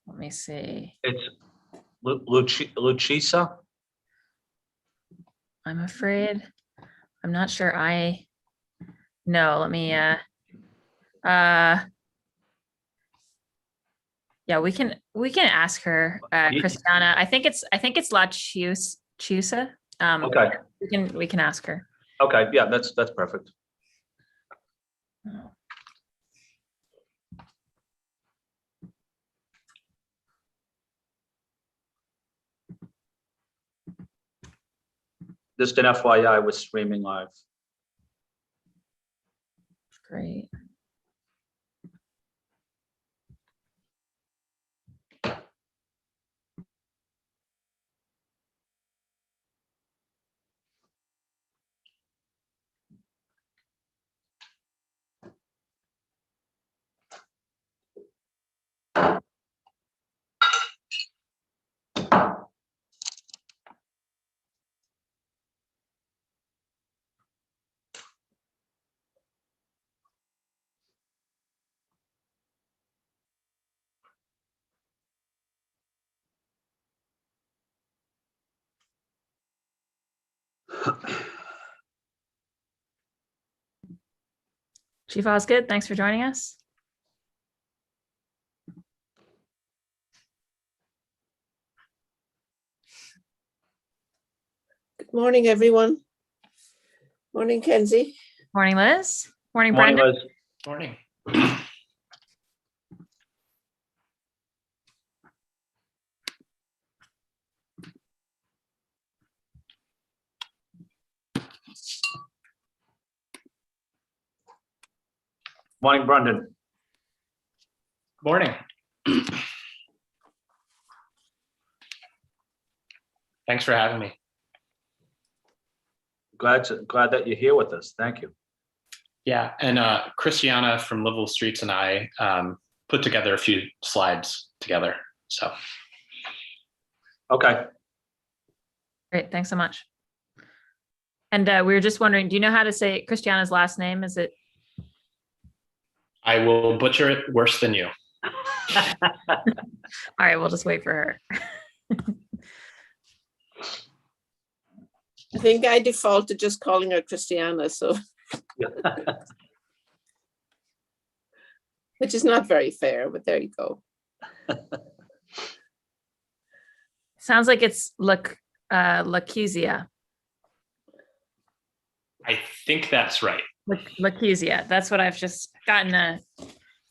Let me see. It's Lucisa. I'm afraid I'm not sure no, let me yeah, we can ask her, Christiana. I think it's La Chusa. Okay. We can ask her. Okay, yeah, that's perfect. Just an FYI, we're streaming live. Great. Chief Osgood, thanks for joining us. Good morning, everyone. Morning, Kenzie. Morning, Liz. Morning, Morning, Brendan. Liz. Morning. Morning, Brendan. Morning. Thanks for having me. Glad that you're here with us. Thank you. Yeah, and Christiana from Livable Streets and I put together a few slides together. So. Okay. Great, thanks so much. And we were just wondering, do you know how to say Christiana's last name? Is it? I will butcher it worse than you. All right, we'll just wait for her. I think I default to just calling her Christiana, so which is not very fair, but there you go. Sounds like it's Lacuzia. I think that's right. Lacuzia. That's what I've just gotten a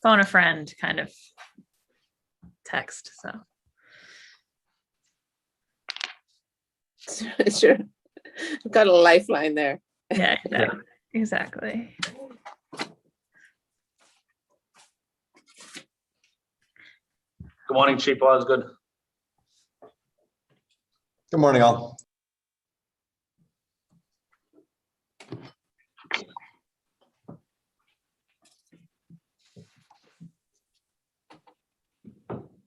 phone a friend kind of text. So Sure. I've got a lifeline there. yeah, exactly. Good morning, Chief Osgood. Good morning, all.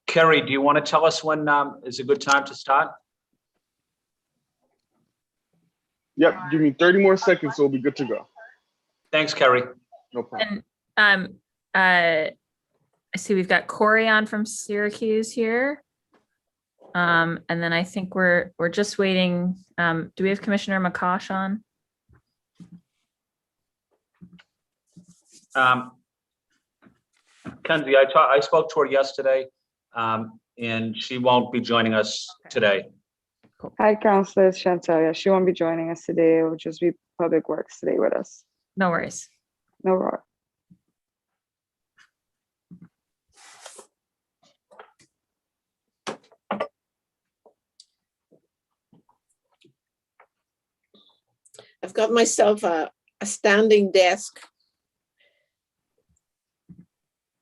Kerry, do you want to tell us when is a good time to start? Yep, give me 30 more seconds, so we'll be good to go. Thanks, Kerry. No problem. And I see we've got Corey on from Syracuse here. And then I think we're just waiting. Do we have Commissioner McCosh on? Kenzie, I spoke to her yesterday, and she won't be joining us today. Hi, Councillor Chantal. Yeah, she won't be joining us today. It will just be Public Works today with us. No worries. No worries. I've got myself a standing desk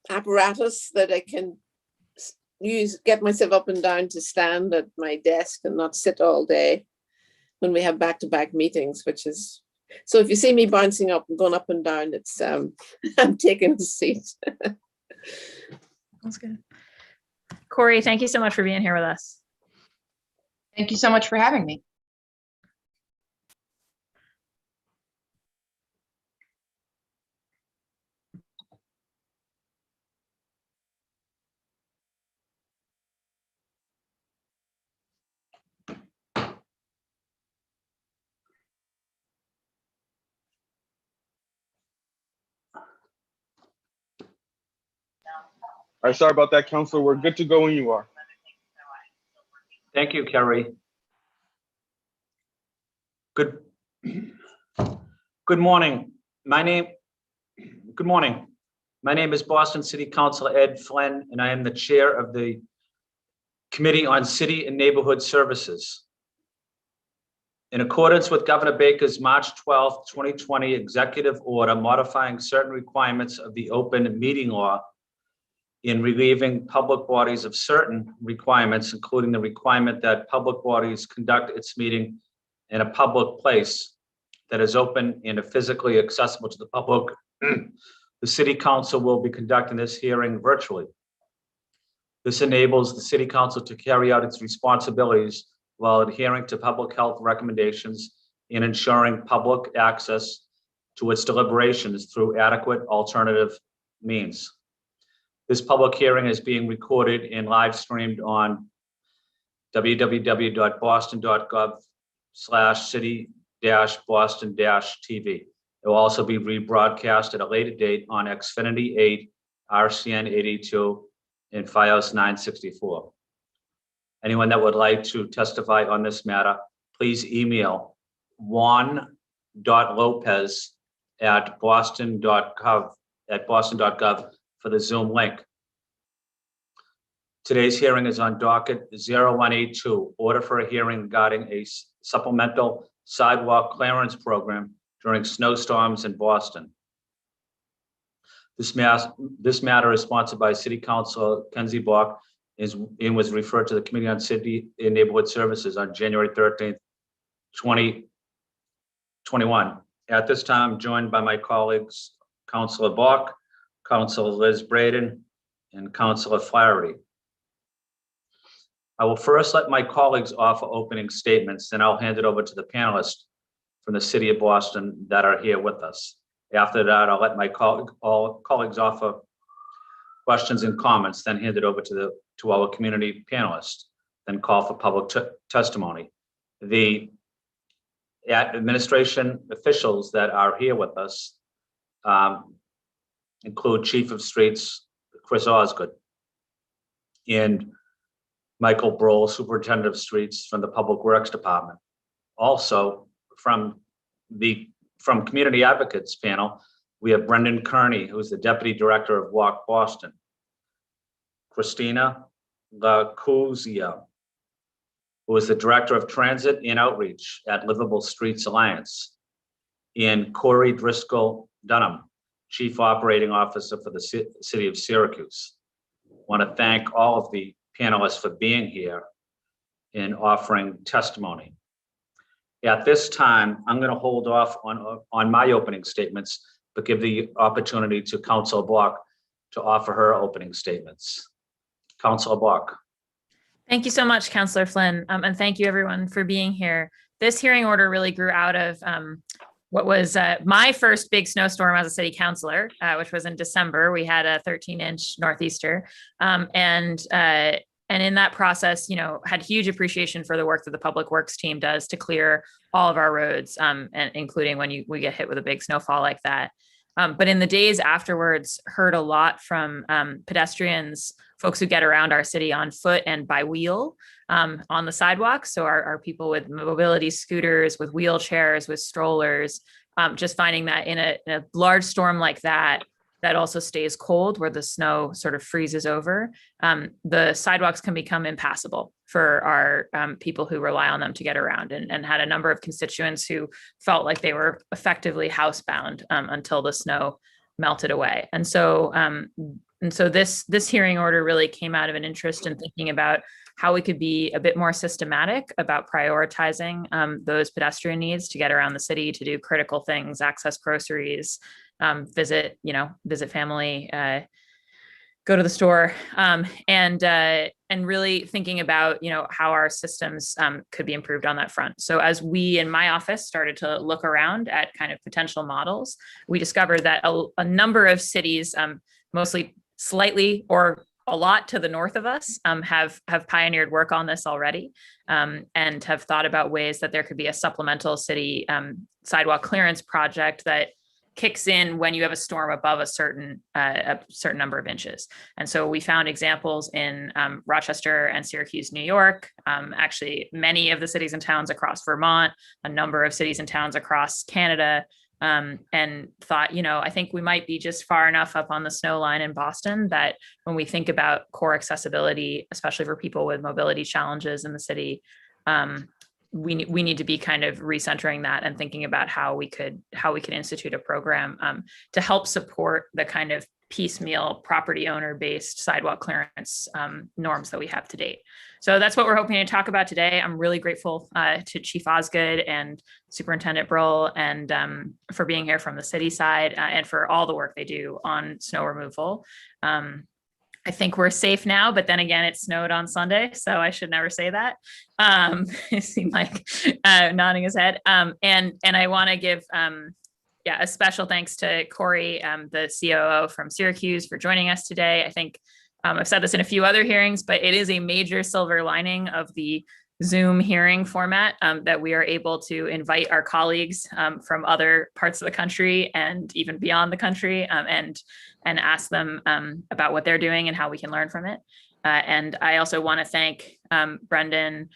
apparatus that I can get myself up and down to stand at my desk and not sit all day when we have back-to-back meetings, which is, so if you see me bouncing up and going up and down, it's I'm taking a seat. That's good. Corey, thank you so much for being here with us. Thank you so much for having me. All right, sorry about that, Counselor. We're good to go when you are. Thank you, Kerry. Good morning. Good morning. My name is Boston City Councilor Ed Flynn, and I am the chair of the Committee on City and Neighborhood Services. In accordance with Governor Baker's March 12, 2020 executive order modifying certain requirements of the open meeting law in relieving public bodies of certain requirements, including the requirement that public bodies conduct its meeting in a public place that is open and physically accessible to the public, the City Council will be conducting this hearing virtually. This enables the City Council to carry out its responsibilities while adhering to public health recommendations and ensuring public access to its deliberations through adequate alternative means. This public hearing is being recorded and live streamed on www.boston.gov/city-boston-TV. It will also be rebroadcast at a later date on Xfinity 8, RCN 82, and Fios 964. Anyone that would like to testify on this matter, please email juan.lopez@boston.gov for the Zoom link. Today's hearing is on docket 0182, order for a hearing regarding a supplemental sidewalk clearance program during snowstorms in Boston. This matter is sponsored by City Councilor Kenzie Bach and was referred to the Committee on City and Neighborhood Services on January 13th, 2021. At this time, I'm joined by my colleagues, Councilor Bach, Councilor Liz Braden, and Councilor Flaherty. I will first let my colleagues offer opening statements, then I'll hand it over to the panelists from the City of Boston that are here with us. After that, I'll let my colleagues offer questions and comments, then hand it over to our community panelists, then call for public testimony. The administration officials that are here with us include Chief of Streets Chris Osgood and Michael Broll, Superintendent of Streets from the Public Works Department. Also from Community Advocates panel, we have Brendan Kearney, who's the Deputy Director of Walk Boston, Christina LaCuzia, who is the Director of Transit and Outreach at Livable Streets Alliance, and Corey Driscoll Dunham, Chief Operating Officer for the City of Syracuse. I want to thank all of the panelists for being here and offering testimony. At this time, I'm going to hold off on my opening statements, but give the opportunity to Councilor Block to offer her opening statements. Councilor Block. Thank you so much, Councilor Flynn, and thank you everyone for being here. This hearing order really grew out of what was my first big snowstorm as a city councilor, which was in December. We had a 13-inch northeaster, and in that process, had huge appreciation for the work that the Public Works team does to clear all of our roads, and including when we get hit with a big snowfall like that. But in the days afterwards, heard a lot from pedestrians, folks who get around our city on foot and by wheel on the sidewalks. So our people with mobility scooters, with wheelchairs, with strollers, just finding that in a large storm like that also stays cold, where the snow sort of freezes over, the sidewalks can become impassable for our people who rely on them to get around, and had a number of constituents who felt like they were effectively housebound until the snow melted away. And so this hearing order really came out of an interest in thinking about how we could be a bit more systematic about prioritizing those pedestrian needs to get around the city, to do critical things, access groceries, visit family, go to the store, and really thinking about, how our systems could be improved on that front. So as we in my office started to look around at kind of potential models, we discovered that a number of cities, mostly slightly or a lot to the north of us, have pioneered work on this already, and have thought about ways that there could be a supplemental city sidewalk clearance project that kicks in when you have a storm above a certain number of inches. And so we found examples in Rochester and Syracuse, New York, actually many of the cities and towns across Vermont, a number of cities and towns across Canada, and thought, I think we might be just far enough up on the snow line in Boston that when we think about core accessibility, especially for people with mobility challenges in the city, we need to be kind of recentering that and thinking about how we could institute a program to help support the kind of piecemeal property owner based sidewalk clearance norms that we have to date. So that's what we're hoping to talk about today. I'm really grateful to Chief Osgood and Superintendent Brill and for being here from the city side and for all the work they do on snow removal. I think we're safe now, but then again, it snowed on Sunday, so I should never say that. It seemed like nodding his head. And I want to give a special thanks to Corey, the COO from Syracuse, for joining us today. I think I've said this in a few other hearings, but it is a major silver lining of the Zoom hearing format that we are able to invite our colleagues from other parts of the country and even beyond the country and ask them about what they're doing and how we can learn from it. And I also want to thank Brendan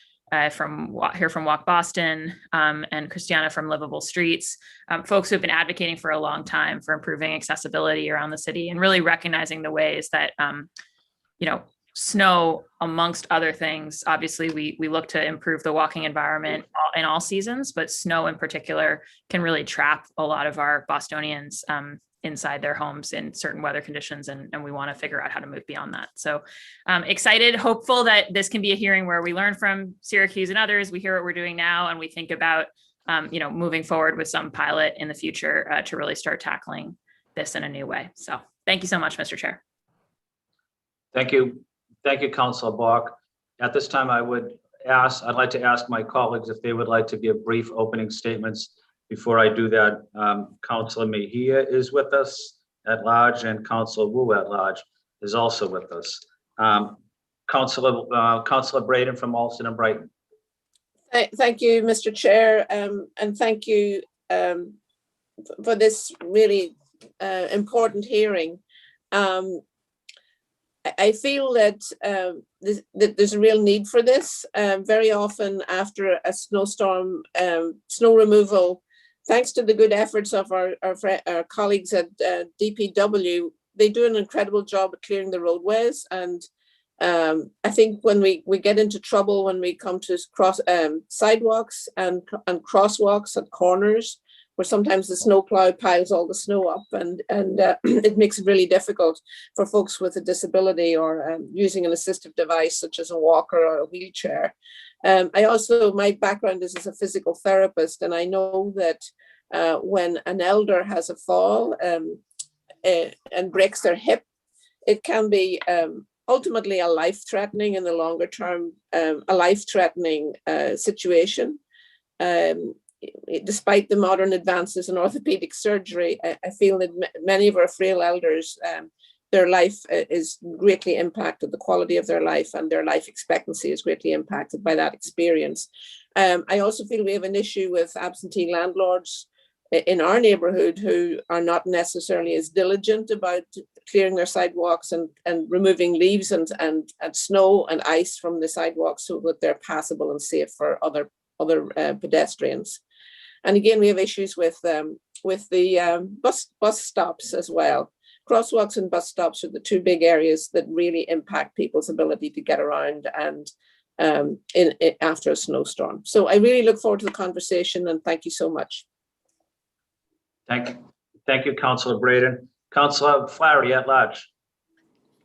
from Walk Boston and Christiana from Livable Streets, folks who have been advocating for a long time for improving accessibility around the city and really recognizing the ways that snow, amongst other things, obviously we look to improve the walking environment in all seasons, but snow in particular can really trap a lot of our Bostonians inside their homes in certain weather conditions. And we want to figure out how to move beyond that. So excited, hopeful that this can be a hearing where we learn from Syracuse and others. We hear what we're doing now and we think about, moving forward with some pilot in the future to really start tackling this in a new way. So thank you so much, Mr. Chair. Thank you. Thank you, Councilor Bach. At this time, I'd like to ask my colleagues if they would like to give brief opening statements. Before I do that, Councilor Mejia is with us at large and Councilor Wu at large is also with us. Councilor Braden from Alston and Brighton. Thank you, Mr. Chair, and thank you for this really important hearing. I feel that there's a real need for this. Very often after a snowstorm, snow removal, thanks to the good efforts of our colleagues at DPW, they do an incredible job at clearing the roadways. And I think when we get into trouble, when we come to sidewalks and crosswalks at corners, where sometimes the snowplow piles all the snow up and it makes it really difficult for folks with a disability or using an assistive device such as a walker or a wheelchair. My background is as a physical therapist, and I know that when an elder has a fall and breaks their hip, it can be ultimately a life-threatening in the longer term, a life-threatening situation. Despite the modern advances in orthopedic surgery, I feel that many of our frail elders, their life is greatly impacted, the quality of their life and their life expectancy is greatly impacted by that experience. I also feel we have an issue with absentee landlords in our neighborhood who are not necessarily as diligent about clearing their sidewalks and removing leaves and snow and ice from the sidewalks so that they're passable and safe for other pedestrians. And again, we have issues with the bus stops as well. Crosswalks and bus stops are the two big areas that really impact people's ability to get around and after a snowstorm. So I really look forward to the conversation and thank you so much. Thank you, Councilor Braden. Councilor Flaherty at large.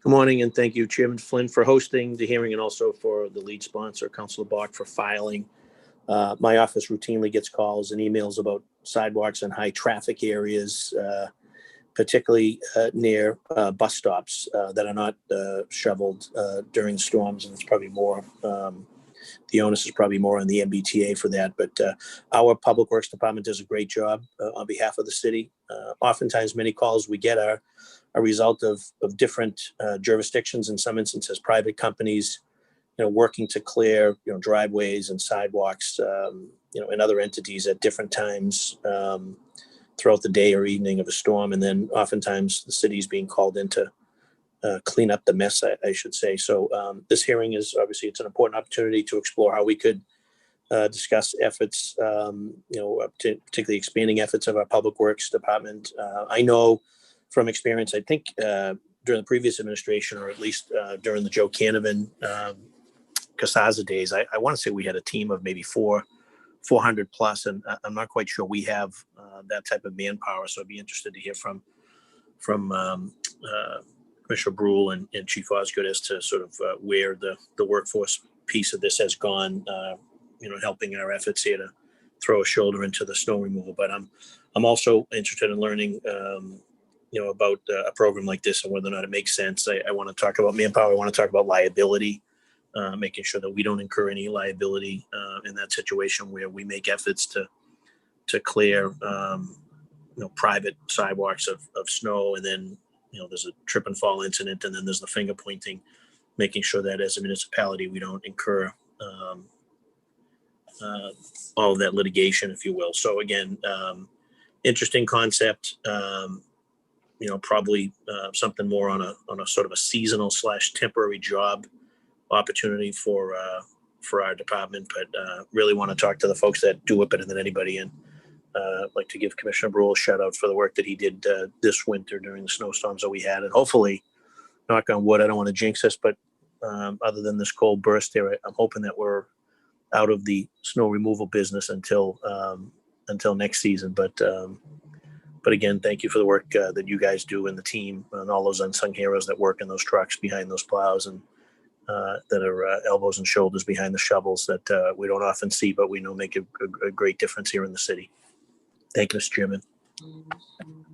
Good morning, and thank you, Chairman Flynn, for hosting the hearing and also for the lead sponsor, Councilor Bach, for filing. My office routinely gets calls and emails about sidewalks in high traffic areas, particularly near bus stops that are not shoveled during storms, and it's probably more, the onus is probably more on the MBTA for that, but our Public Works Department does a great job on behalf of the city. Oftentimes, many calls we get are a result of different jurisdictions, in some instances, private companies, working to clear, driveways and sidewalks, and other entities at different times throughout the day or evening of a storm. And then oftentimes the city is being called in to clean up the mess, I should say. So this hearing is obviously, it's an important opportunity to explore how we could discuss efforts, particularly expanding efforts of our public works department. I know from experience, I think during the previous administration, or at least during the Joe Canavan Casaza days, I want to say we had a team of maybe 400 plus, and I'm not quite sure we have that type of manpower. So I'd be interested to hear from Commissioner Brule and Chief Osgood as to sort of where the workforce piece of this has gone, helping our efforts here to throw a shoulder into the snow removal. But I'm also interested in learning, about a program like this and whether or not it makes sense. I want to talk about manpower. I want to talk about liability, making sure that we don't incur any liability in that situation where we make efforts to clear, private sidewalks of snow, and then there's a trip and fall incident, and then there's the finger pointing, making sure that as a municipality we don't incur all of that litigation, if you will. So again, interesting concept. Probably something more on a sort of a seasonal / temporary job opportunity for our department, but really want to talk to the folks that do it better than anybody. And I'd like to give Commissioner Brule a shout out for the work that he did this winter during the snowstorms that we had. And hopefully, knock on wood, I don't want to jinx this, but other than this cold burst here, I'm hoping that we're out of the snow removal business until next season. But again, thank you for the work that you guys do and the team and all those unsung heroes that work in those trucks behind those plows and that are elbows and shoulders behind the shovels that we don't often see, but we know make a great difference here in the city. Thank you, Mr. Chairman.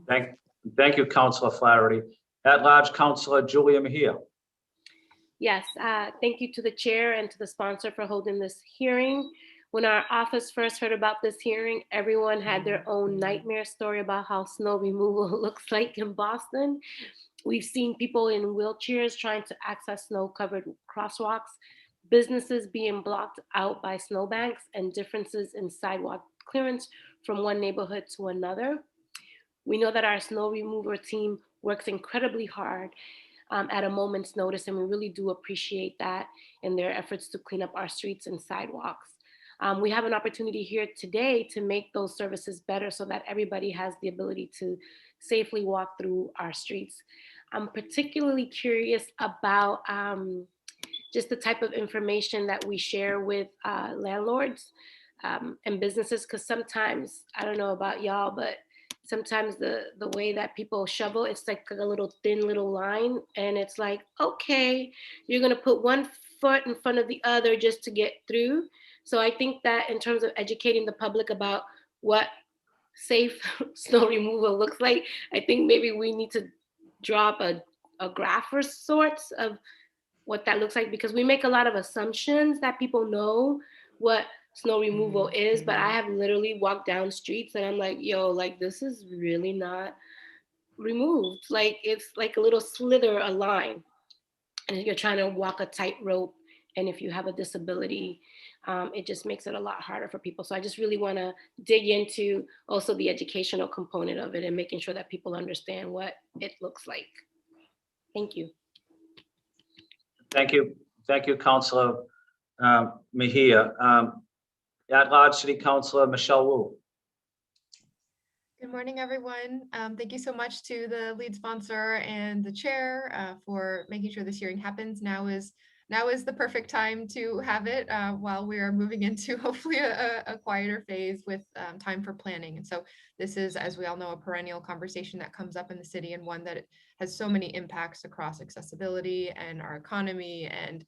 Thank you, Councilor Flaherty. At-large Councilor Julia Mejia. Yes, thank you to the chair and to the sponsor for holding this hearing. When our office first heard about this hearing, everyone had their own nightmare story about how snow removal looks like in Boston. We've seen people in wheelchairs trying to access snow-covered crosswalks, businesses being blocked out by snowbanks, and differences in sidewalk clearance from one neighborhood to another. We know that our snow remover team works incredibly hard at a moment's notice, and we really do appreciate that in their efforts to clean up our streets and sidewalks. We have an opportunity here today to make those services better so that everybody has the ability to safely walk through our streets. I'm particularly curious about just the type of information that we share with landlords and businesses, because sometimes, I don't know about y'all, but sometimes the way that people shovel, it's like a little thin little line, and it's like, okay, you're gonna put one foot in front of the other just to get through. So I think that in terms of educating the public about what safe snow removal looks like, I think maybe we need to drop a graph or sorts of what that looks like, because we make a lot of assumptions that people know what snow removal is, but I have literally walked down streets and I'm like, yo, like this is really not removed. Like it's like a little slither, a line, and you're trying to walk a tightrope. And if you have a disability, it just makes it a lot harder for people. So I just really want to dig into also the educational component of it and making sure that people understand what it looks like. Thank you. Thank you, Councilor Mejia. At-large City Councilor Michelle Wu. Good morning, everyone. Thank you so much to the lead sponsor and the chair for making sure this hearing happens. Now is the perfect time to have it while we are moving into hopefully a quieter phase with time for planning. And so this is, as we all know, a perennial conversation that comes up in the city, and one that has so many impacts across accessibility and our economy and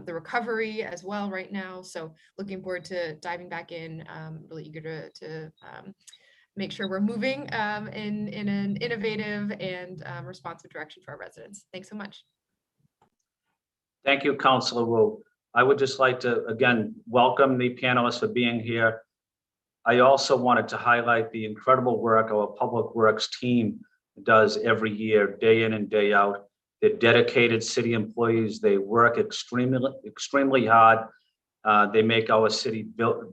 the recovery as well right now. So looking forward to diving back in, really eager to make sure we're moving in an innovative and responsive direction for our residents. Thanks so much. Thank you, Councilor Wu. I would just like to, again, welcome the panelists for being here. I also wanted to highlight the incredible work our Public Works team does every year, day in and day out. They're dedicated city employees. They work extremely hard. They make our city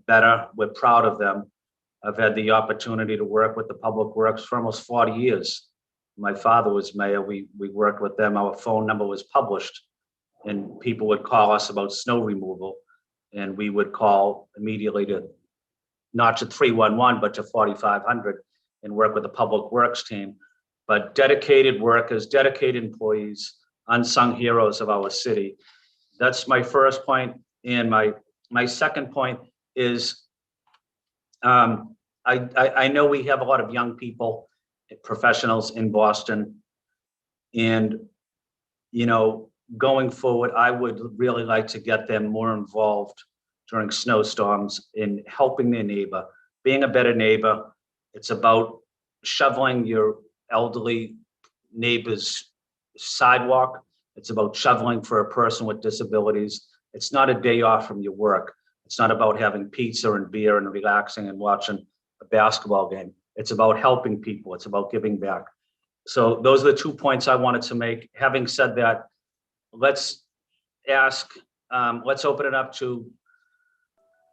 better. We're proud of them. I've had the opportunity to work with the Public Works for almost 40 years. My father was mayor. We worked with them. Our phone number was published, and people would call us about snow removal, and we would call immediately to not to 311, but to 4500 and work with the Public Works team. But dedicated workers, dedicated employees, unsung heroes of our city. That's my first point. And my second point is I know we have a lot of young people, professionals in Boston, and going forward, I would really like to get them more involved during snowstorms in helping their neighbor, being a better neighbor. It's about shoveling your elderly neighbor's sidewalk. It's about shoveling for a person with disabilities. It's not a day off from your work. It's not about having pizza and beer and relaxing and watching a basketball game. It's about helping people. It's about giving back. So those are the 2 points I wanted to make. Having said that, let's open it up to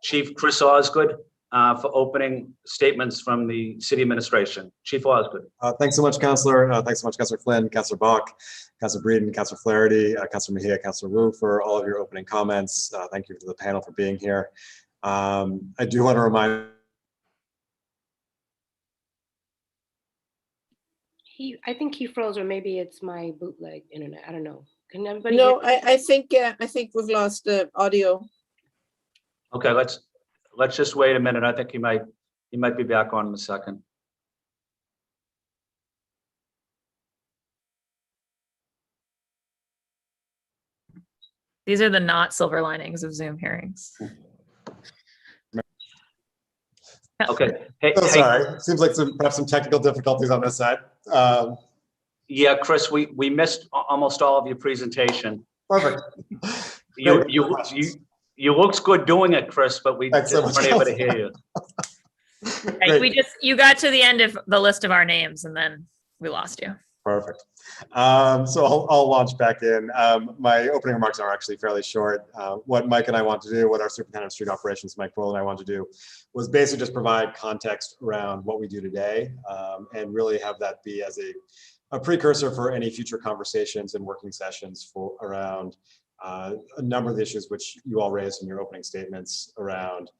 Chief Chris Osgood for opening statements from the city administration. Chief Osgood. Thanks so much, Councillor. Thanks so much, Councillor Flynn, Councillor Bach, Councillor Breeden, Councillor Flaherty, Councillor Mejia, Councillor Wu for all of your opening comments. Thank you to the panel for being here. I do want to remind I think he froze, or maybe it's my bootleg internet. I don't know. Can everybody? No, I think we've lost the audio. Okay, let's just wait a minute. I think he might be back on in a second. These are the not silver linings of Zoom hearings. Okay. Hey, oh, sorry. Seems like perhaps some technical difficulties on this side. Yeah, Chris, we missed almost all of your presentation. Perfect. You looks good doing it, Chris, but we just weren't able to hear you. Right, you got to the end of the list of our names and then we lost you. Perfect. So I'll launch back in. My opening remarks are actually fairly short. What Mike and I want to do, what our Superintendent of Street Operations, Mike Roll, and I want to do was basically just provide context around what we do today and really have that be as a precursor for any future conversations and working sessions around a number of the issues which you all raised in your opening statements around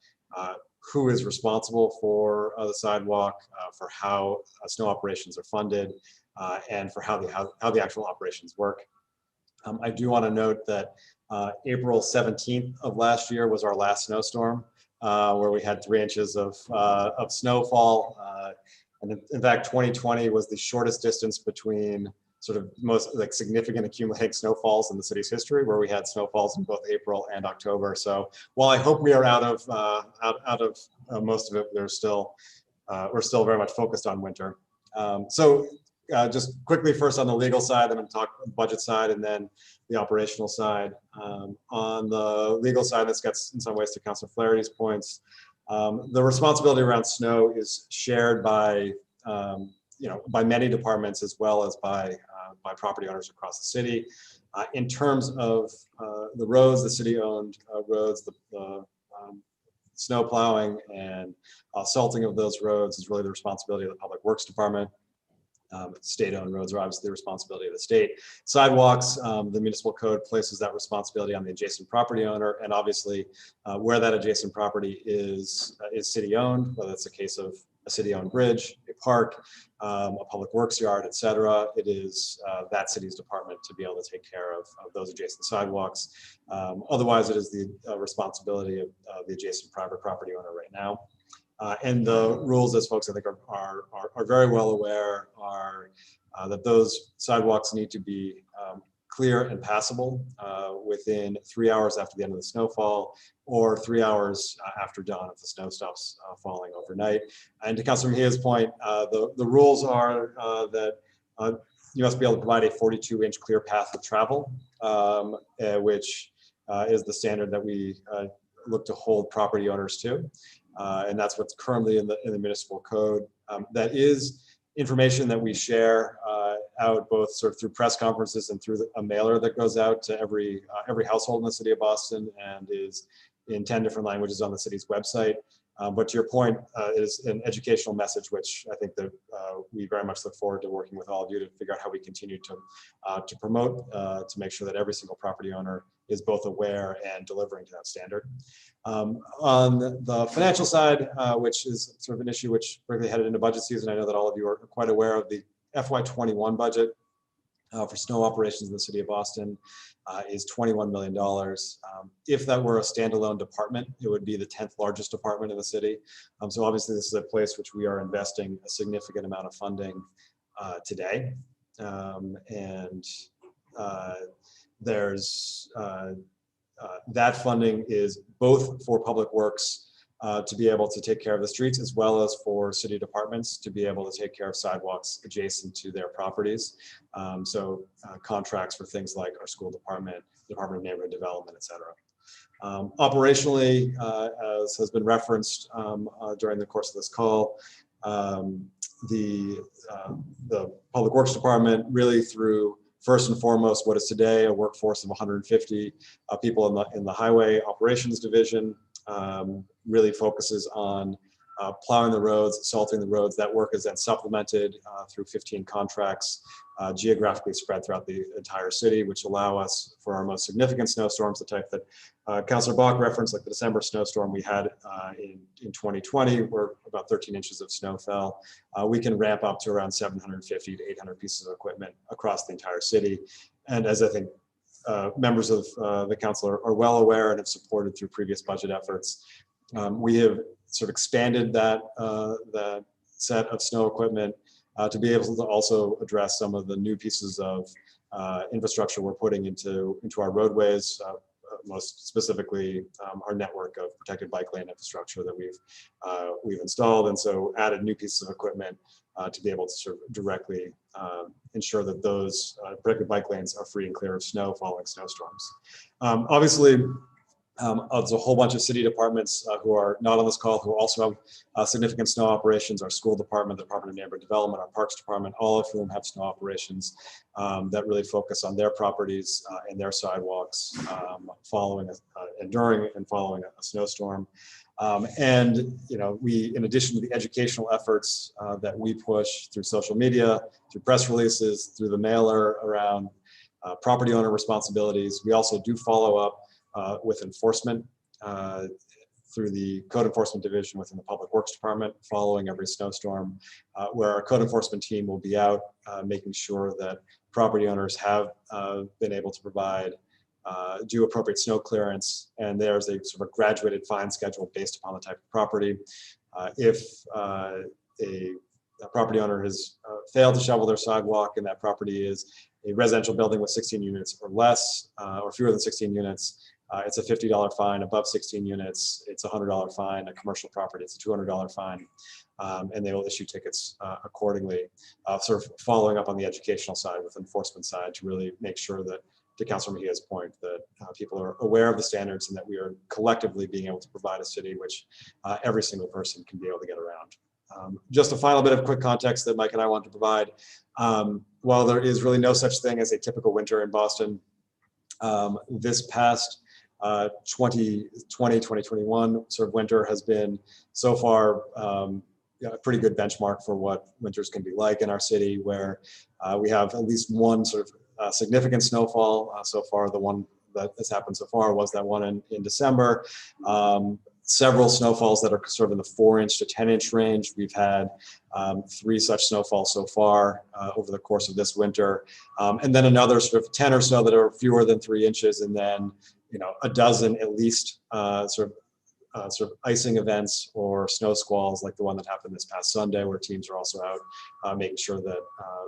who is responsible for the sidewalk, for how snow operations are funded, and for how the actual operations work. I do want to note that April 17th of last year was our last snowstorm, where we had 3 inches of snowfall. And in fact, 2020 was the shortest distance between sort of most significant accumulating snowfalls in the city's history, where we had snowfalls in both April and October. So while I hope we are out of most of it, we're still very much focused on winter. Just quickly, first on the legal side, I'm going to talk budget side and then the operational side. On the legal side, this gets in some ways to Councilor Flaherty's points. The responsibility around snow is shared by many departments as well as by property owners across the city. In terms of the roads, the city-owned roads, the snow plowing and salting of those roads is really the responsibility of the Public Works Department. State-owned roads are obviously the responsibility of the state. Sidewalks, the municipal code places that responsibility on the adjacent property owner, and obviously where that adjacent property is city-owned, whether it's a case of a city-owned bridge, a park, a public works yard, et cetera, it is that city's department to be able to take care of those adjacent sidewalks. Otherwise, it is the responsibility of the adjacent private property owner right now. And the rules, as folks I think are very well aware, are that those sidewalks need to be clear and passable within 3 hours after the end of the snowfall, or 3 hours after dawn if the snow stops falling overnight. And to Councilor Mejia's point, the rules are that you must be able to provide a 42-inch clear path of travel, which is the standard that we look to hold property owners to. And that's what's currently in the municipal code. That is information that we share out both sort of through press conferences and through a mailer that goes out to every household in the city of Boston and is in 10 different languages on the city's website. But to your point, it is an educational message, which I think that we very much look forward to working with all of you to figure out how we continue to promote, to make sure that every single property owner is both aware and delivering to that standard. On the financial side, which is sort of an issue which quickly headed into budget season, I know that all of you are quite aware of the FY21 budget for snow operations in the city of Boston is $21 million. If that were a standalone department, it would be the 10th largest department in the city. So obviously this is a place which we are investing a significant amount of funding today. There's that funding is both for public works to be able to take care of the streets, as well as for city departments to be able to take care of sidewalks adjacent to their properties. Contracts for things like our school department, Department of Neighborhood Development, et cetera. Operationally, as has been referenced during the course of this call, the Public Works Department really through first and foremost what is today a workforce of 150 people in the Highway Operations Division, really focuses on plowing the roads, salting the roads. That work is then supplemented through 15 contracts geographically spread throughout the entire city, which allow us for our most significant snowstorms, the type that Councilor Bach referenced, like the December snowstorm we had in 2020, where about 13 inches of snow fell. We can ramp up to around 750 to 800 pieces of equipment across the entire city. And as I think members of the council are well aware and have supported through previous budget efforts, we have sort of expanded that set of snow equipment to be able to also address some of the new pieces of infrastructure we're putting into our roadways, most specifically our network of protected bike lane infrastructure that we've installed, and so added new pieces of equipment to be able to sort of directly ensure that those protected bike lanes are free and clear of snow following snowstorms. Obviously, there's a whole bunch of city departments who are not on this call who also have significant snow operations. Our school department, the Department of Neighborhood Development, our Parks Department, all of whom have snow operations that really focus on their properties and their sidewalks following and during and following a snowstorm. And we, in addition to the educational efforts that we push through social media, through press releases, through the mailer around property owner responsibilities, we also do follow up with enforcement through the Code Enforcement Division within the Public Works Department following every snowstorm, where our code enforcement team will be out making sure that property owners have been able to provide do appropriate snow clearance, and there's a sort of graduated fine schedule based upon the type of property. If a property owner has failed to shovel their sidewalk and that property is a residential building with 16 units or less, or fewer than 16 units, it's a $50 fine. Above 16 units, it's a $100 fine. A commercial property, it's a $200 fine. And they will issue tickets accordingly, sort of following up on the educational side with enforcement side to really make sure that, to Councilor Mejia's point, that people are aware of the standards and that we are collectively being able to provide a city which every single person can be able to get around. Just a final bit of quick context that Mike and I want to provide. While there is really no such thing as a typical winter in Boston, this past 2020-2021 sort of winter has been so far a pretty good benchmark for what winters can be like in our city, where we have at least one sort of significant snowfall. So far, the one that has happened so far was that one in December. Several snowfalls that are sort of in the 4-inch to 10-inch range. We've had 3 such snowfalls so far over the course of this winter. And then another sort of 10 or so that are fewer than 3 inches, and then a dozen at least sort of icing events or snow squalls like the one that happened this past Sunday, where teams are also out making sure that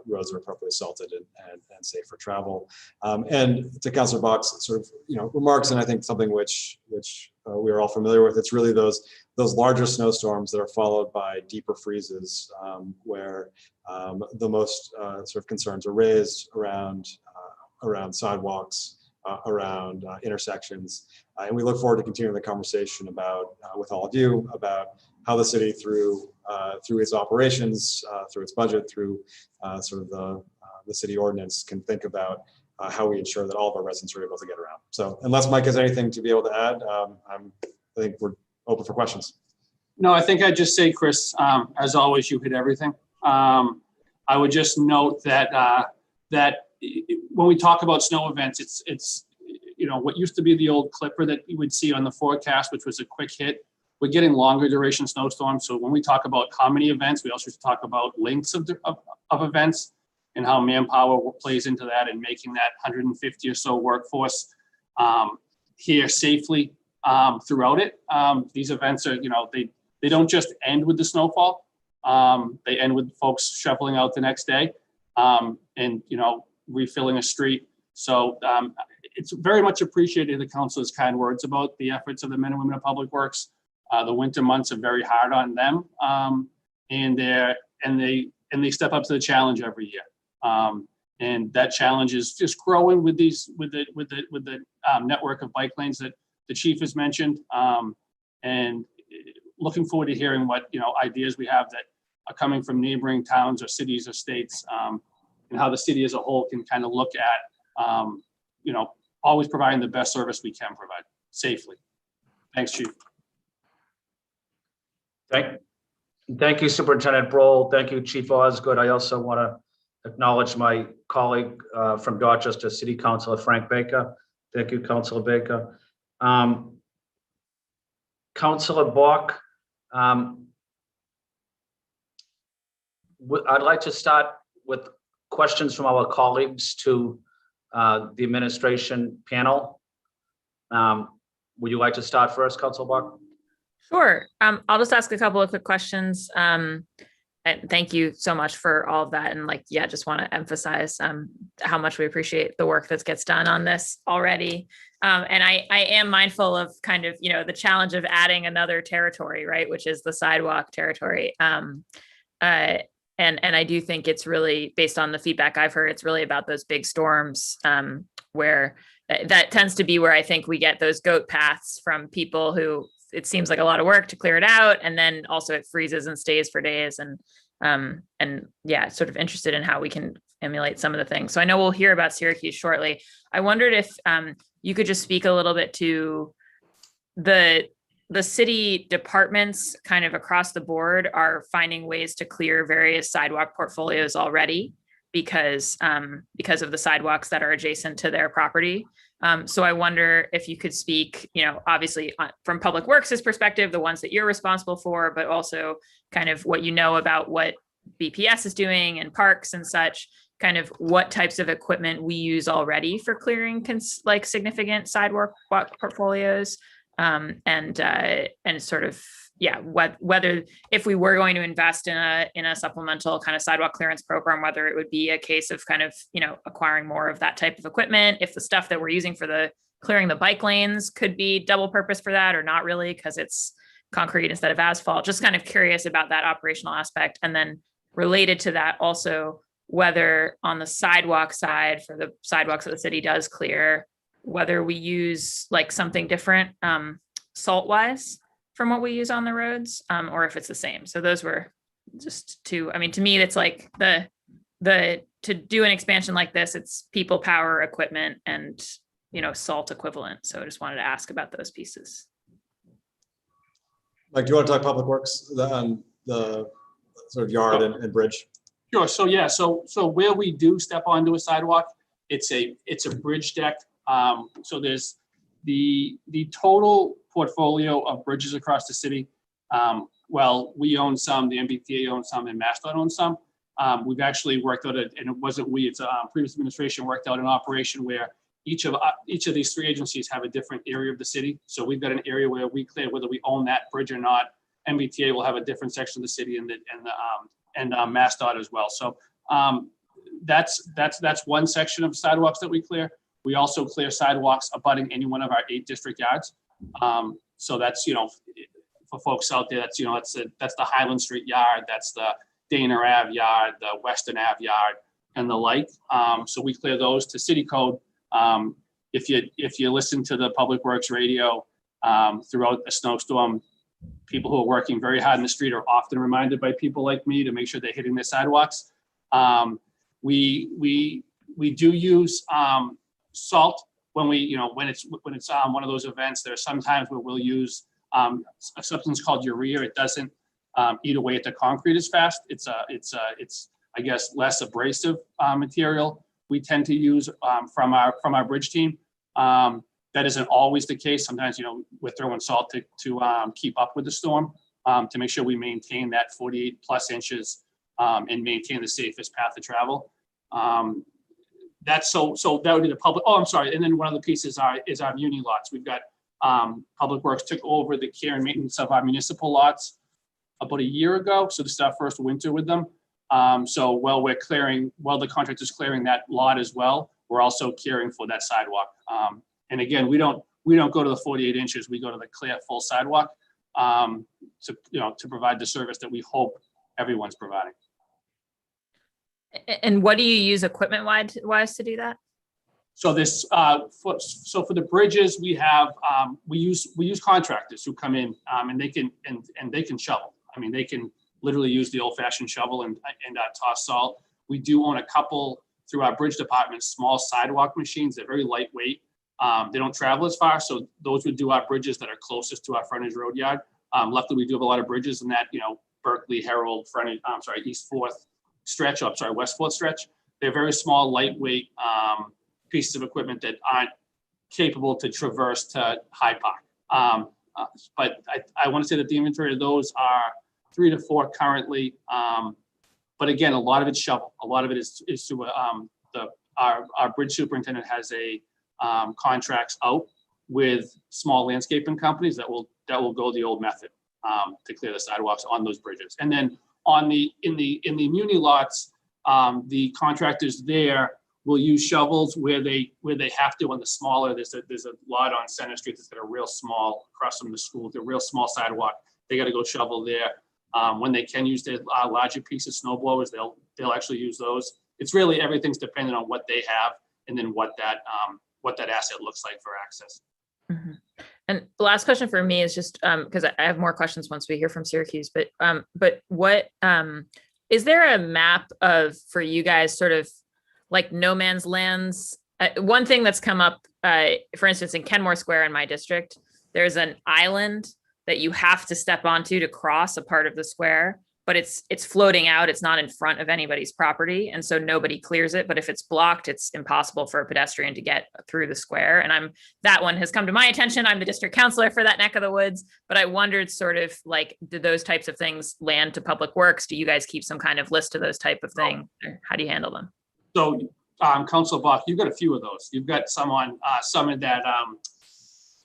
roads are appropriately salted and safe for travel. And to Councilor Bach's sort of remarks, and I think something which we are all familiar with, it's really those larger snowstorms that are followed by deeper freezes, where the most sort of concerns are raised around sidewalks, around intersections. And we look forward to continuing the conversation with all of you about how the city through its operations, through its budget, through sort of the city ordinance can think about how we ensure that all of our residents are able to get around. So unless Mike has anything to be able to add, I think we're open for questions. No, I think I'd just say, Chris, as always, you hit everything. I would just note that when we talk about snow events, it's what used to be the old clipper that you would see on the forecast, which was a quick hit. We're getting longer duration snowstorms. So when we talk about how many events, we also talk about lengths of events and how manpower plays into that and making that 150 or so workforce here safely throughout it. These events are, they don't just end with the snowfall. They end with folks shoveling out the next day and, refilling a street. So it's very much appreciated, the council's kind words about the efforts of the men and women of Public Works. The winter months are very hard on them, and they step up to the challenge every year. And that challenge is just growing with the network of bike lanes that the chief has mentioned, and looking forward to hearing what ideas we have that are coming from neighboring towns or cities or states, and how the city as a whole can kind of look at always providing the best service we can provide safely. Thanks, Chief. Thank you, Superintendent Broll. Thank you, Chief Osgood. I also want to acknowledge my colleague from Dorchester, City Councilor Frank Baker. Thank you, Councilor Baker. Councilor Bach, I'd like to start with questions from our colleagues to the administration panel. Would you like to start first, Councilor Bach? Sure. I'll just ask a couple of quick questions. And thank you so much for all of that. And just want to emphasize how much we appreciate the work that gets done on this already. And I am mindful of kind of, the challenge of adding another territory, right, which is the sidewalk territory. And I do think it's really, based on the feedback I've heard, it's really about those big storms where that tends to be where I think we get those goat paths from people who it seems like a lot of work to clear it out. And then also it freezes and stays for days. And sort of interested in how we can emulate some of the things. So I know we'll hear about Syracuse shortly. I wondered if you could just speak a little bit to the city departments kind of across the board are finding ways to clear various sidewalk portfolios already because of the sidewalks that are adjacent to their property. So I wonder if you could speak, obviously from Public Works' perspective, the ones that you're responsible for, but also kind of what about what BPS is doing and parks and such, kind of what types of equipment we use already for clearing significant sidewalk portfolios, and sort of, whether if we were going to invest in a supplemental kind of sidewalk clearance program, whether it would be a case of kind of, acquiring more of that type of equipment, if the stuff that we're using for the clearing the bike lanes could be double purpose for that or not really, because it's concrete instead of asphalt. Just kind of curious about that operational aspect. And then related to that also, whether on the sidewalk side, for the sidewalks that the city does clear, whether we use something different salt wise from what we use on the roads, or if it's the same. So those were just two. I mean, to me, it's like to do an expansion like this, it's people, power, equipment, and salt equivalent. So I just wanted to ask about those pieces. Mike, do you want to talk Public Works on the sort of yard and bridge? Sure. So where we do step onto a sidewalk, it's a bridge deck. So there's the total portfolio of bridges across the city. Well, we own some, the MBTA owns some, and MassDOT owns some. We've actually worked out, and it wasn't we, it's previous administration worked out an operation where each of these three agencies have a different area of the city. So we've got an area where we clear whether we own that bridge or not. MBTA will have a different section of the city, and MassDOT as well. So that's one section of sidewalks that we clear. We also clear sidewalks abutting any one of our 8 district yards. So that's, for folks out there, that's the Highland Street yard, that's the Dana Ave yard, the Western Ave yard, and the like. So we clear those to city code. If you listen to the Public Works radio throughout a snowstorm, people who are working very hard in the street are often reminded by people like me to make sure they're hitting their sidewalks. We do use salt when it's one of those events. There are some times where we'll use a substance called urea. It doesn't eat away at the concrete as fast. It's I guess less abrasive material we tend to use from our bridge team. That isn't always the case. Sometimes, we're throwing salt to keep up with the storm, to make sure we maintain that 48 plus inches and maintain the safest path to travel. That's so that would be the public. Oh, I'm sorry. And then one of the pieces is our muni lots. We've got Public Works took over the care and maintenance of our municipal lots about a year ago. So this is our first winter with them. So while the contractor's clearing that lot as well, we're also caring for that sidewalk. And again, we don't go to the 48 inches. We go to the clear full sidewalk to provide the service that we hope everyone's providing. And what do you use equipment wise to do that? So this, for the bridges, we have we use contractors who come in and they can shovel. I mean, they can literally use the old-fashioned shovel and toss salt. We do own a couple through our bridge department, small sidewalk machines. They're very lightweight. They don't travel as far, so those would do our bridges that are closest to our frontage road yard. Luckily, we do have a lot of bridges in that Berkeley, Herald, frontage. East 4th stretch. West 4th stretch. They're very small, lightweight pieces of equipment that aren't capable to traverse to Hyde Park. But I want to say that the inventory of those are 3 to 4 currently. But again, a lot of it's shovel. A lot of it is through our bridge superintendent has a contracts out with small landscaping companies that will go the old method to clear the sidewalks on those bridges. And then in the muni lots, the contractors there will use shovels where they have to on the smaller. There's a lot on Center Street that's got a real small across from the school, a real small sidewalk. They got to go shovel there. When they can use their larger piece of snow blowers, they'll actually use those. It's really everything's dependent on what they have and then what that asset looks like for access. Mm-hmm. And the last question for me is just because I have more questions once we hear from Syracuse, but what is there a map for you guys sort of like no man's lands? One thing that's come up, for instance, in Kenmore Square in my district, there's an island that you have to step onto to cross a part of the square, but it's floating out. It's not in front of anybody's property. And so nobody clears it. But if it's blocked, it's impossible for a pedestrian to get through the square. And that one has come to my attention. I'm the district counselor for that neck of the woods, but I wondered sort of like, do those types of things land to Public Works? Do you guys keep some kind of list of those type of things? How do you handle them? So Councilor Bach, you've got a few of those. You've got some on Summit that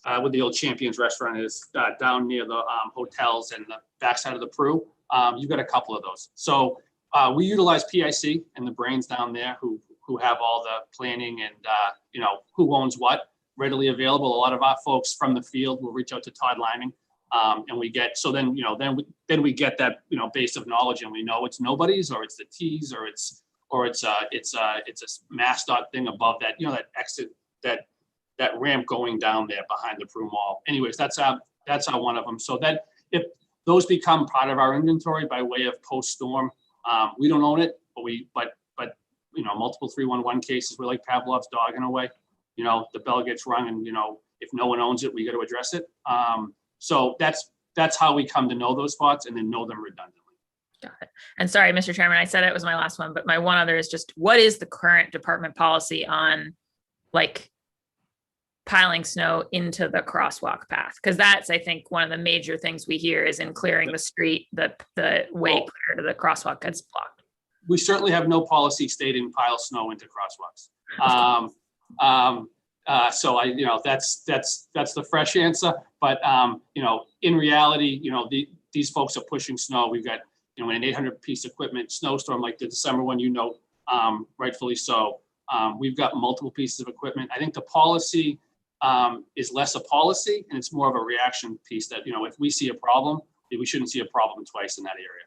where the old Champions restaurant is down near the hotels and the backside of the Prue. You've got a couple of those. So we utilize PIC and the brains down there who have all the planning and who owns what readily available. A lot of our folks from the field will reach out to Todd Liming, and we get then we get that base of knowledge, and we know it's nobody's or it's the T's or it's a MassDOT thing above that that exit that ramp going down there behind the Prue Mall. Anyways, that's our one of them. So that if those become part of our inventory by way of post-storm, we don't own it, but multiple 311 cases, we're like Pavlov's dog in a way. The bell gets rung, and if no one owns it, we got to address it. So that's how we come to know those spots and then know them redundantly. Got it. And sorry, Mr. Chairman, I said it was my last one, but my one other is just what is the current department policy on like piling snow into the crosswalk path? Because that's, I think, one of the major things we hear is in clearing the street, the way clear to the crosswalk gets blocked. We certainly have no policy stating pile snow into crosswalks. So that's the fresh answer. But in reality, these folks are pushing snow. We've got an 800 piece equipment snowstorm like the December one, rightfully so. We've got multiple pieces of equipment. I think the policy is less a policy and it's more of a reaction piece that, if we see a problem, we shouldn't see a problem twice in that area.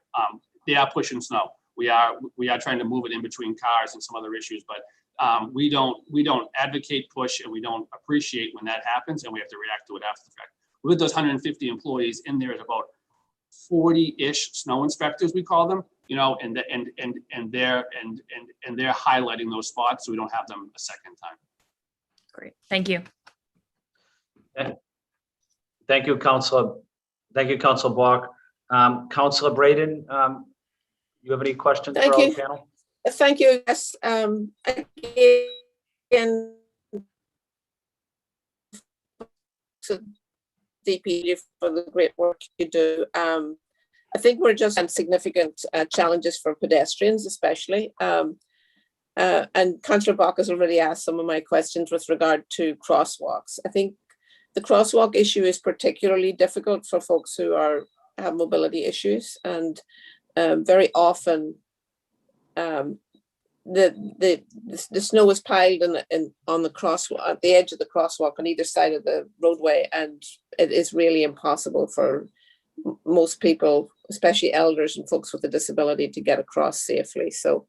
They are pushing snow. We are trying to move it in between cars and some other issues, but we don't advocate push, and we don't appreciate when that happens, and we have to react to it after the fact. With those 150 employees in there is about 40-ish snow inspectors, we call them, and they're highlighting those spots so we don't have them a second time. Great, thank you. Thank you, Councilor Thank you, Councilor Bach. Councilor Braden, you have any questions for Thank our you. panel? Thank you. Yes, again, to DPW for the great work you do. I think we're just on significant challenges for pedestrians, especially. And Councillor Bach has already asked some of my questions with regard to crosswalks. I think the crosswalk issue is particularly difficult for folks who have mobility issues, and very often the snow is piled on the crosswalk, at the edge of the crosswalk on either side of the roadway, and it is really impossible for most people, especially elders and folks with a disability, to get across safely. So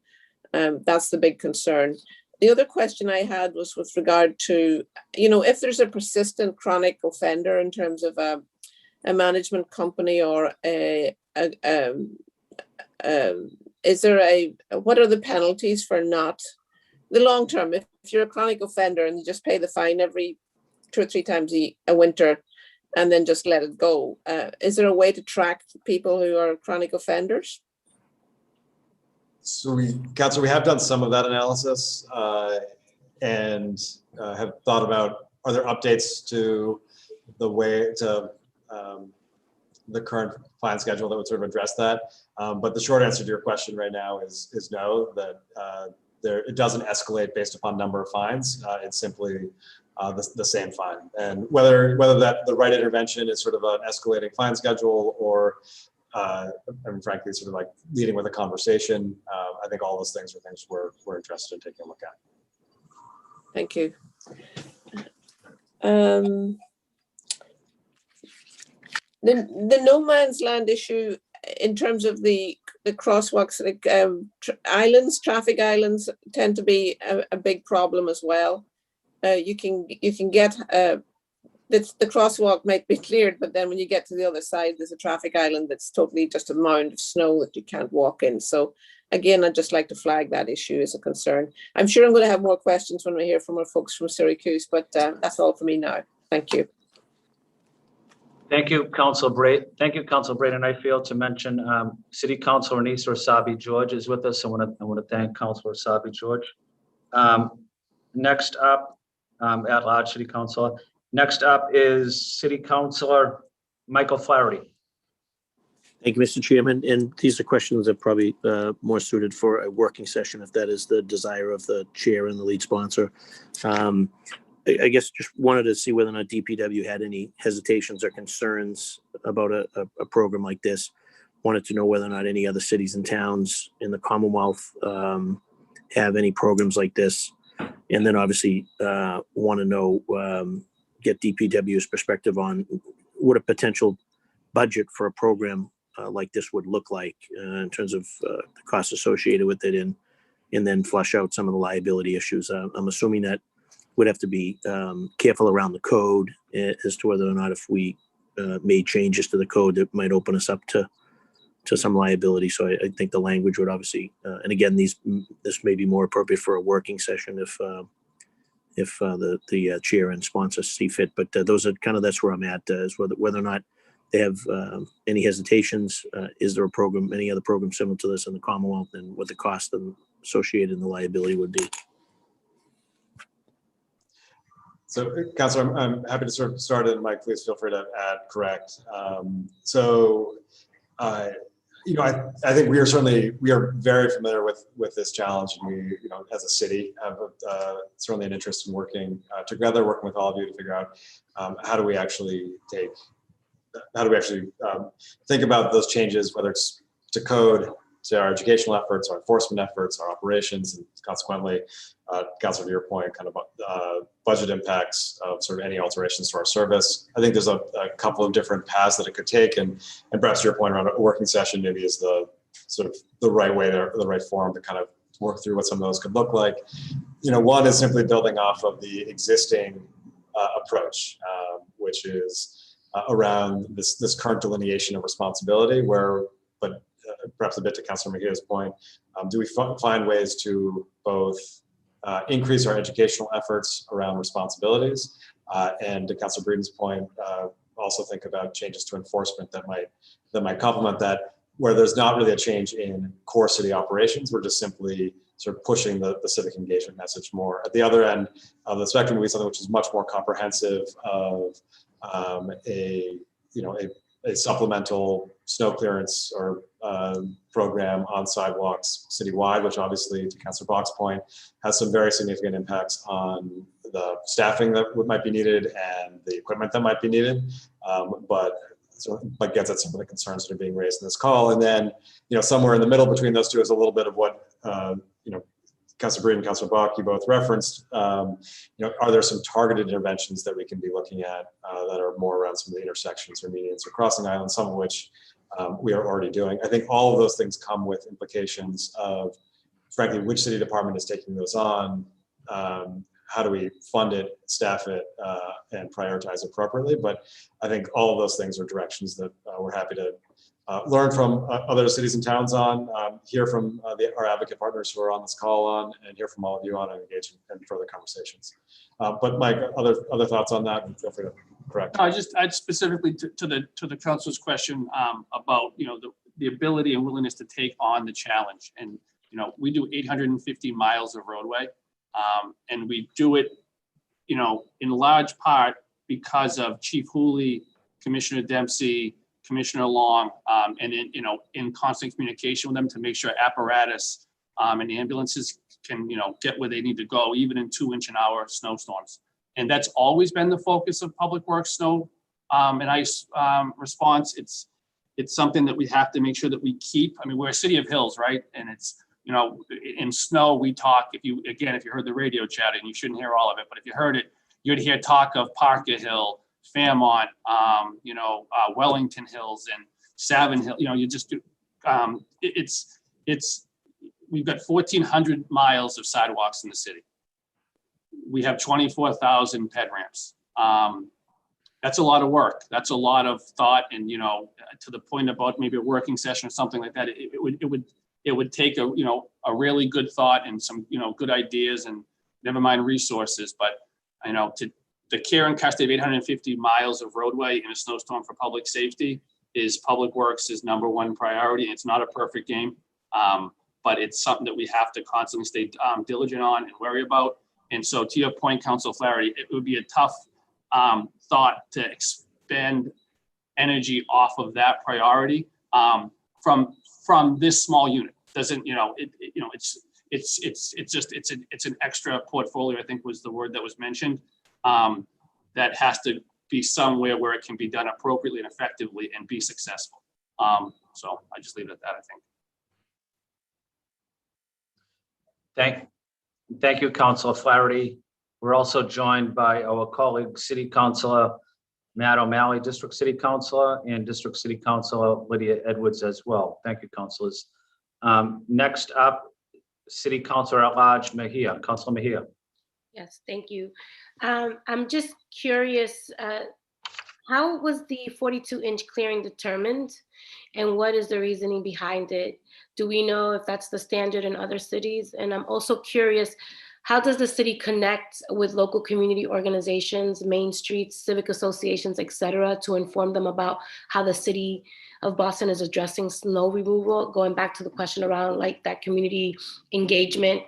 that's the big concern. The other question I had was with regard to, if there's a persistent chronic offender in terms of a management company or what are the penalties for not the long term? If you're a chronic offender and you just pay the fine every 2 or 3 times a winter and then just let it go, is there a way to track people who are chronic offenders? So Councilor, we have done some of that analysis and have thought about, are there updates to the way to the current fine schedule that would sort of address that? But the short answer to your question right now is no, that it doesn't escalate based upon number of fines. It's simply the same fine. And whether the right intervention is sort of an escalating fine schedule or frankly, sort of like leading with a conversation, I think all those things are things we're interested in taking a look at. Thank you. The no man's land issue in terms of the crosswalks, like traffic islands tend to be a big problem as well. You can get the crosswalk might be cleared, but then when you get to the other side, there's a traffic island that's totally just a mound of snow that you can't walk in. So again, I'd just like to flag that issue as a concern. I'm sure I'm going to have more questions when we hear from our folks from Syracuse, but that's all for me now. Thank you. Thank you, Councilor Braden. Thank you, Councilor Braden. I failed to mention City Councilor Anissa Sabi George is with us. I want to thank Councilor Sabi George. Next up, at large City Councilor. Next up is City Councilor Michael Flaherty. Thank you, Mr. Chairman. And these are questions that are probably more suited for a working session, if that is the desire of the chair and the lead sponsor. I guess just wanted to see whether or not DPW had any hesitations or concerns about a program like this. Wanted to know whether or not any other cities and towns in the Commonwealth have any programs like this. And then obviously want to know, get DPW's perspective on what a potential budget for a program like this would look like in terms of the costs associated with it, and then flush out some of the liability issues. I'm assuming that would have to be careful around the code as to whether or not if we made changes to the code that might open us up to some liability. So I think the language would obviously, and again, this may be more appropriate for a working session if the chair and sponsor see fit. But that's where I'm at, is whether or not they have any hesitations. Is there any other program similar to this in the Commonwealth, and what the cost associated and the liability would be? So, Councilor, I'm happy to sort of start it, and Mike, please feel free to add, correct. I think we are very familiar with this challenge, and we, as a city, have certainly an interest in working together, working with all of you to figure out how do we actually think about those changes, whether it's to code, to our educational efforts, our enforcement efforts, our operations, and consequently, Councilor, to your point, kind of budget impacts of sort of any alterations to our service. I think there's a couple of different paths that it could take, and perhaps your point around a working session maybe is the sort of the right way, the right forum to kind of work through what some of those could look like. One is simply building off of the existing approach, which is around this current delineation of responsibility, but perhaps a bit to Councilor McGeeh's point, do we find ways to both increase our educational efforts around responsibilities, and to Councilor Breeden's point, also think about changes to enforcement that might complement that, where there's not really a change in core city operations. We're just simply sort of pushing the civic engagement message more. At the other end of the spectrum, we something which is much more comprehensive of a supplemental snow clearance or program on sidewalks citywide, which obviously, to Councilor Bach's point, has some very significant impacts on the staffing that might be needed and the equipment that might be needed, but gets at some of the concerns that are being raised in this call. And then, somewhere in the middle between those two is a little bit of what Councilor Breed and Councilor Bach, you both referenced. Are there some targeted interventions that we can be looking at that are more around some of the intersections or medians or crossing islands, some of which we are already doing. I think all of those things come with implications of, frankly, which city department is taking those on, how do we fund it, staff it, and prioritize appropriately. But I think all of those things are directions that we're happy to learn from other cities and towns on, hear from our advocate partners who are on this call on, and hear from all of you on, and engage in further conversations. But Mike, other thoughts on that? And feel free to correct. I'd specifically to the council's question about the ability and willingness to take on the challenge. And we do 850 miles of roadway, and we do it in large part because of Chief Hooley, Commissioner Dempsey, Commissioner Long, and in constant communication with them to make sure apparatus and ambulances can get where they need to go, even in 2-inch-an-hour snowstorms. And that's always been the focus of Public Works snow and ice response. It's something that we have to make sure that we keep. I mean, we're a city of hills, right? And it's in snow we talk. If you heard the radio chat, and you shouldn't hear all of it, but if you heard it, you'd hear talk of Parker Hill, Fairmont, Wellington Hills, and Savin Hill. You just do. We've got 1,400 miles of sidewalks in the city. We have 24,000 ped ramps. That's a lot of work. That's a lot of thought, and to the point about maybe a working session or something like that. It would take a really good thought and some good ideas, and never mind resources, but the care and custody of 850 miles of roadway in a snowstorm for public safety is Public Works' #1 priority. It's not a perfect game, but it's something that we have to constantly stay diligent on and worry about. And so, to your point, Council Flaherty, it would be a tough thought to expend energy off of that priority from this small unit. Doesn't it's an extra portfolio, I think was the word that was mentioned. That has to be somewhere where it can be done appropriately and effectively and be successful. So I just leave it at that, I think. Thank you, Councilor Flaherty. We're also joined by our colleague, City Councilor Matt O'Malley, District City Councilor, and District City Councilor Lydia Edwards as well. Thank you, councilors. Next up, City Councilor at Large Mejia. Councilor Mejia. Yes, thank you. I'm just curious, how was the 42-inch clearing determined, and what is the reasoning behind it? Do we know if that's the standard in other cities? And I'm also curious, how does the city connect with local community organizations, main streets, civic associations, et cetera, to inform them about how the city of Boston is addressing snow removal? Going back to the question around that community engagement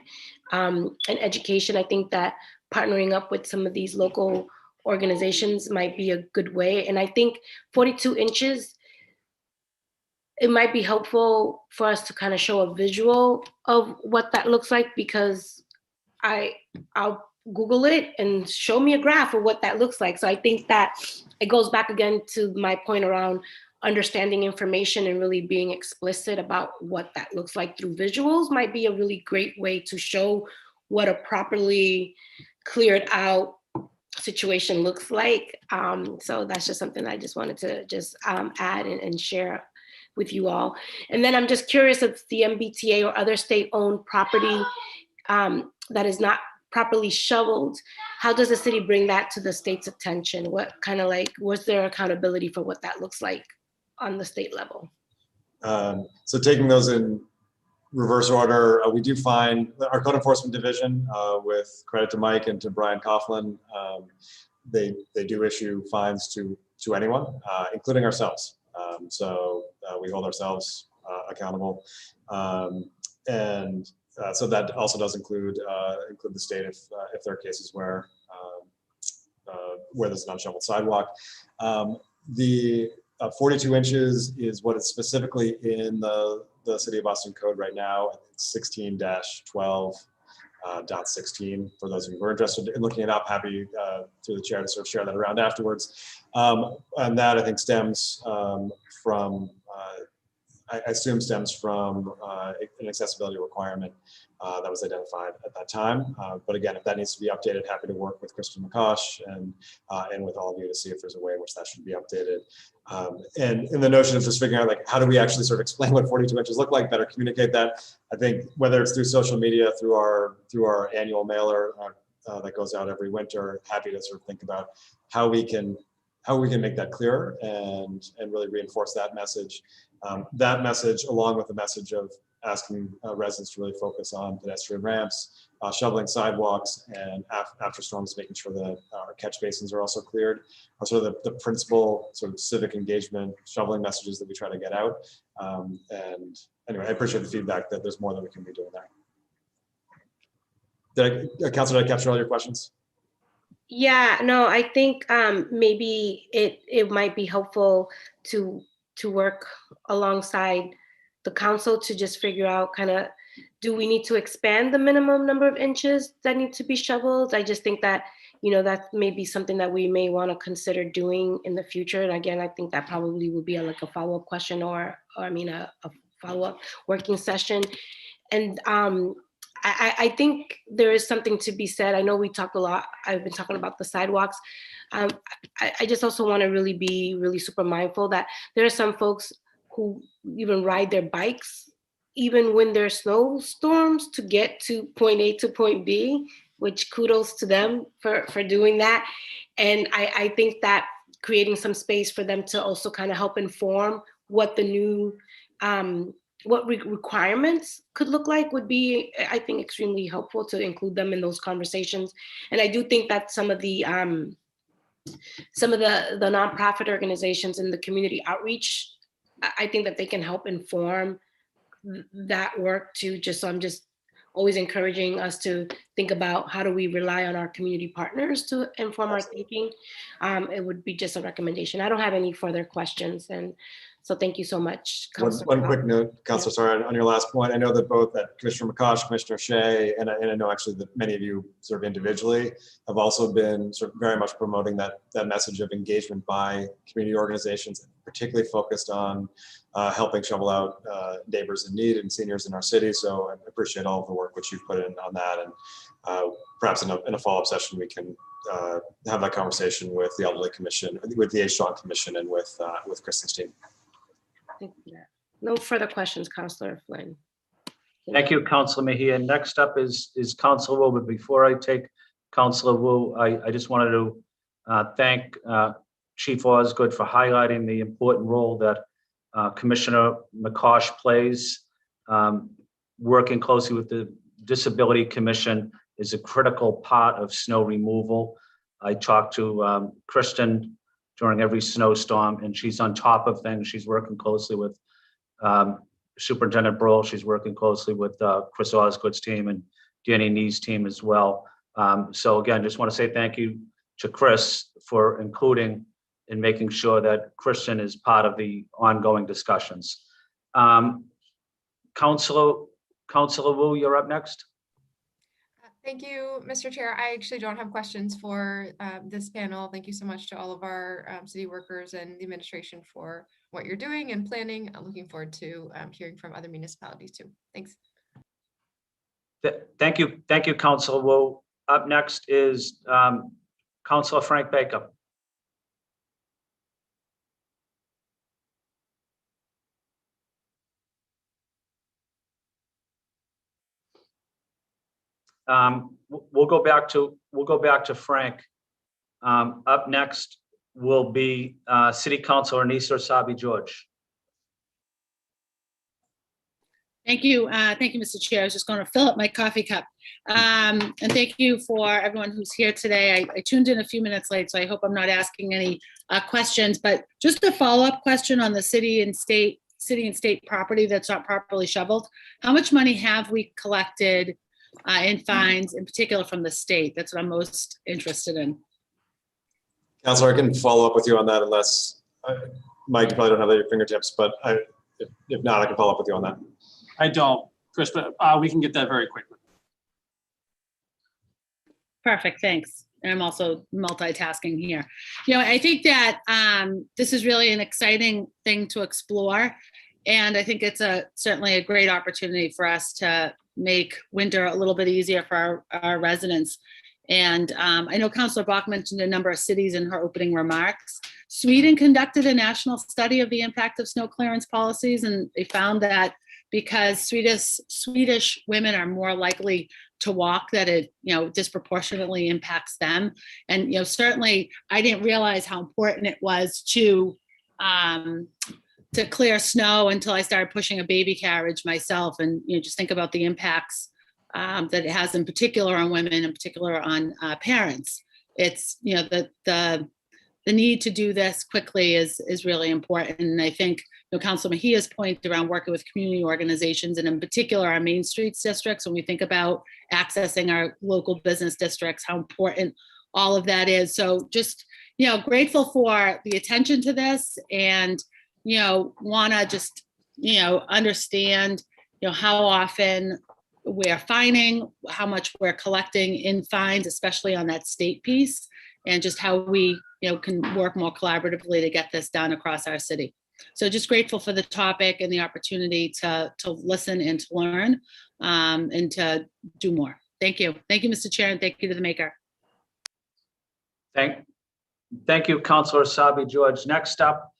and education, I think that partnering up with some of these local organizations might be a good way. And I think 42 inches, it might be helpful for us to kind of show a visual of what that looks like, because I'll Google it and show me a graph of what that looks like. So I think that it goes back again to my point around understanding information and really being explicit about what that looks like through visuals might be a really great way to show what a properly cleared out situation looks like. So that's just something I just wanted to just add and share with you all. And then I'm just curious if the MBTA or other state-owned property that is not properly shoveled, how does the city bring that to the state's attention? What kind of what's their accountability for what that looks like on the state level? So taking those in reverse order, we do find our code enforcement division, with credit to Mike and to Brian Coughlin, they do issue fines to to anyone, including ourselves. So we hold ourselves accountable, and so that also does include the state if there are cases where there's an unshoveled sidewalk. The 42 inches is what is specifically in the City of Boston code right now. It's 16-12.16 for those of you who are interested in looking it up. Happy through the chair to sort of share that around afterwards. And that I think stems from, I assume stems from an accessibility requirement that was identified at that time. But again, if that needs to be updated, happy to work with Kristen McCosh and with all of you to see if there's a way in which that should be updated. And in the notion of just figuring out like, how do we actually sort of explain what 42 inches look like, better communicate that. I think whether it's through social media, through our annual mailer that goes out every winter, happy to sort of think about how we can make that clearer and really reinforce that message. That message, along with the message of asking residents to really focus on pedestrian ramps, shoveling sidewalks, and after storms, making sure that our catch basins are also cleared, are sort of the principal sort of civic engagement shoveling messages that we try to get out. And anyway, I appreciate the feedback that there's more that we can be doing there. Councilor, did I capture all your questions? Yeah, no, I think maybe it might be helpful to work alongside the council to just figure out kind of, do we need to expand the minimum number of inches that need to be shoveled? I just think that, that may be something that we may want to consider doing in the future. And again, I think that probably would be like a follow-up question or a follow-up working session. And I think there is something to be said. I know we talked a lot. I've been talking about the sidewalks. I just also want to really be super mindful that there are some folks who even ride their bikes, even when there's snowstorms, to get to point A to point B, which kudos to them for doing that. And I think that creating some space for them to also kind of help inform what the new requirements could look like would be, I think, extremely helpful to include them in those conversations. And I do think that some of the nonprofit organizations and the community outreach, I think that they can help inform that work too. So I'm just always encouraging us to think about how do we rely on our community partners to inform our thinking. It would be just a recommendation. I don't have any further questions. And so thank you so much. One quick note, Councilor, sorry, on your last point, I know that both Commissioner McCosh, Commissioner Shea, and I know actually that many of you sort of individually have also been sort of very much promoting that message of engagement by community organizations, particularly focused on helping shovel out neighbors in need and seniors in our city. So I appreciate all of the work which you've put in on that. And perhaps in a follow-up session, we can have that conversation with the Elderly Commission, with the Age Strong Commission, and with Kristen's team. No further questions, Councilor Flynn. Thank you, Councilor Mejia. Next up is Councilor Wu. But before I take Councilor Wu, I just wanted to thank Chief Osgood for highlighting the important role that Commissioner McCosh plays. Working closely with the Disability Commission is a critical part of snow removal. I talked to Kristen during every snowstorm, and she's on top of things. She's working closely with Superintendent Brohl. She's working closely with Chris Osgood's team and Danny Nee's team as well. So again, just want to say thank you to Chris for including and making sure that Kristen is part of the ongoing discussions. Councilor Wu, you're up next. Thank you, Mr. Chair. I actually don't have questions for this panel. Thank you so much to all of our city workers and the administration for what you're doing and planning. I'm looking forward to hearing from other municipalities too. Thanks. Thank you, Councilor Wu. Up next is Councilor Frank Baker. We'll go back to Frank. Up next will be City Councilor Anissa Sabi George. Thank you, Mr. Chair. I was just going to fill up my coffee cup. And thank you for everyone who's here today. I tuned in a few minutes late, so I hope I'm not asking any questions, but just a follow-up question on the city and state property that's not properly shoveled. How much money have we collected in fines, in particular from the state? That's what I'm most interested in. Counselor, I can follow up with you on that unless, Mike, you probably don't have that at your fingertips, but if not, I can follow up with you on that. I don't, Chris, but we can get that very quickly. Perfect, thanks. And I'm also multitasking here. You know, I think that this is really an exciting thing to explore. And I think it's certainly a great opportunity for us to make winter a little bit easier for our residents. And I know Councillor Bach mentioned a number of cities in her opening remarks. Sweden conducted a national study of the impact of snow clearance policies, and they found that because Swedish women are more likely to walk, that it, you know, disproportionately impacts them. And, you know, certainly I didn't realize how important it was to clear snow until I started pushing a baby carriage myself. And, you know, just think about the impacts that it has in particular on women, in particular on parents. It's, you know, the need to do this quickly is really important. And I think, you know, Councilor Mejia's point around working with community organizations, and in particular our Main Streets districts, when we think about accessing our local business districts, how important all of that is. So just, you know, grateful for the attention to this, and, you know, want to just, you know, understand, you know, how often we're fining, how much we're collecting in fines, especially on that state piece, and just how we, you know, can work more collaboratively to get this done across our city. So just grateful for the topic and the opportunity to listen and to learn, and to do more. Thank you. Thank you, Mr. Chair, and thank you to the maker. Thank you, Councilor Sabi George. Next up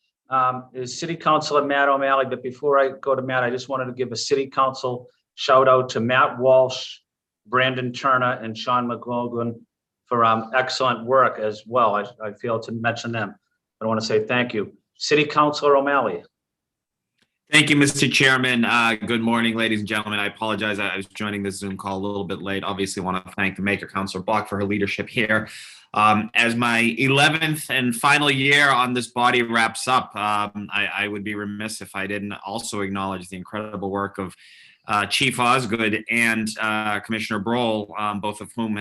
is City Councilor Matt O'Malley. But before I go to Matt, I just wanted to give a City Council shout out to Matt Walsh, Brandon Turner, and Sean McLaughlin for excellent work as well. I failed to mention them. I want to say thank you. City Councilor O'Malley. Thank you, Mr. Chairman. Good morning, ladies and gentlemen. I apologize. I was joining this Zoom call a little bit late. Obviously, want to thank the maker, Councilor Bach, for her leadership here. As my 11th and final year on this body wraps up, I would be remiss if I didn't also acknowledge the incredible work of Chief Osgood and Commissioner Broll, both of whom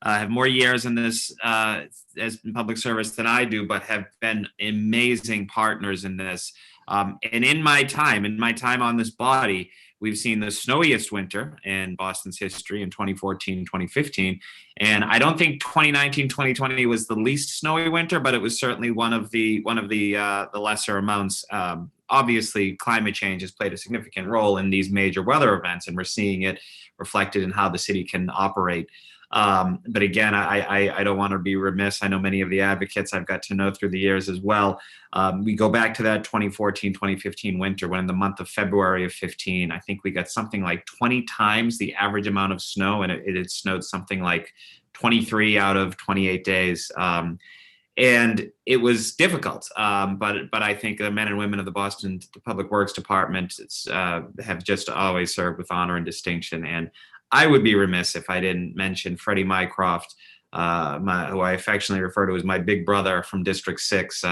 have more years in this as in public service than I do, but have been amazing partners in this. And in my time on this body, we've seen the snowiest winter in Boston's history in 2014, 2015. And I don't think 2019, 2020 was the least snowy winter, but it was certainly one of the lesser amounts. Obviously, climate change has played a significant role in these major weather events, and we're seeing it reflected in how the city can operate. But again, I don't want to be remiss. I know many of the advocates I've got to know through the years as well. We go back to that 2014, 2015 winter, when in the month of February of 15, I think we got something like 20 times the average amount of snow, and it had snowed something like 23 out of 28 days. And it was difficult, but I think the men and women of the Boston Public Works Department have just always served with honor and distinction. And I would be remiss if I didn't mention Freddie Mycroft, who I affectionately refer to as my big brother from District 6,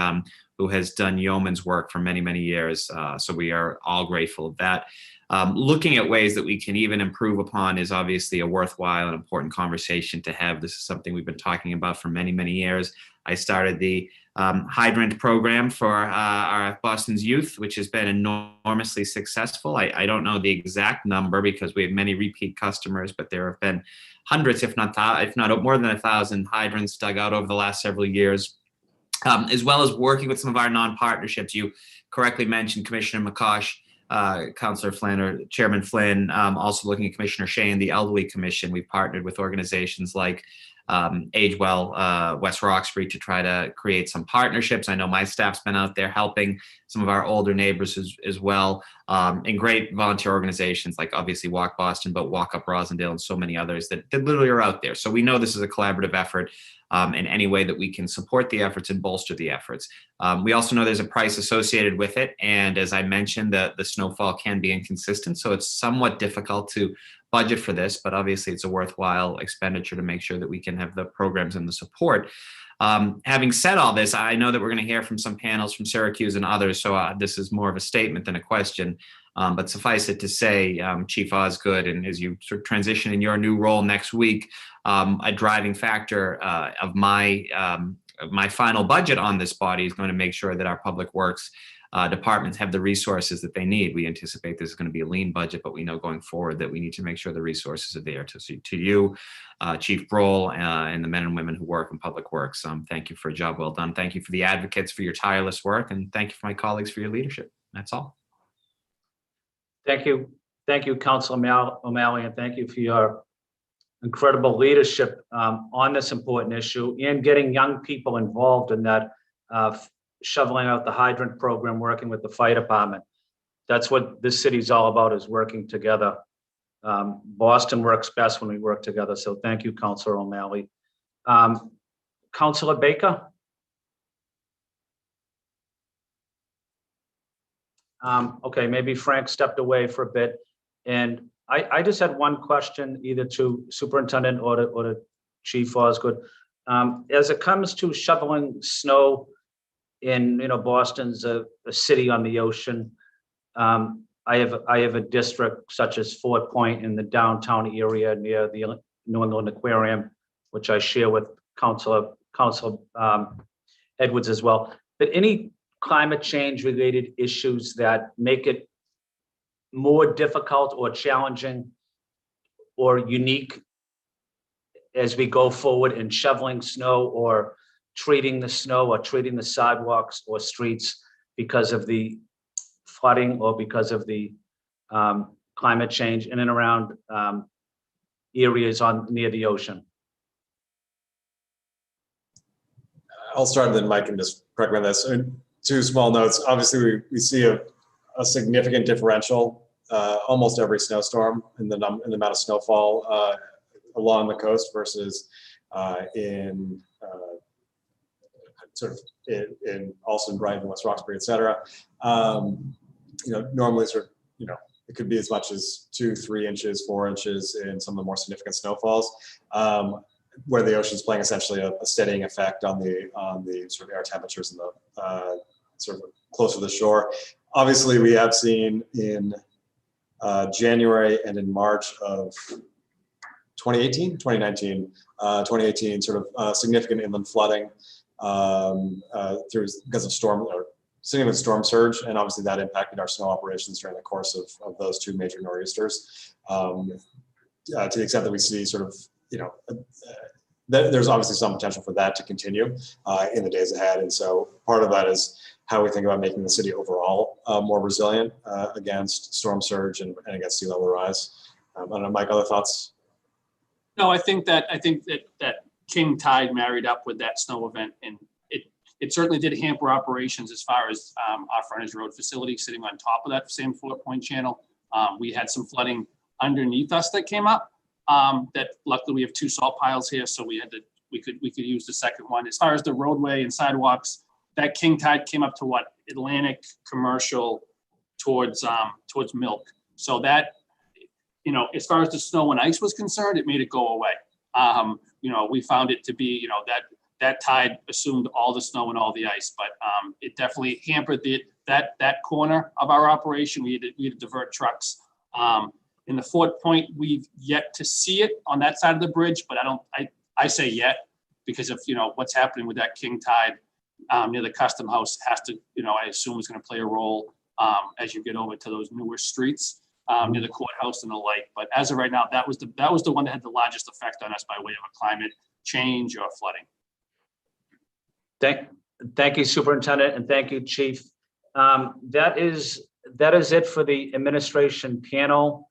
who has done yeoman's work for many, many years. So we are all grateful of that. Looking at ways that we can even improve upon is obviously a worthwhile and important conversation to have. This is something we've been talking about for many, many years. I started the hydrant program for our Boston's youth, which has been enormously successful. I don't know the exact number because we have many repeat customers, but there have been hundreds, if not more than 1,000 hydrants dug out over the last several years, as well as working with some of our non-partnerships. You correctly mentioned Commissioner McCosh, Councillor Flynn, or Chairman Flynn, also looking at Commissioner Shea and the Elderly Commission. We've partnered with organizations like Age Well, West Roxbury, to try to create some partnerships. I know my staff's been out there helping some of our older neighbors as well, and great volunteer organizations like obviously Walk Boston, but Walk Up Rosendale, and so many others that literally are out there. So we know this is a collaborative effort. in any way that we can support the efforts and bolster the efforts. We also know there's a price associated with it. And as I mentioned, the snowfall can be inconsistent. So it's somewhat difficult to budget for this, but obviously it's a worthwhile expenditure to make sure that we can have the programs and the support. Having said all this, I know that we're going to hear from some panels from Syracuse and others, so this is more of a statement than a question. But suffice it to say, Chief Osgood, and as you sort of transition in your new role next week, a driving factor of my final budget on this body is going to make sure that our public works departments have the resources that they need. We anticipate this is going to be a lean budget, but we know going forward that we need to make sure the resources are there to you, Chief Brohl, and the men and women who work in public works. Thank you for a job well done. Thank you for the advocates for your tireless work, and thank you for my colleagues for your leadership. That's all. Thank you. Thank you, Councilor O'Malley, and thank you for your incredible leadership on this important issue and getting young people involved in that shoveling out the hydrant program, working with the fire department. That's what this city's all about, is working together. Boston works best when we work together. So thank you, Councilor O'Malley. Councilor Baker? Okay, maybe Frank stepped away for a bit. And I just had one question, either to Superintendent or to Chief Osgood. As it comes to shoveling snow in, Boston's a city on the ocean. I have a district such as Fort Point in the downtown area near the New England Aquarium, which I share with Councilor Edwards as well. But any climate change related issues that make it more difficult or challenging or unique as we go forward in shoveling snow or treating the snow or treating the sidewalks or streets because of the flooding or because of the climate change in and around areas near the ocean? I'll start and then Mike can just correct me on this. Two small notes. Obviously, we see a significant differential almost every snowstorm in the amount of snowfall along the coast versus in sort of in Alston, Brighton, West Roxbury, et cetera. Normally sort of, it could be as much as 2, 3 inches, 4 inches in some of the more significant snowfalls, where the ocean's playing essentially a steadying effect on the sort of air temperatures in the sort of closer to the shore. Obviously, we have seen in January and in March of 2019, sort of significant inland flooding because of significant storm surge, and obviously that impacted our snow operations during the course of those 2 major nor'easters. To the extent that we see sort of, there's obviously some potential for that to continue in the days ahead. And so part of that is how we think about making the city overall more resilient against storm surge and against sea level rise. I don't know, Mike, other thoughts? No, I think that king tide married up with that snow event, and it certainly did hamper operations as far as our frontage road facility sitting on top of that same Fort Point channel. We had some flooding underneath us that came up. That luckily we have 2 salt piles here, so we could use the second one. As far as the roadway and sidewalks, that king tide came up to what, Atlantic, Commercial, towards Milk. So that, as far as the snow and ice was concerned, it made it go away. We found it to be, that tide assumed all the snow and all the ice, but it definitely hampered that corner of our operation. We had to divert trucks. In the Fort Point, we've yet to see it on that side of the bridge, but I say yet because of what's happening with that king tide near the Custom House has to, I assume is going to play a role as you get over to those newer streets near the courthouse and the like. But as of right now, that was the one that had the largest effect on us by way of a climate change or flooding. Thank you, Superintendent, and thank you, Chief. That is it for the administration panel.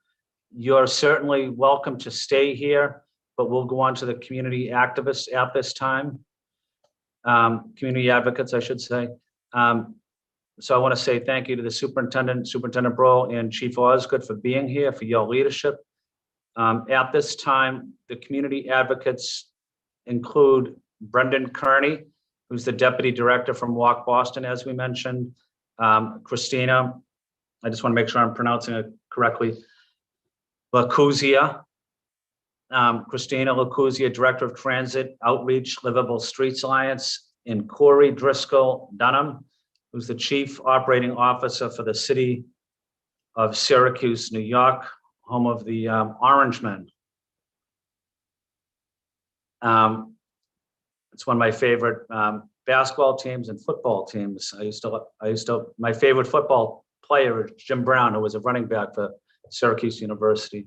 You're certainly welcome to stay here, but we'll go on to the community activists at this time. Community advocates, I should say. So I want to say thank you to the Superintendent Brohl and Chief Osgood for being here, for your leadership. At this time, the community advocates include Brendan Kearney, who's the Deputy Director from Walk Boston, as we mentioned. Christina, I just want to make sure I'm pronouncing it correctly. Lacuzia. Christina Lacuzia, Director of Transit Outreach, Livable Streets Alliance, and Corey Driscoll Dunham, who's the Chief Operating Officer for the City of Syracuse, New York, home of the Orange Men. It's one of my favorite basketball teams and football teams. My favorite football player is Jim Brown, who was a running back for Syracuse University.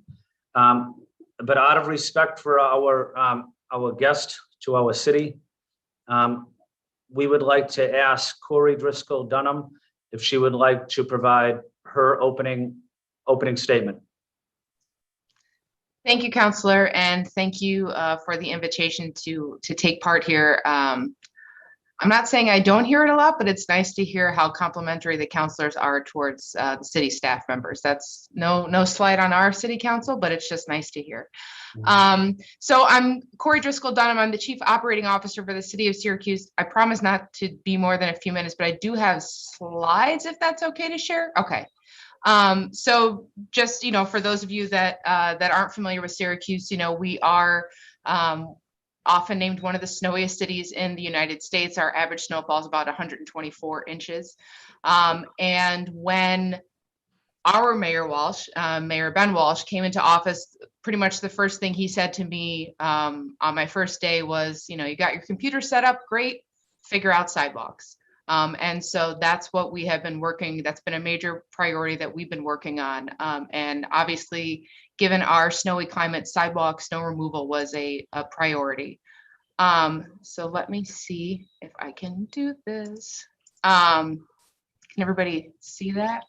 But out of respect for our guest to our city, we would like to ask Corey Driscoll Dunham if she would like to provide her opening statement. Thank you, Counselor, and thank you for the invitation to take part here. I'm not saying I don't hear it a lot, but it's nice to hear how complimentary the counselors are towards the city staff members. That's no slight on our city council, but it's just nice to hear. So I'm Corey Driscoll Dunham. I'm the Chief Operating Officer for the City of Syracuse. I promise not to be more than a few minutes, but I do have slides if that's okay to share. Okay. So just, for those of you that aren't familiar with Syracuse, we are often named one of the snowiest cities in the United States. Our average snowfall is about 124 inches. And when our Mayor Walsh, Mayor Ben Walsh, came into office, pretty much the first thing he said to me on my first day was, you got your computer set up, great, figure out sidewalks. And so that's what we have been working. That's been a major priority that we've been working on. And obviously, given our snowy climate, sidewalk snow removal was a priority. So let me see if I can do this. Can everybody see that?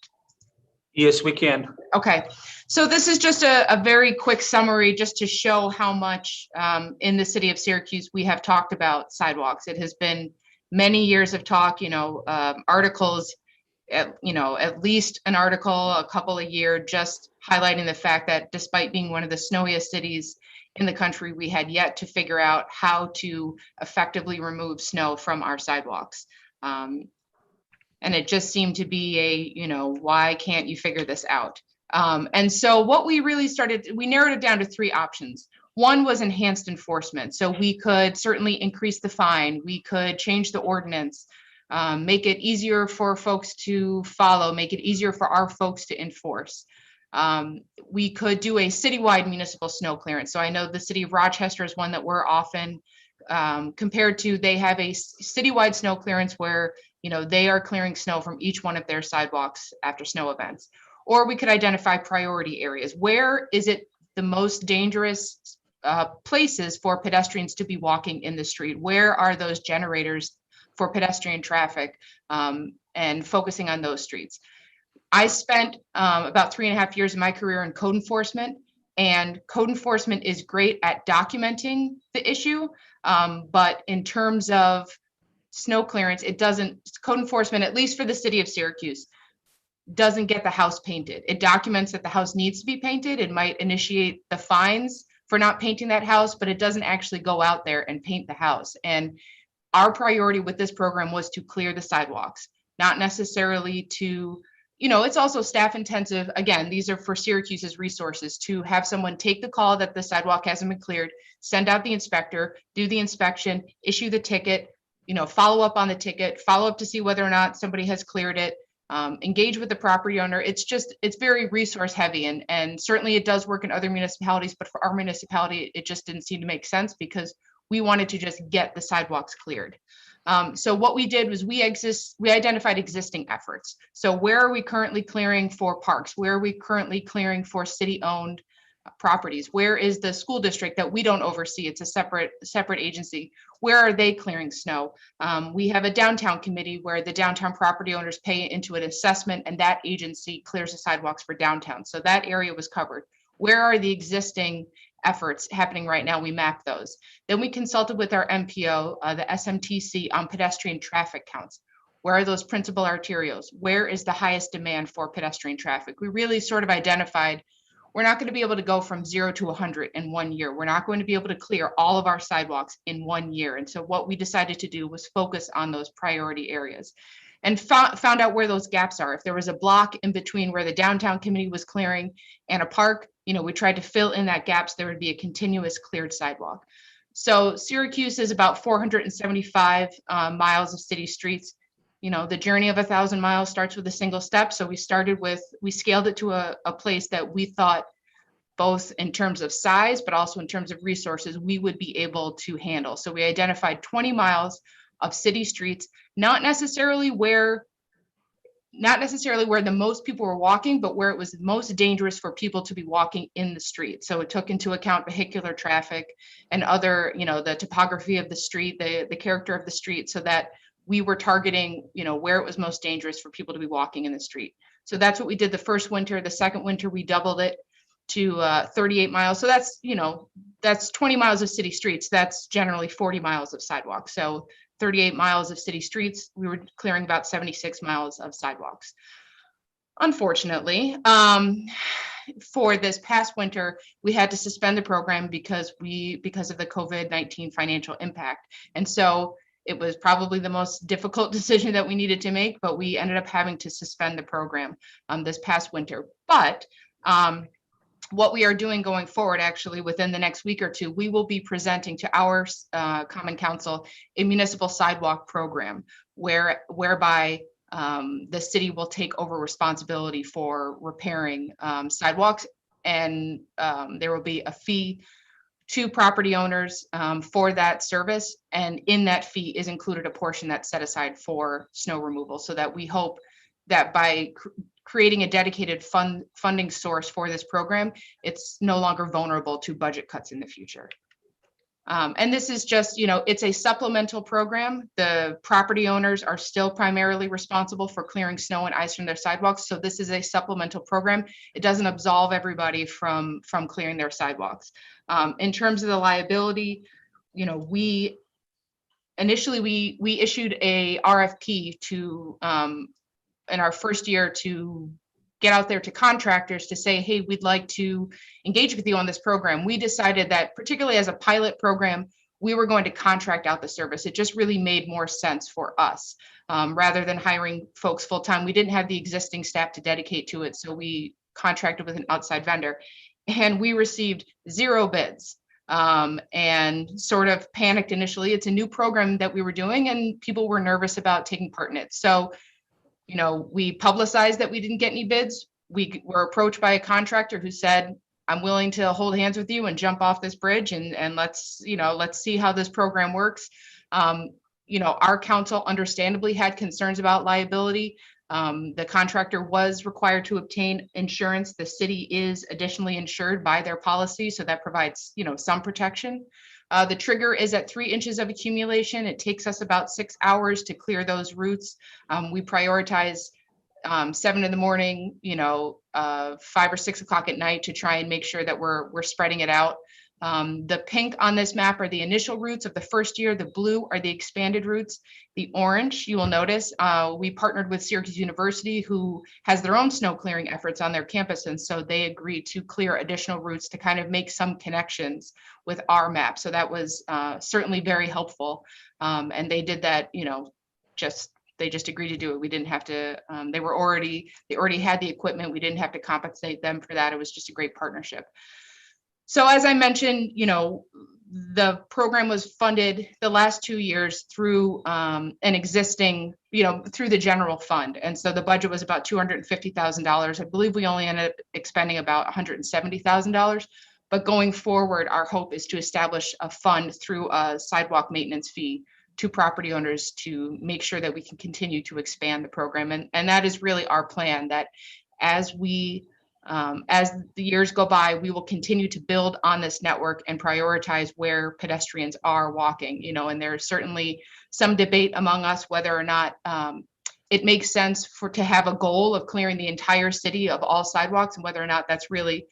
Yes, we can. Okay, so this is just a very quick summary just to show how much in the city of Syracuse we have talked about sidewalks. It has been many years of talk, articles, at least an article, a couple a year, just highlighting the fact that despite being one of the snowiest cities in the country, we had yet to figure out how to effectively remove snow from our sidewalks. And it just seemed to be why can't you figure this out? And so what we really we narrowed it down to three options. One was enhanced enforcement. So we could certainly increase the fine. We could change the ordinance, make it easier for folks to follow, make it easier for our folks to enforce. We could do a citywide municipal snow clearance. So I know the city of Rochester is one that we're often compared to. They have a citywide snow clearance where they are clearing snow from each one of their sidewalks after snow events. Or we could identify priority areas. Where is it the most dangerous places for pedestrians to be walking in the street? Where are those generators for pedestrian traffic, and focusing on those streets? I spent about 3.5 years of my career in code enforcement, and code enforcement is great at documenting the issue, but in terms of snow clearance, code enforcement, at least for the city of Syracuse, doesn't get the house painted. It documents that the house needs to be painted. It might initiate the fines for not painting that house, but it doesn't actually go out there and paint the house. And our priority with this program was to clear the sidewalks, not necessarily to, it's also staff intensive. Again, these are for Syracuse's resources to have someone take the call that the sidewalk hasn't been cleared, send out the inspector, do the inspection, issue the ticket, follow up on the ticket, follow up to see whether or not somebody has cleared it, engage with the property owner. It's very resource heavy, and certainly it does work in other municipalities, but for our municipality, it just didn't seem to make sense because we wanted to just get the sidewalks cleared. So what we did was we identified existing efforts. So where are we currently clearing for parks? Where are we currently clearing for city-owned properties? Where is the school district that we don't oversee? It's a separate agency. Where are they clearing snow? We have a downtown committee where the downtown property owners pay into an assessment, and that agency clears the sidewalks for downtown. So that area was covered. Where are the existing efforts happening right now? We mapped those. Then we consulted with our MPO, the SMTC, on pedestrian traffic counts. Where are those principal arterials? Where is the highest demand for pedestrian traffic? We really sort of identified we're not going to be able to go from 0 to 100 in 1 year. We're not going to be able to clear all of our sidewalks in 1 year. And so what we decided to do was focus on those priority areas and found out where those gaps are. If there was a block in between where the downtown committee was clearing and a park, we tried to fill in that gap so there would be a continuous cleared sidewalk. So Syracuse is about 475 miles of city streets. The journey of 1,000 miles starts with a single step. So we scaled it to a place that we thought, both in terms of size, but also in terms of resources, we would be able to handle. So we identified 20 miles of city streets, not necessarily where the most people were walking, but where it was most dangerous for people to be walking in the street. So it took into account vehicular traffic and other, the topography of the street, the character of the street, so that we were targeting, where it was most dangerous for people to be walking in the street. So that's what we did the first winter. The second winter, we doubled it to 38 miles. So that's 20 miles of city streets. That's generally 40 miles of sidewalk. So 38 miles of city streets, we were clearing about 76 miles of sidewalks. Unfortunately, for this past winter, we had to suspend the program because of the COVID-19 financial impact. And so it was probably the most difficult decision that we needed to make, but we ended up having to suspend the program this past winter. But what we are doing going forward, actually within the next week or two, we will be presenting to our Common Council a municipal sidewalk program whereby the city will take over responsibility for repairing sidewalks, and there will be a fee to property owners for that service. And in that fee is included a portion that's set aside for snow removal, so that we hope that by creating a dedicated funding source for this program, it's no longer vulnerable to budget cuts in the future. And this is just, it's a supplemental program. The property owners are still primarily responsible for clearing snow and ice from their sidewalks. So this is a supplemental program. It doesn't absolve everybody from clearing their sidewalks. In terms of the liability, we initially issued a RFP to in our first year to get out there to contractors to say, hey, we'd like to engage with you on this program. We decided that, particularly as a pilot program, we were going to contract out the service. It just really made more sense for us rather than hiring folks full time. We didn't have the existing staff to dedicate to it, so we contracted with an outside vendor, and we received 0 bids and sort of panicked initially. It's a new program that we were doing, and people were nervous about taking part in it. So we publicized that we didn't get any bids. We were approached by a contractor who said, I'm willing to hold hands with you and jump off this bridge and let's see how this program works. Our council understandably had concerns about liability. The contractor was required to obtain insurance. The city is additionally insured by their policy, so that provides, some protection. The trigger is at 3 inches of accumulation. It takes us about 6 hours to clear those routes. We prioritize 7 in the morning, 5 or 6 o'clock at night to try and make sure that we're spreading it out. The pink on this map are the initial routes of the first year. The blue are the expanded routes. The orange, you will notice, we partnered with Syracuse University, who has their own snow clearing efforts on their campus. And so they agreed to clear additional routes to kind of make some connections with our map. So that was certainly very helpful. And they did that, they just agreed to do it. We didn't have to, they already had the equipment. We didn't have to compensate them for that. It was just a great partnership. So as I mentioned, the program was funded the last 2 years through an existing, through the general fund. And so the budget was about $250,000. I believe we only ended up expending about $170,000. But going forward, our hope is to establish a fund through a sidewalk maintenance fee to property owners to make sure that we can continue to expand the program. And that is really our plan, that as the years go by, we will continue to build on this network and prioritize where pedestrians are walking, and there's certainly some debate among us whether or not it makes sense to have a goal of clearing the entire city of all sidewalks, and whether or not that's really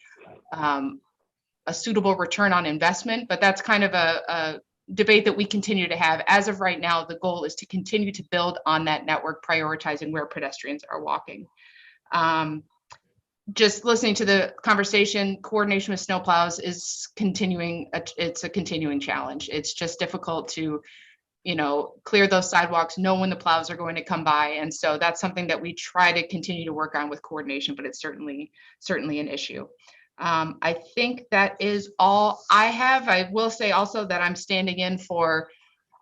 a suitable return on investment. But that's kind of a debate that we continue to have. As of right now, the goal is to continue to build on that network, prioritizing where pedestrians are walking. just listening to the conversation, coordination with snowplows is continuing. It's a continuing challenge. It's just difficult to, clear those sidewalks, know when the plows are going to come by. And so that's something that we try to continue to work on with coordination, but it's certainly an issue. I think that is all I have. I will say also that I'm standing in for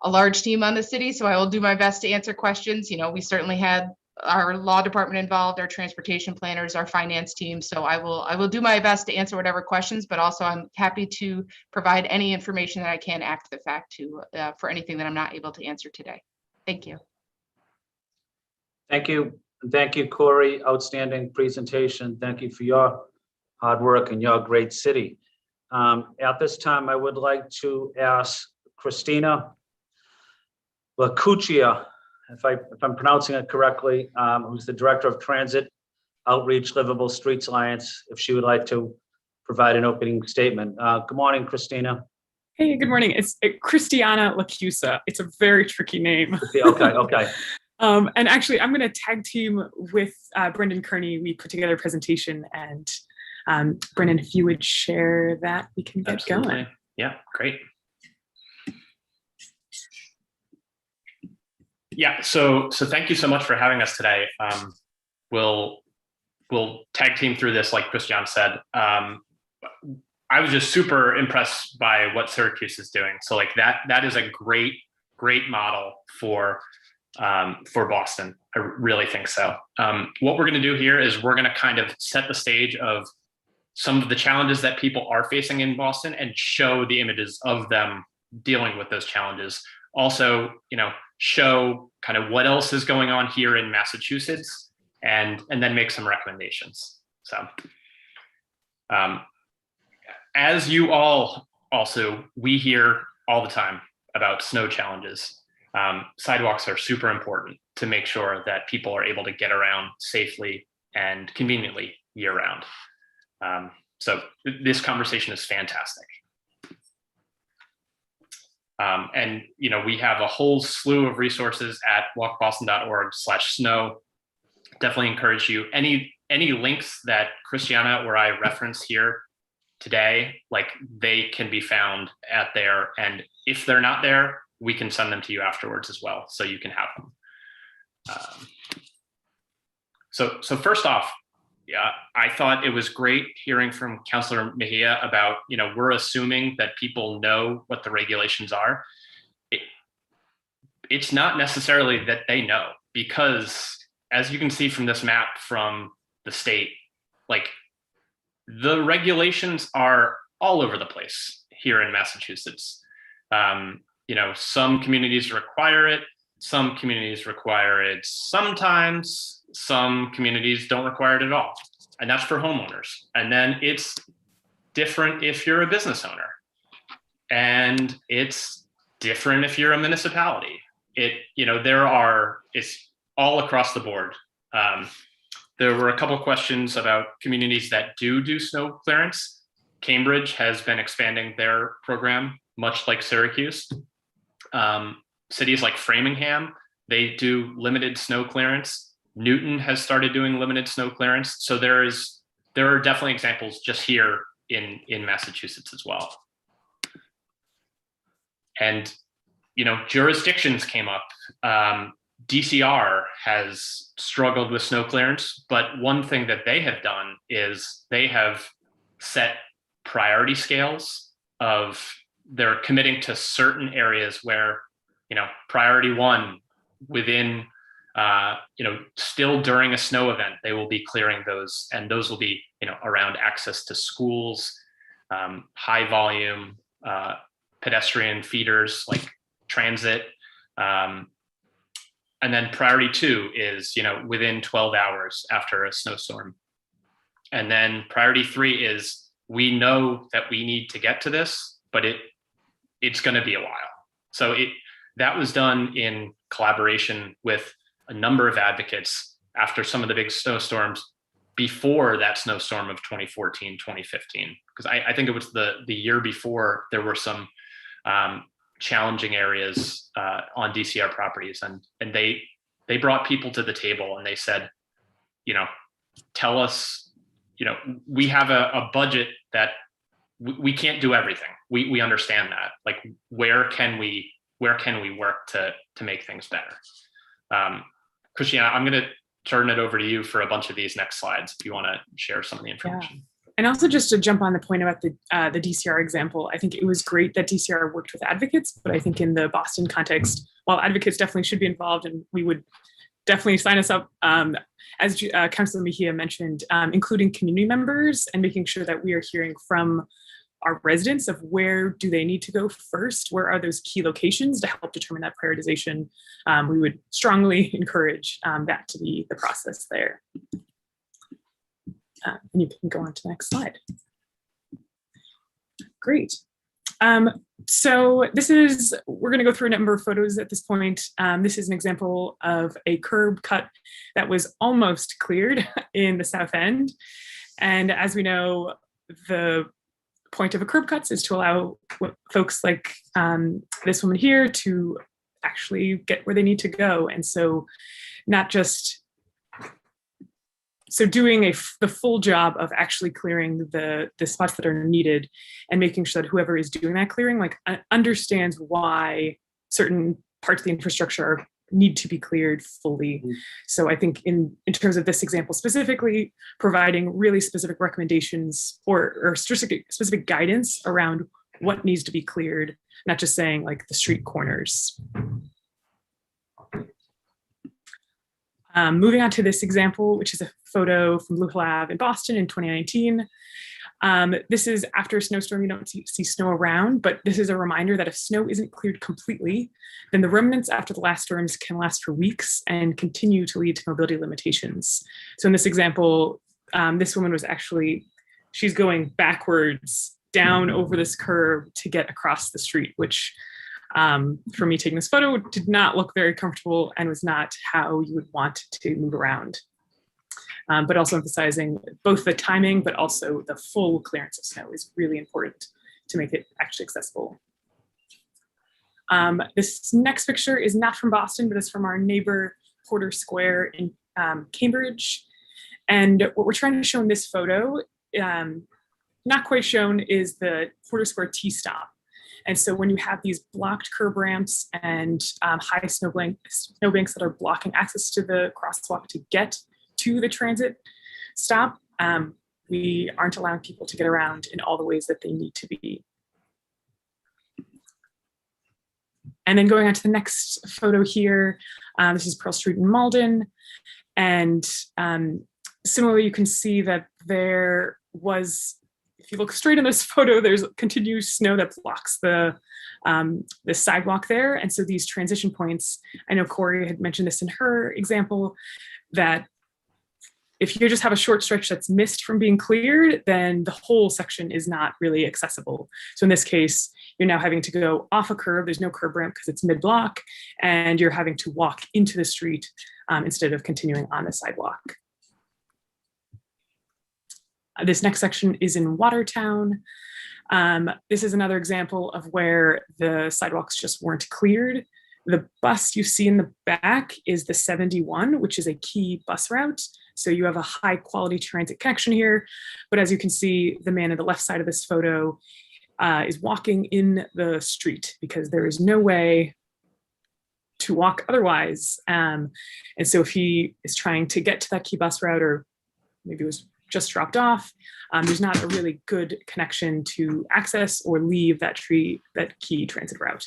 a large team on the city, so I will do my best to answer questions. We certainly had our law department involved, our transportation planners, our finance team. So I will do my best to answer whatever questions, but also I'm happy to provide any information that I can after the fact for anything that I'm not able to answer today. Thank you. Thank you. Thank you, Corey. Outstanding presentation. Thank you for your hard work and your great city. At this time, I would like to ask Christina Lacuccia, if I'm pronouncing it correctly, who's the Director of Transit Outreach Livable Streets Alliance, if she would like to provide an opening statement. Good morning, Christina. Hey, good morning. It's Christiana Lacusa. It's a very tricky name. Okay. And actually, I'm going to tag team with Brendan Kearney. We put together a presentation, and Brendan, if you would share that, we can get going. Yeah, great. Yeah, so thank you so much for having us today. We'll tag team through this, like Christian said. I was just super impressed by what Syracuse is doing. So like that is a great model for Boston. I really think so. What we're going to do here is we're going to kind of set the stage of some of the challenges that people are facing in Boston and show the images of them dealing with those challenges. Also, show kind of what else is going on here in Massachusetts, and then make some recommendations. So, as you all also, we hear all the time about snow challenges. Sidewalks are super important to make sure that people are able to get around safely and conveniently year round. So this conversation is fantastic. And we have a whole slew of resources at walkboston.org/snow. Definitely encourage you. Any links that Christiana or I reference here today, like they can be found at there. And if they're not there, we can send them to you afterwards as well, so you can have them. So first off, yeah, I thought it was great hearing from Councilor Mejia about, we're assuming that people know what the regulations are. It's not necessarily that they know, because as you can see from this map from the state, like the regulations are all over the place here in Massachusetts. Some communities require it. Some communities require it sometimes. Some communities don't require it at all. And that's for homeowners. And then it's different if you're a business owner. And it's different if you're a municipality. It's all across the board. There were a couple of questions about communities that do snow clearance. Cambridge has been expanding their program, much like Syracuse. Cities like Framingham, they do limited snow clearance. Newton has started doing limited snow clearance. So there are definitely examples just here in Massachusetts as well. And, jurisdictions came up. DCR has struggled with snow clearance, but one thing that they have done is they have set priority scales they're committing to certain areas where, priority one within, still during a snow event, they will be clearing those, and those will be, around access to schools, high volume, pedestrian feeders like transit. And then priority two is, within 12 hours after a snowstorm. And then priority three is, we know that we need to get to this, but it's going to be a while. So that was done in collaboration with a number of advocates after some of the big snowstorms before that snowstorm of 2014, 2015. Because I think it was the year before there were some challenging areas on DCR properties, and they brought people to the table and they said, tell us, we have a budget that we can't do everything. We understand that. Like, where can we work to make things better? Christiana, I'm going to turn it over to you for a bunch of these next slides if you want to share some of the information. Yeah. And also just to jump on the point about the DCR example, I think it was great that DCR worked with advocates, but I think in the Boston context, while advocates definitely should be involved, and we would definitely sign us up, as Councilor Mejia mentioned, including community members and making sure that we are hearing from our residents of where do they need to go first, where are those key locations to help determine that prioritization. We would strongly encourage that to be the process there. And you can go on to the next slide. Great. So we're going to go through a number of photos at this point. This is an example of a curb cut that was almost cleared in the South End. And as we know, the point of a curb cuts is to allow folks like this woman here to actually get where they need to go. And so doing the full job of actually clearing the spots that are needed and making sure that whoever is doing that clearing understands why certain parts of the infrastructure need to be cleared fully. So I think in terms of this example specifically, providing really specific recommendations or specific guidance around what needs to be cleared, not just saying like the street corners. Moving on to this example, which is a photo from Blue Hill Ave in Boston in 2019. This is after a snowstorm. You don't see snow around, but this is a reminder that if snow isn't cleared completely, then the remnants after the last storms can last for weeks and continue to lead to mobility limitations. So in this example, this woman she's going backwards down over this curb to get across the street, which for me taking this photo did not look very comfortable and was not how you would want to move around. But also emphasizing both the timing, but also the full clearance of snow is really important to make it actually accessible. This next picture is not from Boston, but it's from our neighbor Porter Square in Cambridge. And what we're trying to show in this photo, not quite shown, is the Porter Square T-stop. And so when you have these blocked curb ramps and high snowbanks that are blocking access to the crosswalk to get to the transit stop, we aren't allowing people to get around in all the ways that they need to be. And then going on to the next photo here, this is Pearl Street in Malden. And similarly, you can see that there was, if you look straight in this photo, there's continuous snow that blocks the sidewalk there. And so these transition points, I know Corey had mentioned this in her example, that if you just have a short stretch that's missed from being cleared, then the whole section is not really accessible. So in this case, you're now having to go off a curb. There's no curb ramp because it's mid-block, and you're having to walk into the street instead of continuing on the sidewalk. This next section is in Watertown. This is another example of where the sidewalks just weren't cleared. The bus you see in the back is the 71, which is a key bus route. So you have a high quality transit connection here. But as you can see, the man on the left side of this photo is walking in the street because there is no way to walk otherwise. And so if he is trying to get to that key bus route, or maybe it was just dropped off, there's not a really good connection to access or leave that key transit route.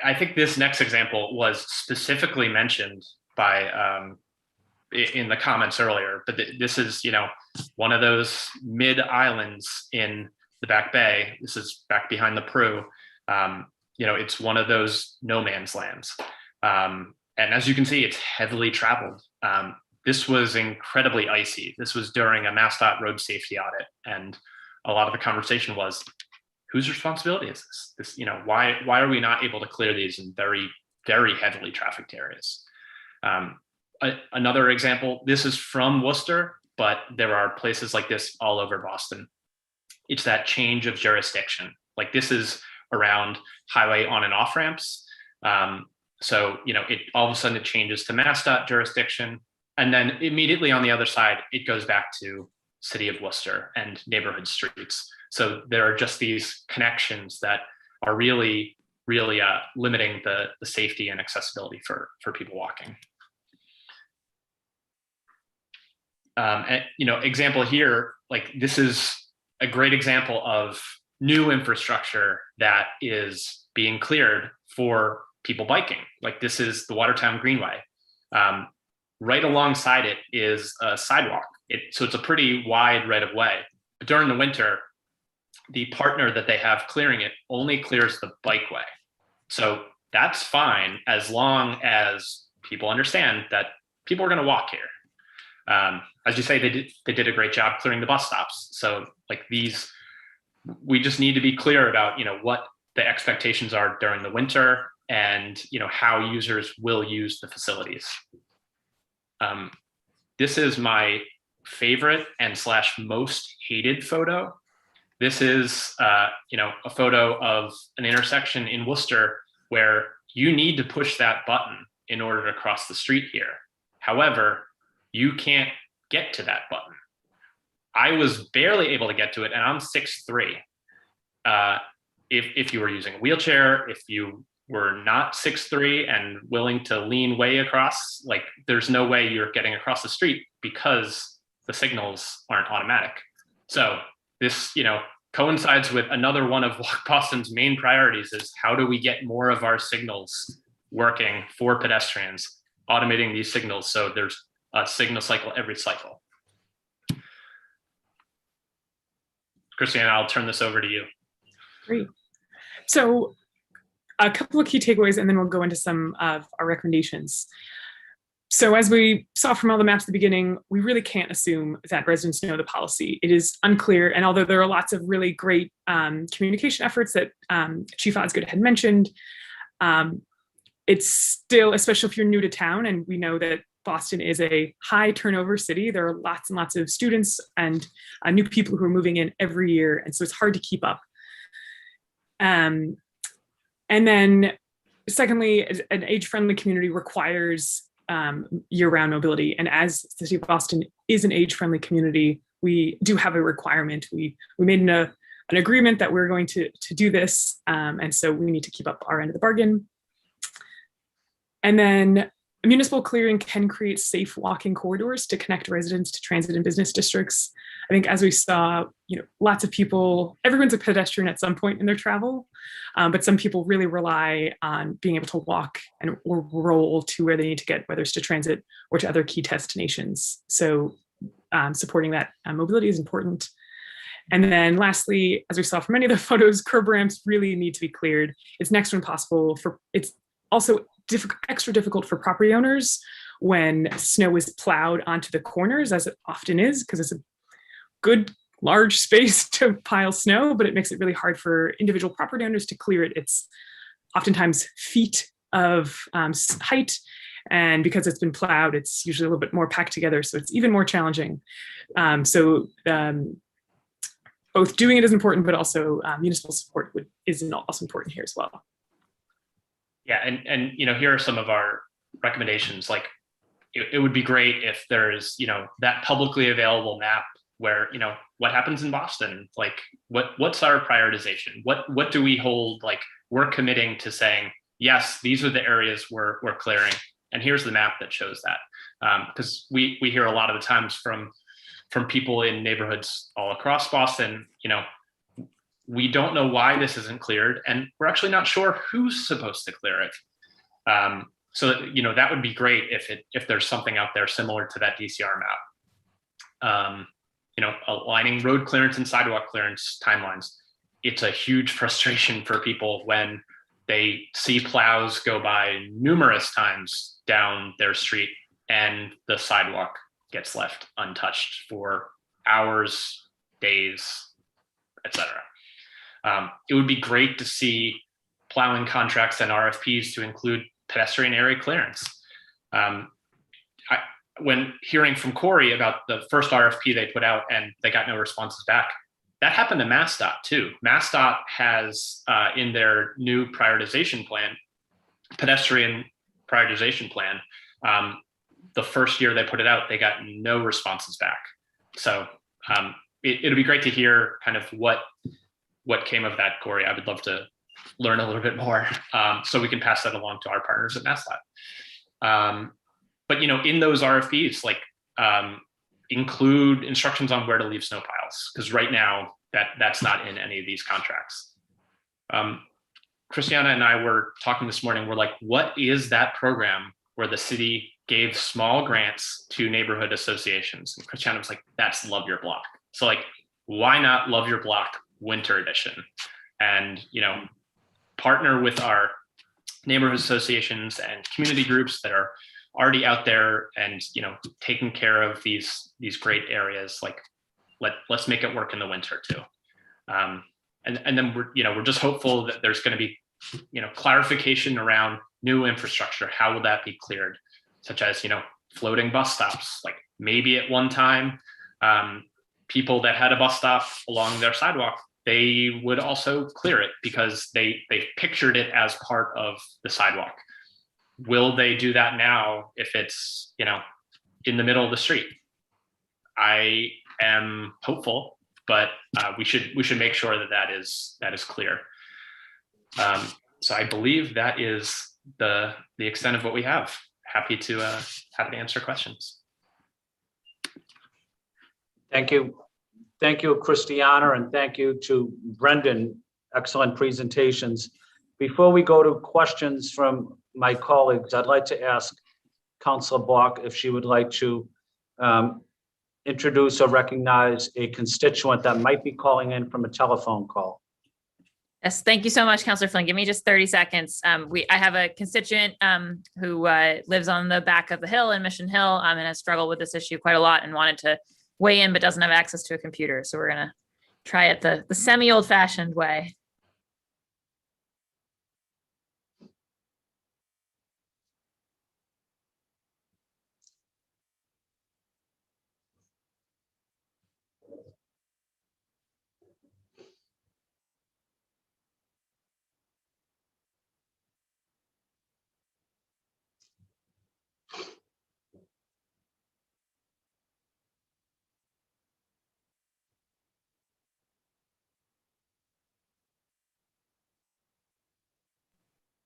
I think this next example was specifically mentioned by in the comments earlier, but this is, one of those mid islands in the Back Bay. This is back behind the Prue. It's one of those no man's lands. And as you can see, it's heavily traveled. This was incredibly icy. This was during a MassDOT road safety audit. And a lot of the conversation was, whose responsibility is this? Why are we not able to clear these in very, very heavily trafficked areas? Another example, this is from Worcester, but there are places like this all over Boston. It's that change of jurisdiction. Like, this is around highway on and off ramps. So, it all of a sudden it changes to MassDOT jurisdiction. And then immediately on the other side, it goes back to City of Worcester and neighborhood streets. So there are just these connections that are really limiting the safety and accessibility for people walking. And, example here, like this is a great example of new infrastructure that is being cleared for people biking. Like this is the Watertown Greenway. Right alongside it is a sidewalk. So it's a pretty wide right of way. But during the winter, the partner that they have clearing it only clears the bikeway. So that's fine as long as people understand that people are going to walk here. As you say, they did a great job clearing the bus stops. So like these, we just need to be clear about what the expectations are during the winter and how users will use the facilities. This is my favorite and / most hated photo. This is a photo of an intersection in Worcester where you need to push that button in order to cross the street here. However, you can't get to that button. I was barely able to get to it, and I'm 6'3". If you were using a wheelchair, if you were not 6'3" and willing to lean way across, like there's no way you're getting across the street because the signals aren't automatic. So this, coincides with another one of Walk Boston's main priorities is how do we get more of our signals working for pedestrians, automating these signals so there's a signal cycle every cycle. Christiane, I'll turn this over to you. Great. So a couple of key takeaways, and then we'll go into some of our recommendations. So as we saw from all the maps at the beginning, we really can't assume that residents know the policy. It is unclear, and although there are lots of really great communication efforts that Chief Osgood had mentioned, it's still, especially if you're new to town, and we know that Boston is a high turnover city. There are lots and lots of students and new people who are moving in every year, and so it's hard to keep up. And then secondly, an age-friendly community requires year-round mobility. And as the City of Boston is an age-friendly community, we do have a requirement. We made an agreement that we're going to do this, and so we need to keep up our end of the bargain. And then municipal clearing can create safe walking corridors to connect residents to transit and business districts. I think as we saw, lots of people, everyone's a pedestrian at some point in their travel, but some people really rely on being able to walk or roll to where they need to get, whether it's to transit or to other key destinations. So supporting that mobility is important. And then lastly, as we saw from many of the photos, curb ramps really need to be cleared. It's next to impossible it's also extra difficult for property owners when snow is plowed onto the corners, as it often is, because it's a good large space to pile snow, but it makes it really hard for individual property owners to clear it. It's oftentimes feet of height, and because it's been plowed, it's usually a little bit more packed together, so it's even more challenging. Both doing it is important, but also municipal support is also important here as well. Yeah, and here are some of our recommendations. Like, it would be great if there's that publicly available map where what happens in Boston. Like, what's our prioritization? What do we hold? Like, we're committing to saying yes, these are the areas we're clearing, and here's the map that shows that. Because we hear a lot of the times from people in neighborhoods all across Boston, we don't know why this isn't cleared, and we're actually not sure who's supposed to clear it. So that would be great if there's something out there similar to that DCR map. Aligning road clearance and sidewalk clearance timelines. It's a huge frustration for people when they see plows go by numerous times down their street and the sidewalk gets left untouched for hours, days, etc. It would be great to see plowing contracts and RFPs to include pedestrian area clearance. When hearing from Corey about the first RFP they put out and they got no responses back, that happened to MassDOT too. MassDOT has in their new prioritization plan, pedestrian prioritization plan, the first year they put it out, they got no responses back. So it'll be great to hear kind of what came of that, Corey. I would love to learn a little bit more so we can pass that along to our partners at MassLab. But in those RFPs, like include instructions on where to leave snow piles, because right now that's not in any of these contracts. Christiana and I were talking this morning. We're like, what is that program where the city gave small grants to neighborhood associations? And Christiana was like, that's Love Your Block. So like, why not Love Your Block Winter Edition? And partner with our neighborhood associations and community groups that are already out there and taking care of these great areas. Like let's make it work in the winter too. And then we're just hopeful that there's going to be clarification around new infrastructure. How will that be cleared? Such as floating bus stops. Like maybe at one time, people that had a bus stop along their sidewalk, they would also clear it because they pictured it as part of the sidewalk. Will they do that now if it's in the middle of the street? I am hopeful, but we should make sure that is clear. So I believe that is the extent of what we have. Happy to answer questions. Thank you. Thank you, Christiana, and thank you to Brendan. Excellent presentations. Before we go to questions from my colleagues, I'd like to ask Councilor Block if she would like to introduce or recognize a constituent that might be calling in from a telephone call. Yes, thank you so much, Councilor Flynn. Give me just 30 seconds. I have a constituent who lives on the back of the hill in Mission Hill and has struggled with this issue quite a lot and wanted to weigh in but doesn't have access to a computer. So we're going to try it the semi-old-fashioned way.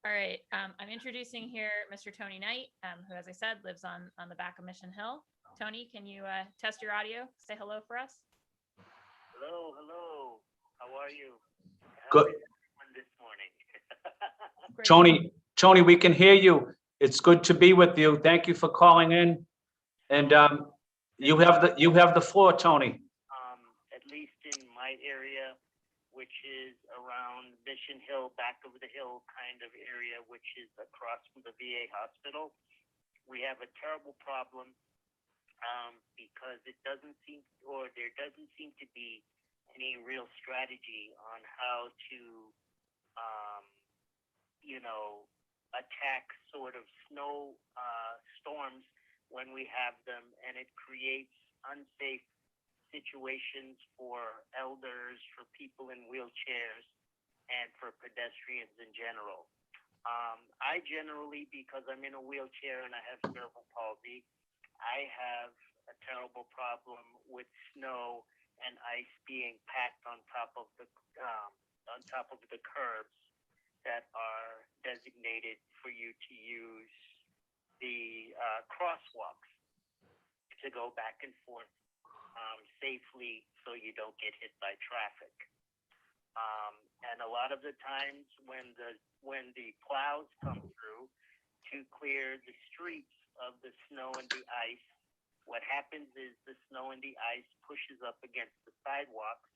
All right, I'm introducing here Mr. Tony Knight, who, as I said, lives on the back of Mission Hill. Tony, can you test your audio? Say hello for us. Hello, hello. How are you? Good. This morning. Tony, we can hear you. It's good to be with you. Thank you for calling in. And you have the floor, Tony. At least in my area, which is around Mission Hill, back of the hill kind of area, which is across from the VA hospital. We have a terrible problem because there doesn't seem to be any real strategy on how to, attack sort of snow storms when we have them, and it creates unsafe situations for elders, for people in wheelchairs, and for pedestrians in general. I generally, because I'm in a wheelchair and I have cerebral palsy, I have a terrible problem with snow and ice being packed on top of the curbs that are designated for you to use the crosswalks to go back and forth safely so you don't get hit by traffic. And a lot of the times when the plows come through to clear the streets of the snow and the ice, what happens is the snow and the ice pushes up against the sidewalks,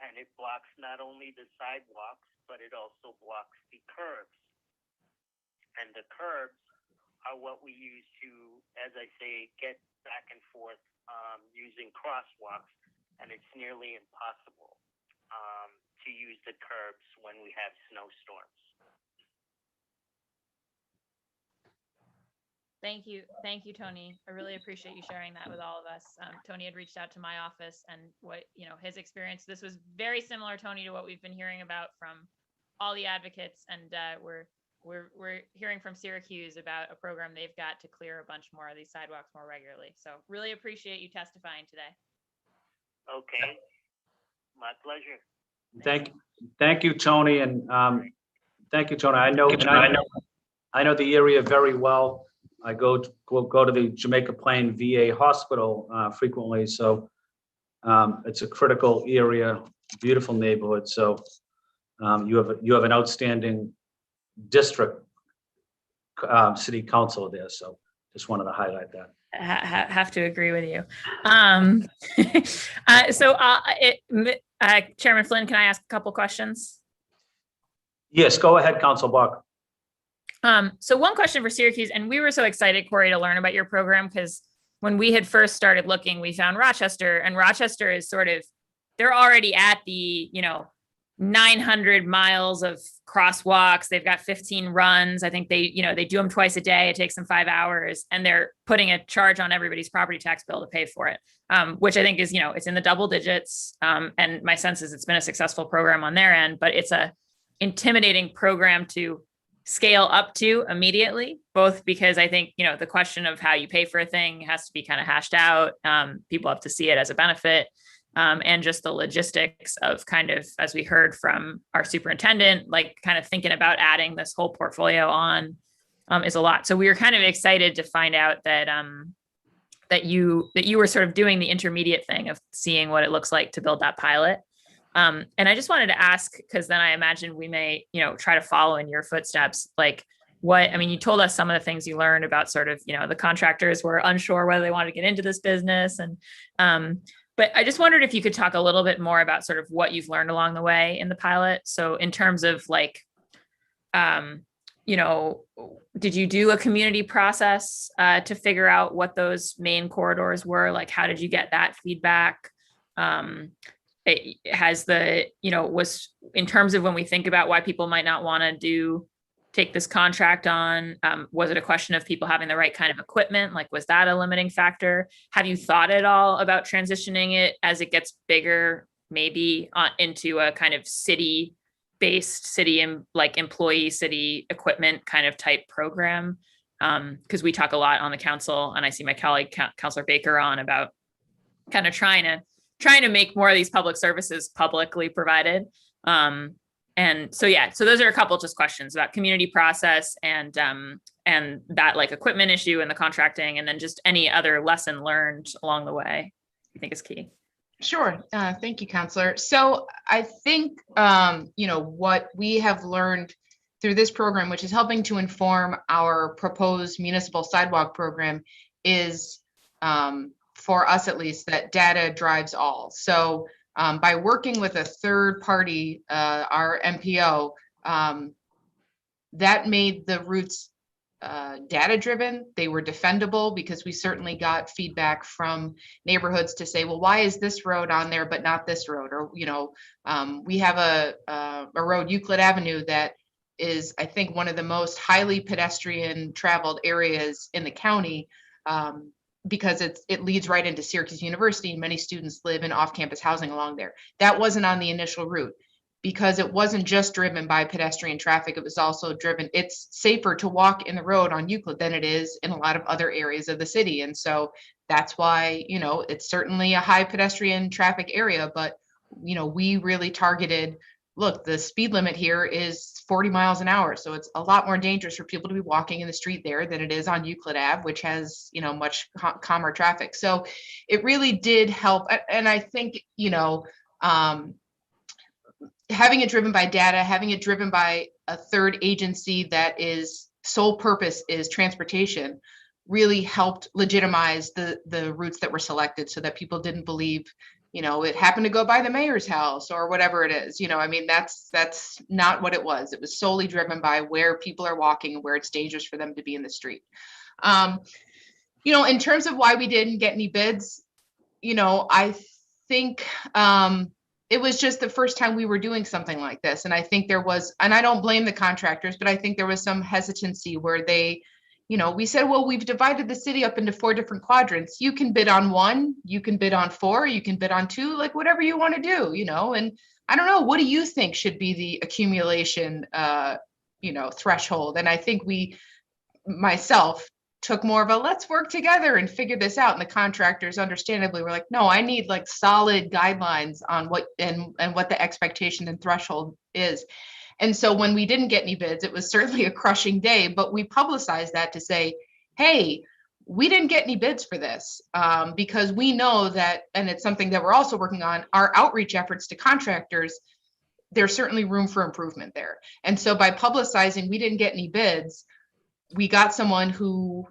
and it blocks not only the sidewalks, but it also blocks the curbs. And the curbs are what we use to, as I say, get back and forth using crosswalks, and it's nearly impossible to use the curbs when we have snowstorms. Thank you, Tony. I really appreciate you sharing that with all of us. Tony had reached out to my office, and his experience. This was very similar, Tony, to what we've been hearing about from all the advocates, and we're we're hearing from Syracuse about a program they've got to clear a bunch more of these sidewalks more regularly. So really appreciate you testifying today. Okay, my pleasure. Thank you, Tony, and thank you, Tony. I know the area very well. I go to the Jamaica Plain VA hospital frequently, so it's a critical area, beautiful neighborhood. So you have an outstanding district city council there. So just wanted to highlight that. Have to agree with you. Chairman Flynn, can I ask a couple questions? Yes, go ahead, Council Buck. So one question for Syracuse, and we were so excited, Corey, to learn about your program because when we had first started looking, we found Rochester, and Rochester is sort of, they're already at the, 900 miles of crosswalks. They've got 15 runs. I think they do them twice a day. It takes them 5 hours, and they're putting a charge on everybody's property tax bill to pay for it, which I think is, it's in the double digits. And my sense is it's been a successful program on their end, but it's a intimidating program to scale up to immediately, both because I think, the question of how you pay for a thing has to be kind of hashed out. People have to see it as a benefit. And just the logistics of kind of, as we heard from our superintendent, like kind of thinking about adding this whole portfolio on is a lot. So we were kind of excited to find out that that you were sort of doing the intermediate thing of seeing what it looks like to build that pilot. And I just wanted to ask, because then I imagine we may, try to follow in your footsteps, like you told us some of the things you learned about sort of, the contractors were unsure whether they wanted to get into this business. And, but I just wondered if you could talk a little bit more about sort of what you've learned along the way in the pilot. So in terms of like, did you do a community process to figure out what those main corridors were? Like, how did you get that feedback? It has was in terms of when we think about why people might not want to take this contract on, was it a question of people having the right kind of equipment? Like, was that a limiting factor? Have you thought at all about transitioning it as it gets bigger, maybe into a kind of city-based employee city equipment kind of type program? Because we talk a lot on the council, and I see my colleague, Councilor Baker, on about kind of trying to make more of these public services publicly provided. And so, so those are a couple just questions about community process and that like equipment issue and the contracting, and then just any other lesson learned along the way you think is key. Sure. Thank you, Counselor. So I think, what we have learned through this program, which is helping to inform our proposed municipal sidewalk program, is for us at least, that data drives all. So by working with a third party, our MPO, that made the routes data driven. They were defendable because we certainly got feedback from neighborhoods to say, well, why is this road on there but not this road? Or, we have a road, Euclid Avenue, that is, I think, one of the most highly pedestrian traveled areas in the county. Because it leads right into Syracuse University, and many students live in off-campus housing along there. That wasn't on the initial route because it wasn't just driven by pedestrian traffic. It was also driven, it's safer to walk in the road on Euclid than it is in a lot of other areas of the city. And so that's why, it's certainly a high pedestrian traffic area, but, we really targeted, look, the speed limit here is 40 miles an hour. So it's a lot more dangerous for people to be walking in the street there than it is on Euclid Ave, which has, much calmer traffic. So it really did help. And I think, having it driven by data, having it driven by a third agency that is sole purpose is transportation, really helped legitimize the routes that were selected so that people didn't believe, it happened to go by the mayor's house or whatever it is. That's not what it was. It was solely driven by where people are walking and where it's dangerous for them to be in the street. In terms of why we didn't get any bids, I think it was just the first time we were doing something like this. And I think there was, and I don't blame the contractors, but I think there was some hesitancy where they, we said, well, we've divided the city up into 4 different quadrants. You can bid on 1, you can bid on 4, you can bid on 2, like whatever you want to do, and I don't know, what do you think should be the accumulation threshold. And I think myself took more of a let's work together and figure this out. And the contractors understandably were like, no, I need like solid guidelines on what and what the expectation and threshold is. And so when we didn't get any bids, it was certainly a crushing day, but we publicized that to say, hey, we didn't get any bids for this because we know that, and it's something that we're also working on, our outreach efforts to contractors, there's certainly room for improvement there. And so by publicizing we didn't get any bids, we got someone who,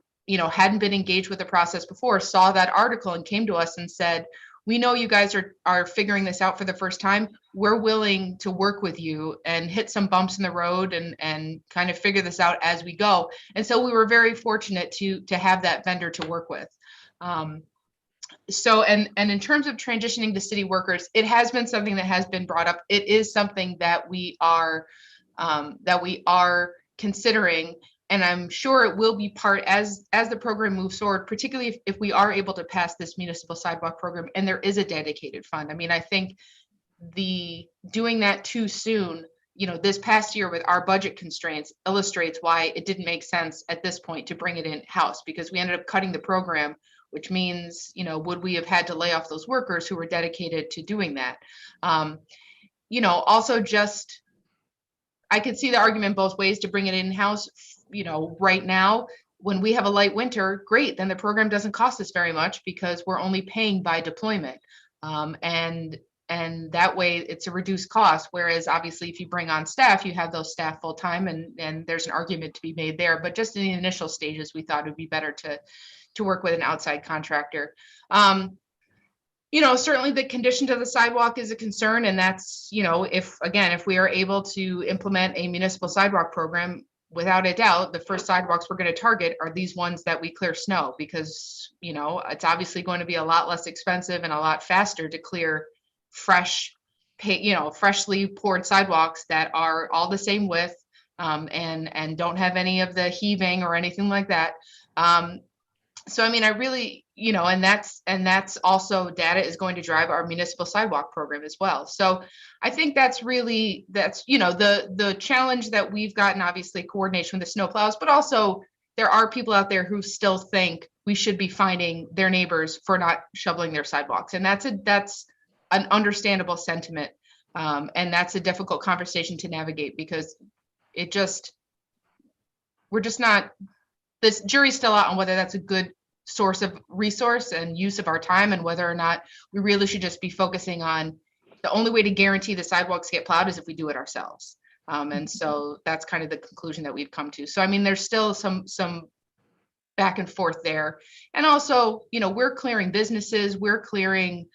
hadn't been engaged with the process before, saw that article and came to us and said, we know you guys are figuring this out for the first time. We're willing to work with you and hit some bumps in the road and kind of figure this out as we go. And so we were very fortunate to have that vendor to work with. So, and in terms of transitioning to city workers, it has been something that has been brought up. It is something that we are considering, and I'm sure it will be part as the program moves forward, particularly if we are able to pass this municipal sidewalk program and there is a dedicated fund. I mean, I think doing that too soon, this past year with our budget constraints illustrates why it didn't make sense at this point to bring it in-house, because we ended up cutting the program, which means, would we have had to lay off those workers who were dedicated to doing that? Also just, I could see the argument both ways to bring it in-house. Right now, when we have a light winter, great, then the program doesn't cost us very much because we're only paying by deployment. And that way it's a reduced cost. Whereas obviously if you bring on staff, you have those staff full time and there's an argument to be made there. But just in the initial stages, we thought it would be better to work with an outside contractor. Certainly the condition of the sidewalk is a concern. And that's, if we are able to implement a municipal sidewalk program, without a doubt, the first sidewalks we're going to target are these ones that we clear snow, because, it's obviously going to be a lot less expensive and a lot faster to clear freshly poured sidewalks that are all the same width and don't have any of the heaving or anything like that. So, I mean, I really, and that's also data is going to drive our municipal sidewalk program as well. So I think that's the challenge that we've gotten, obviously coordination with the snowplows, but also there are people out there who still think we should be fining their neighbors for not shoveling their sidewalks. And that's an understandable sentiment. And that's a difficult conversation to navigate because this jury's still out on whether that's a good source of resource and use of our time, and whether or not we really should just be focusing on the only way to guarantee the sidewalks get plowed is if we do it ourselves. And so that's kind of the conclusion that we've come to. So, I mean, there's still some back and forth there. And also, we're clearing businesses, we're clearing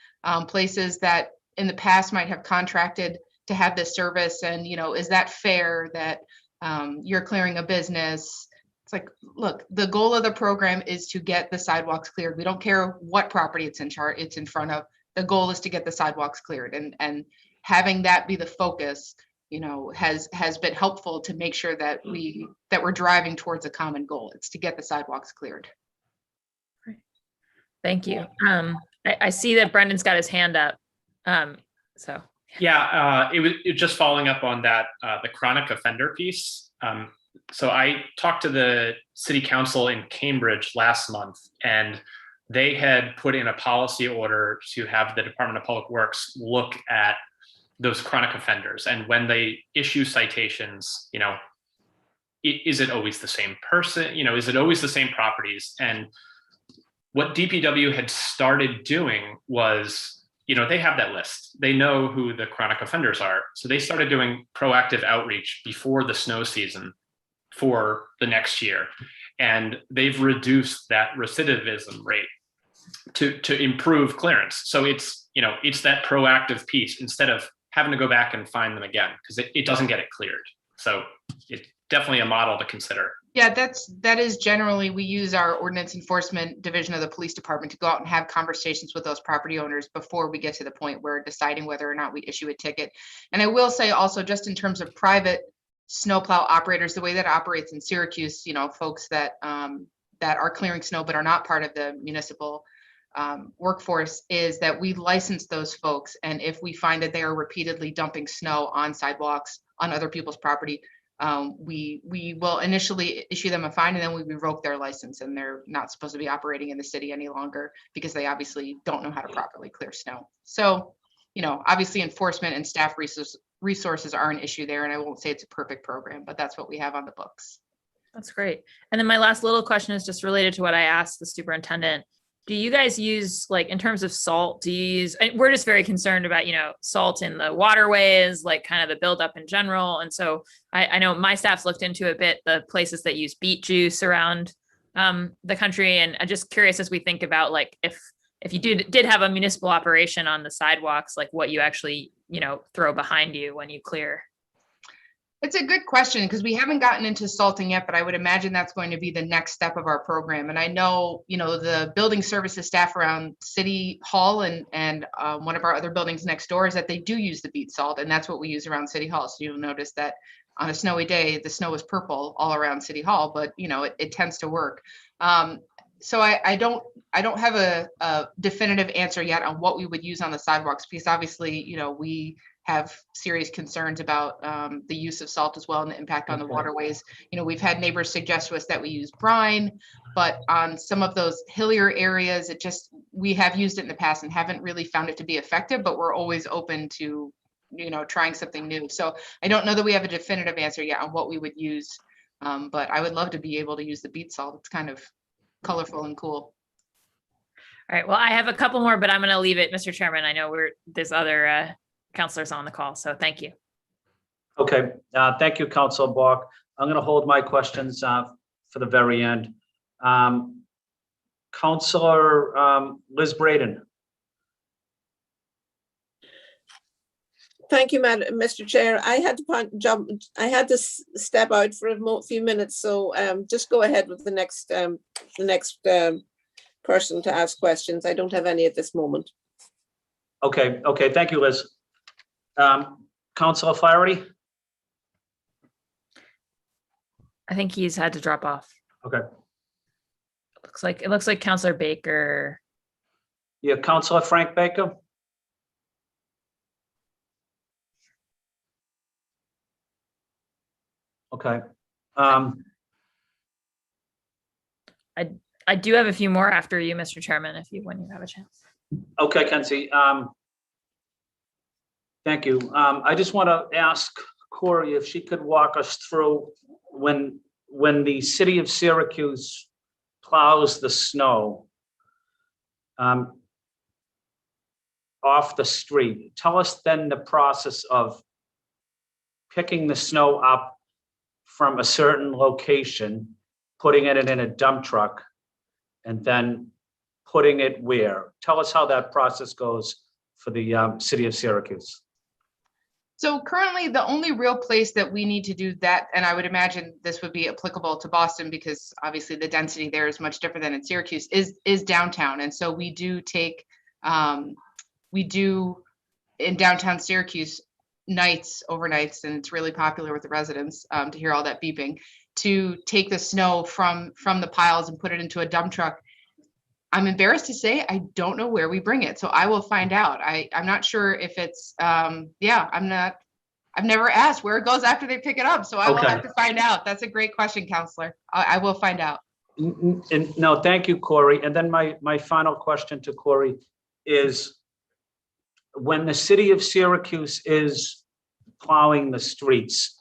places that in the past might have contracted to have this service. And, is that fair that you're clearing a business? It's like, look, the goal of the program is to get the sidewalks cleared. We don't care what property it's in front of. The goal is to get the sidewalks cleared, and having that be the focus, has been helpful to make sure that we're driving towards a common goal. It's to get the sidewalks cleared. Thank you. I see that Brendan's got his hand up. So. Yeah, it was just following up on that, the chronic offender piece. So I talked to the city council in Cambridge last month, and they had put in a policy order to have the Department of Public Works look at those chronic offenders. And when they issue citations, is it always the same person? Is it always the same properties? And what DPW had started doing was, they have that list. They know who the chronic offenders are. So they started doing proactive outreach before the snow season for the next year. And they've reduced that recidivism rate to improve clearance. So it's that proactive piece instead of having to go back and find them again, because it doesn't get it cleared. So it's definitely a model to consider. Yeah, that is generally, we use our ordinance enforcement division of the police department to go out and have conversations with those property owners before we get to the point where deciding whether or not we issue a ticket. And I will say also, just in terms of private snowplow operators, the way that operates in Syracuse, folks that are clearing snow but are not part of the municipal workforce, is that we license those folks. And if we find that they are repeatedly dumping snow on sidewalks on other people's property, we will initially issue them a fine and then we revoke their license, and they're not supposed to be operating in the city any longer because they obviously don't know how to properly clear snow. So, you know, obviously enforcement and staff resources are an issue there, and I won't say it's a perfect program, but that's what we have on the books. That's great. And then my last little question is just related to what I asked the superintendent. Do you guys use, like, in terms of salt, do you use, and we're just very concerned about, you know, salt in the waterways, like kind of the buildup in general. And so I know my staff's looked into a bit the places that use beet juice around the country. And I'm just curious, as we think about, like, if you did have a municipal operation on the sidewalks, like what you actually, you know, throw behind you when you clear. It's a good question because we haven't gotten into salting yet, but I would imagine that's going to be the next step of our program. And I know, you know, the building services staff around City Hall and one of our other buildings next door is that they do use the beet salt, and that's what we use around City Hall. So you'll notice that on a snowy day, the snow is purple all around City Hall, but you know, it tends to work. So I don't have a definitive answer yet on what we would use on the sidewalks, because obviously, you know, we have serious concerns about the use of salt as well and the impact on the waterways. You know, we've had neighbors suggest to us that we use brine, but on some of those hillier areas, we have used it in the past and haven't really found it to be effective, but we're always open to, you know, trying something new. So I don't know that we have a definitive answer yet on what we would use, but I would love to be able to use the beet salt. It's kind of colorful and cool. All right. Well, I have a couple more, but I'm going to leave it, Mr. Chairman. I know there's other counselors on the call, so thank you. Okay, thank you, Councilor Bach. I'm going to hold my questions for the very end. Councilor Liz Braden. Thank you, Mr. Chair. I had to step out for a few minutes, so just go ahead with the next person to ask questions. I don't have any at this moment. Okay, thank you, Liz. Councilor Flaherty? I think he's had to drop off. Okay. It looks like Councilor Baker. Yeah, Councilor Frank Baker? Okay. I do have a few more after you, Mr. Chairman, when you have a chance. Okay, Kenzie. Thank you. I just want to ask Corey if she could walk us through when the city of Syracuse plows the snow off the street. Tell us then the process of picking the snow up from a certain location, putting it in a dump truck, and then putting it where? Tell us how that process goes for the city of Syracuse. So currently the only real place that we need to do that, and I would imagine this would be applicable to Boston because obviously the density there is much different than in Syracuse, is downtown. And so we do in downtown Syracuse overnights, and it's really popular with the residents to hear all that beeping, to take the snow from the piles and put it into a dump truck. I'm embarrassed to say I don't know where we bring it, so I will find out. I'm not sure if it's I've never asked where it goes after they pick it up, so I will have to find out. That's a great question, Counselor. I will find out. No, thank you, Corey. And then my final question to Corey is, when the city of Syracuse is plowing the streets,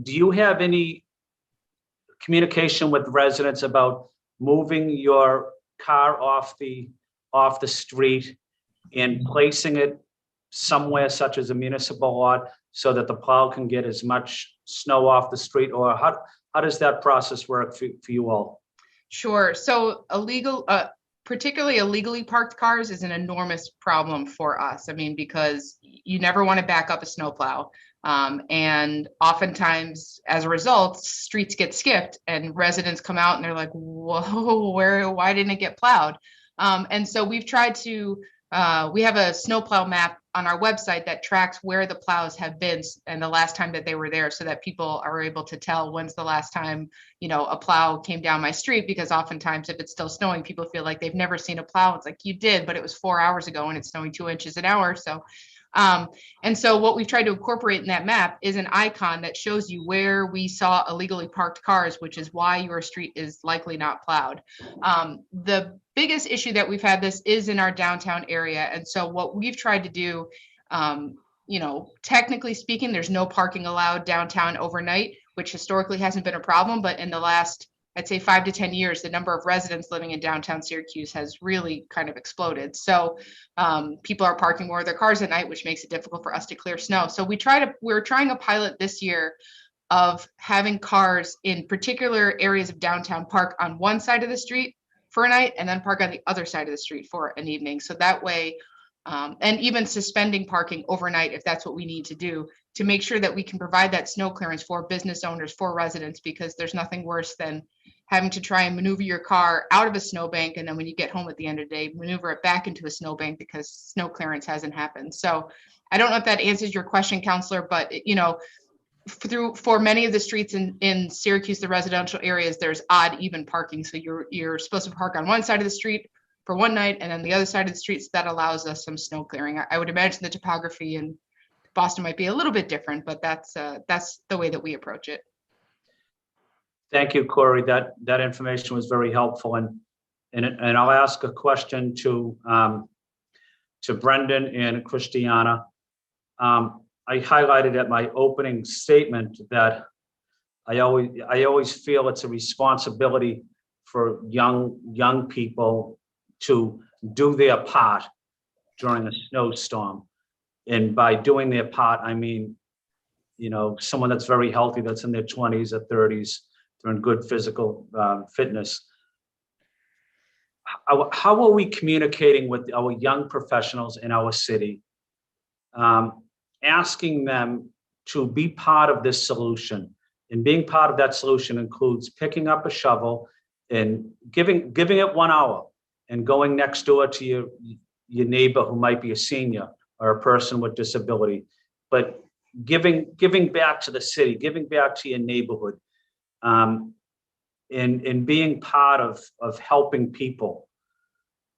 do you have any communication with residents about moving your car off the street and placing it somewhere such as a municipal lot so that the plow can get as much snow off the street? Or how does that process work for you all? Sure. So particularly illegally parked cars is an enormous problem for us. I mean, because you never want to back up a snowplow. And oftentimes, as a result, streets get skipped and residents come out and they're like, whoa, why didn't it get plowed? And so we've tried to, we have a snowplow map on our website that tracks where the plows have been and the last time that they were there, so that people are able to tell when's the last time, a plow came down my street, because oftentimes if it's still snowing, people feel like they've never seen a plow. It's like, you did, but it was 4 hours ago and it's snowing 2 inches an hour. So And so what we've tried to incorporate in that map is an icon that shows you where we saw illegally parked cars, which is why your street is likely not plowed. The biggest issue that we've had this is in our downtown area. And so what we've tried to do, you know, technically speaking, there's no parking allowed downtown overnight, which historically hasn't been a problem, but in the last, I'd say 5 to 10 years, the number of residents living in downtown Syracuse has really kind of exploded. So people are parking more of their cars at night, which makes it difficult for us to clear snow. So we're trying a pilot this year of having cars in particular areas of downtown park on one side of the street for a night and then park on the other side of the street for an evening. So that way, and even suspending parking overnight if that's what we need to do to make sure that we can provide that snow clearance for business owners, for residents, because there's nothing worse than having to try and maneuver your car out of a snowbank, and then when you get home at the end of the day, maneuver it back into a snowbank because snow clearance hasn't happened. So I don't know if that answers your question, Counselor, but you know, for many of the streets in Syracuse, the residential areas, there's odd even parking. So you're supposed to park on one side of the street for one night, and then the other side of the streets that allows us some snow clearing. I would imagine the topography in Boston might be a little bit different, but that's the way that we approach it. Thank you, Corey. That information was very helpful, and I'll ask a question to Brendan and Christiana. I highlighted at my opening statement that I always feel it's a responsibility for young people to do their part during a snowstorm. And by doing their part, I mean, you know, someone that's very healthy, that's in their 20s or 30s, they're in good physical fitness. How are we communicating with our young professionals in our city, asking them to be part of this solution? And being part of that solution includes picking up a shovel and giving it 1 hour and going next door to your neighbor who might be a senior or a person with disability, but giving back to the city, giving back to your neighborhood, and being part of helping people.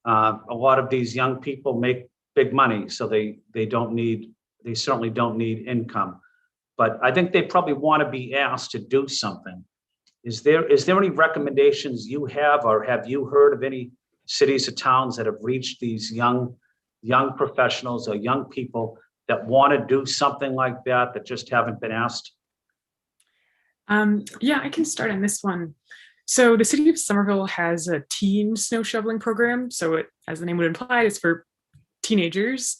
A lot of these young people make big money, so they certainly don't need income, but I think they probably want to be asked to do something. Is there any recommendations you have, or have you heard of any cities or towns that have reached these young professionals or young people that want to do something like that just haven't been asked? Yeah, I can start on this one. So the city of Somerville has a teen snow shoveling program. So it, as the name would imply, it's for teenagers.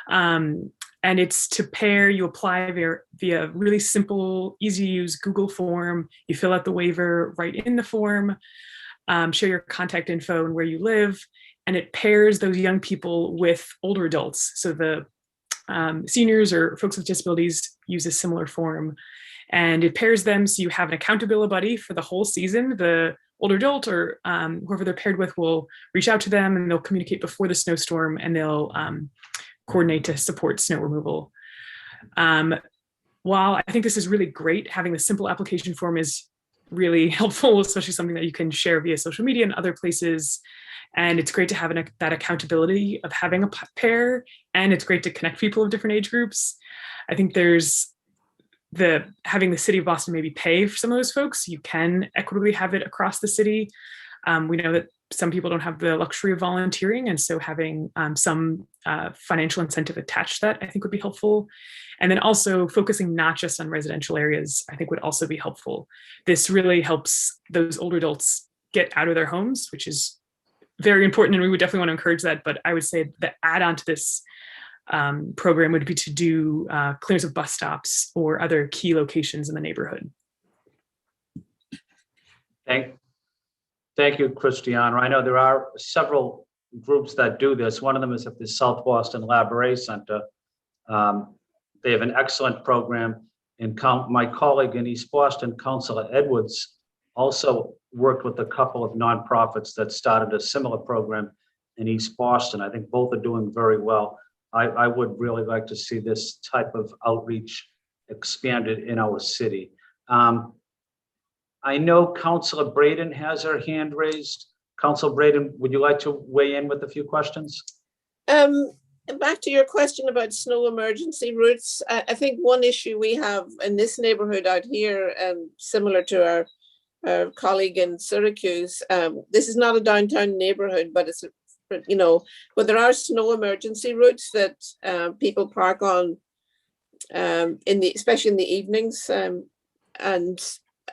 And it's to pair, you apply via really simple, easy to use Google form. You fill out the waiver right in the form, share your contact info and where you live, and it pairs those young people with older adults. So the seniors or folks with disabilities use a similar form, and it pairs them so you have an accountability buddy for the whole season. The older adult or whoever they're paired with will reach out to them, and they'll communicate before the snowstorm, and they'll coordinate to support snow removal. While I think this is really great, having the simple application form is really helpful, especially something that you can share via social media and other places. And it's great to have that accountability of having a pair, and it's great to connect people of different age groups. I think there's having the city of Boston maybe pay for some of those folks. You can equitably have it across the city. We know that some people don't have the luxury of volunteering, and so having some financial incentive attached to that, I think, would be helpful. And then also focusing not just on residential areas, I think, would also be helpful. This really helps those older adults get out of their homes, which is very important, and we would definitely want to encourage that. But I would say the add-on to this program would be to do clearance of bus stops or other key locations in the neighborhood. Thank you, Christiana. I know there are several groups that do this. One of them is at the South Boston Library Center. They have an excellent program. And my colleague in East Boston, Councilor Edwards, also worked with a couple of nonprofits that started a similar program in East Boston. I think both are doing very well. I would really like to see this type of outreach expanded in our city. I know Councilor Braden has her hand raised. Councilor Braden, would you like to weigh in with a few questions? And back to your question about snow emergency routes, I think one issue we have in this neighborhood out here, similar to our colleague in Syracuse, this is not a downtown neighborhood, but it's, but there are snow emergency routes that people park on especially in the evenings, and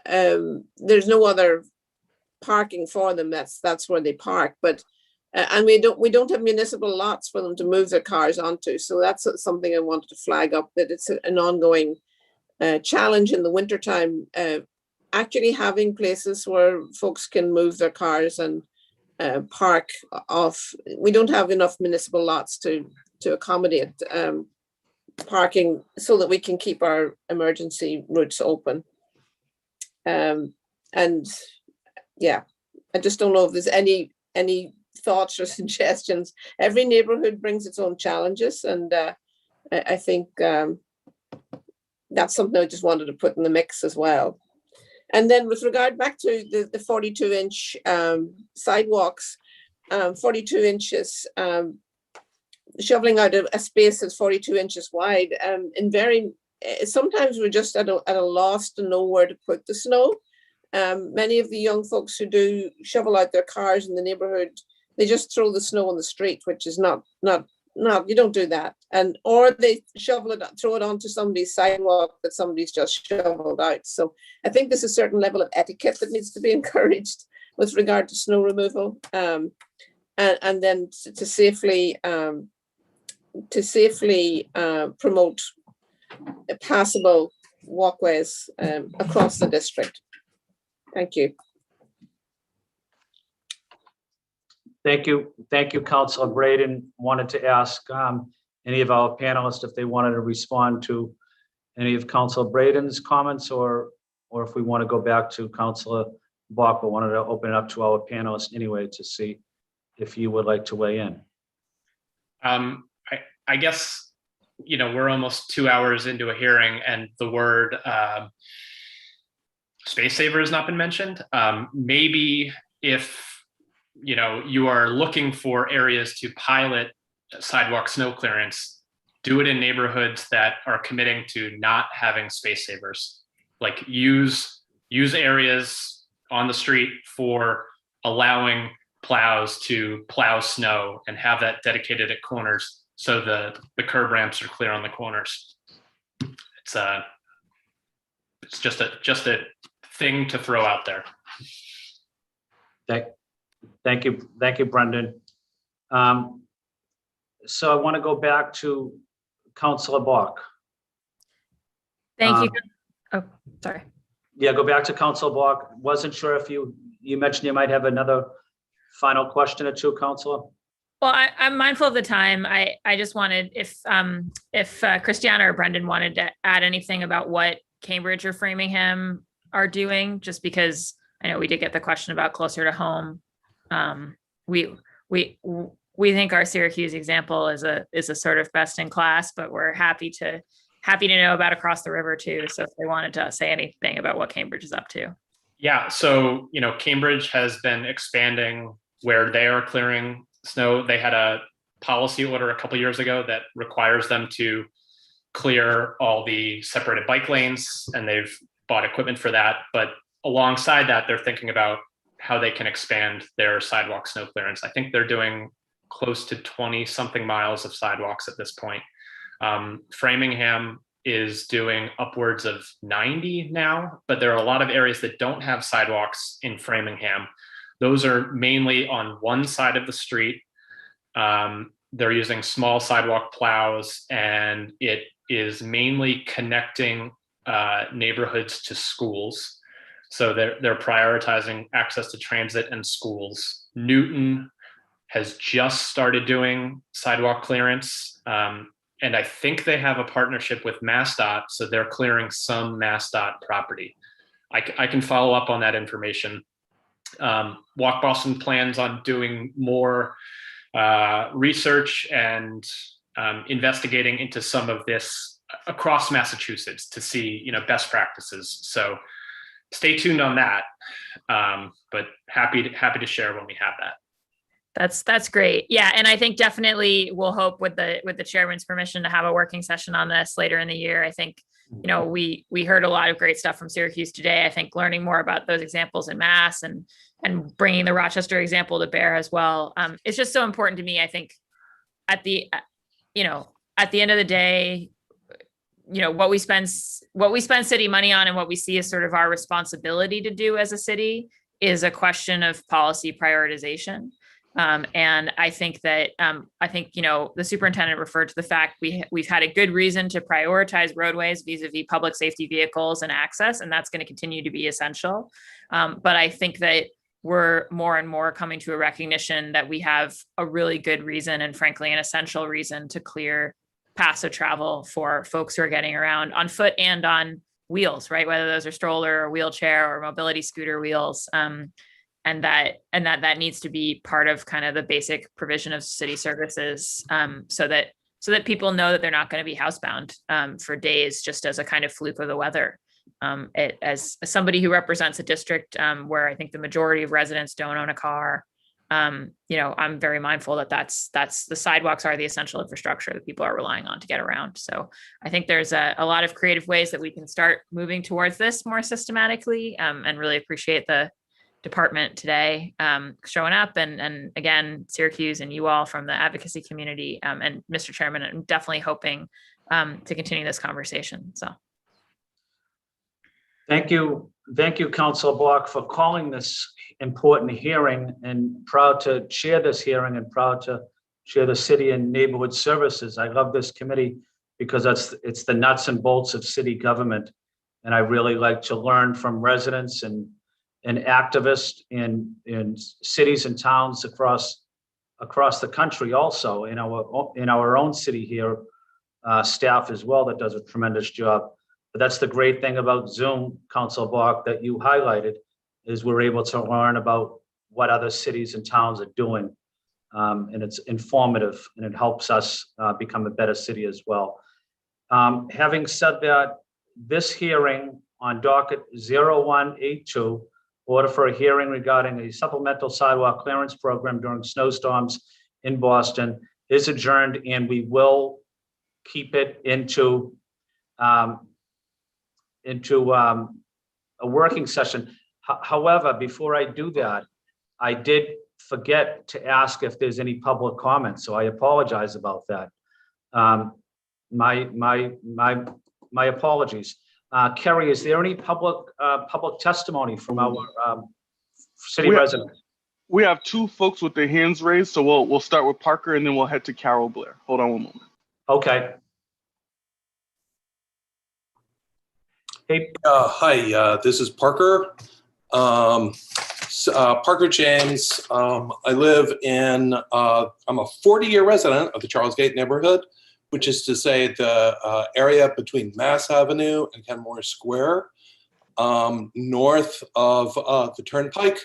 there's no other parking for them. That's where they park, but and we don't have municipal lots for them to move their cars onto. So that's something I wanted to flag up, that it's an ongoing challenge in the wintertime, actually having places where folks can move their cars and park off. We don't have enough municipal lots to accommodate parking so that we can keep our emergency routes open. And yeah, I just don't know if there's any thoughts or suggestions. Every neighborhood brings its own challenges, and I think that's something I just wanted to put in the mix as well. And then with regard back to the 42-inch sidewalks, 42 inches, shoveling out a space that's 42 inches wide, sometimes we're just at a loss to know where to put the snow. Many of the young folks who do shovel out their cars in the neighborhood, they just throw the snow on the street, which is not, you don't do that. Or they throw it onto somebody's sidewalk that somebody's just shoveled out. So I think there's a certain level of etiquette that needs to be encouraged with regard to snow removal. And then to safely promote passable walkways across the district. Thank you. Thank you, Councilor Braden. Wanted to ask any of our panelists if they wanted to respond to any of Councilor Braden's comments, or if we want to go back to Councilor Bach, but wanted to open it up to our panelists anyway to see if you would like to weigh in. I guess, we're almost 2 hours into a hearing and the word space saver has not been mentioned. Maybe if, you are looking for areas to pilot sidewalk snow clearance, do it in neighborhoods that are committing to not having space savers. Like use areas on the street for allowing plows to plow snow and have that dedicated at corners, so the curb ramps are clear on the corners. It's just a thing to throw out there. Thank you, Brendan. So I want to go back to Councilor Bach. Thank you. Oh, sorry. Yeah, go back to Councilor Bach. Wasn't sure if you mentioned you might have another final question or two, Councilor. Well, I'm mindful of the time. I just wanted, if Christiana or Brendan wanted to add anything about what Cambridge or Framingham are doing, just because I know we did get the question about closer to home. We think our Syracuse example is a sort of best in class, but we're happy to know about across the river too. So if they wanted to say anything about what Cambridge is up to. Yeah, so Cambridge has been expanding where they are clearing snow. They had a policy order a couple years ago that requires them to clear all the separated bike lanes, and they've bought equipment for that. But alongside that, they're thinking about how they can expand their sidewalk snow clearance. I think they're doing close to 20 something miles of sidewalks at this point. Framingham is doing upwards of 90 now, but there are a lot of areas that don't have sidewalks in Framingham. Those are mainly on one side of the street. They're using small sidewalk plows, and it is mainly connecting neighborhoods to schools. So they're prioritizing access to transit and schools. Newton has just started doing sidewalk clearance. And I think they have a partnership with MassDOT, so they're clearing some MassDOT property. I can follow up on that information. Walk Boston plans on doing more research and investigating into some of this across Massachusetts to see, best practices. So stay tuned on that. But happy to share when we have that. That's great. Yeah, and I think definitely we'll hope with the chairman's permission to have a working session on this later in the year. I think, we heard a lot of great stuff from Syracuse today. I think learning more about those examples in Mass and bringing the Rochester example to bear as well. It's just so important to me. I think at the end of the day, what we spend city money on and what we see as sort of our responsibility to do as a city is a question of policy prioritization. And I think that the superintendent referred to the fact we've had a good reason to prioritize roadways vis-a-vis public safety vehicles and access, and that's going to continue to be essential. But I think that we're more and more coming to a recognition that we have a really good reason and frankly an essential reason to clear paths of travel for folks who are getting around on foot and on wheels, right? Whether those are stroller or wheelchair or mobility scooter wheels. And that needs to be part of kind of the basic provision of city services, so that people know that they're not going to be housebound for days just as a kind of fluke of the weather. As somebody who represents a district where I think the majority of residents don't own a car, I'm very mindful that that's the sidewalks are the essential infrastructure that people are relying on to get around. So I think there's a lot of creative ways that we can start moving towards this more systematically, and really appreciate the department today showing up, and again, Syracuse and you all from the advocacy community, and Mr. Chairman, I'm definitely hoping to continue this conversation. So Thank you, Councilor Block, for calling this important hearing, and proud to chair this hearing and proud to chair the City and Neighborhood Services. I love this committee because it's the nuts and bolts of city government, and I really like to learn from residents and activists in cities and towns across the country, also in our own city here, staff as well that does a tremendous job. But that's the great thing about Zoom, Council Block, that you highlighted, is we're able to learn about what other cities and towns are doing, and it's informative and it helps us become a better city as well. Having said that, this hearing on docket 0182. Order for a hearing regarding a supplemental sidewalk clearance program during snowstorms in Boston is adjourned, and we will keep it into a working session. However, before I do that, I did forget to ask if there's any public comment, so I apologize about that. My apologies. Kerry, is there any public testimony from our city residents? We have two folks with their hands raised, so we'll start with Parker and then we'll head to Carol Blair. Hold on one moment. Okay. Hey. Hi, this is Parker. Parker James. I live in, I'm a 40-year resident of the Charles Gate neighborhood, which is to say the area between Mass Avenue and Kenmore Square, north of the Turnpike.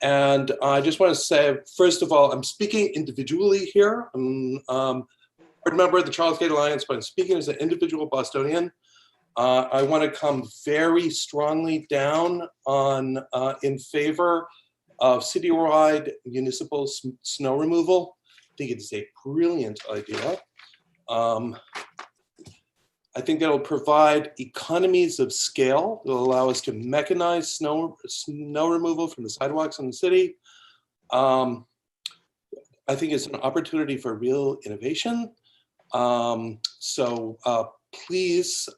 And I just want to say, first of all, I'm speaking individually here. I'm a board member of the Charles Gate Alliance, but I'm speaking as an individual Bostonian. I want to come very strongly down on in favor of citywide municipal snow removal. I think it is a brilliant idea. I think that'll provide economies of scale that will allow us to mechanize snow removal from the sidewalks in the city. I think it's an opportunity for real innovation. Please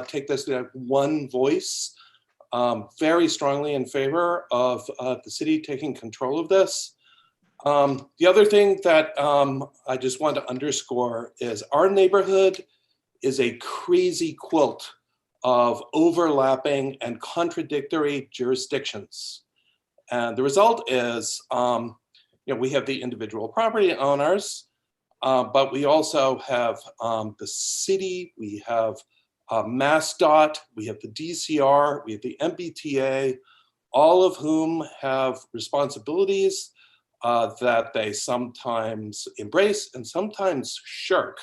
take this to one voice very strongly in favor of the city taking control of this. The other thing that I just want to underscore is our neighborhood is a crazy quilt of overlapping and contradictory jurisdictions. And the result is, we have the individual property owners, but we also have the city, we have MassDOT, we have the DCR, we have the MBTA, all of whom have responsibilities that they sometimes embrace and sometimes shirk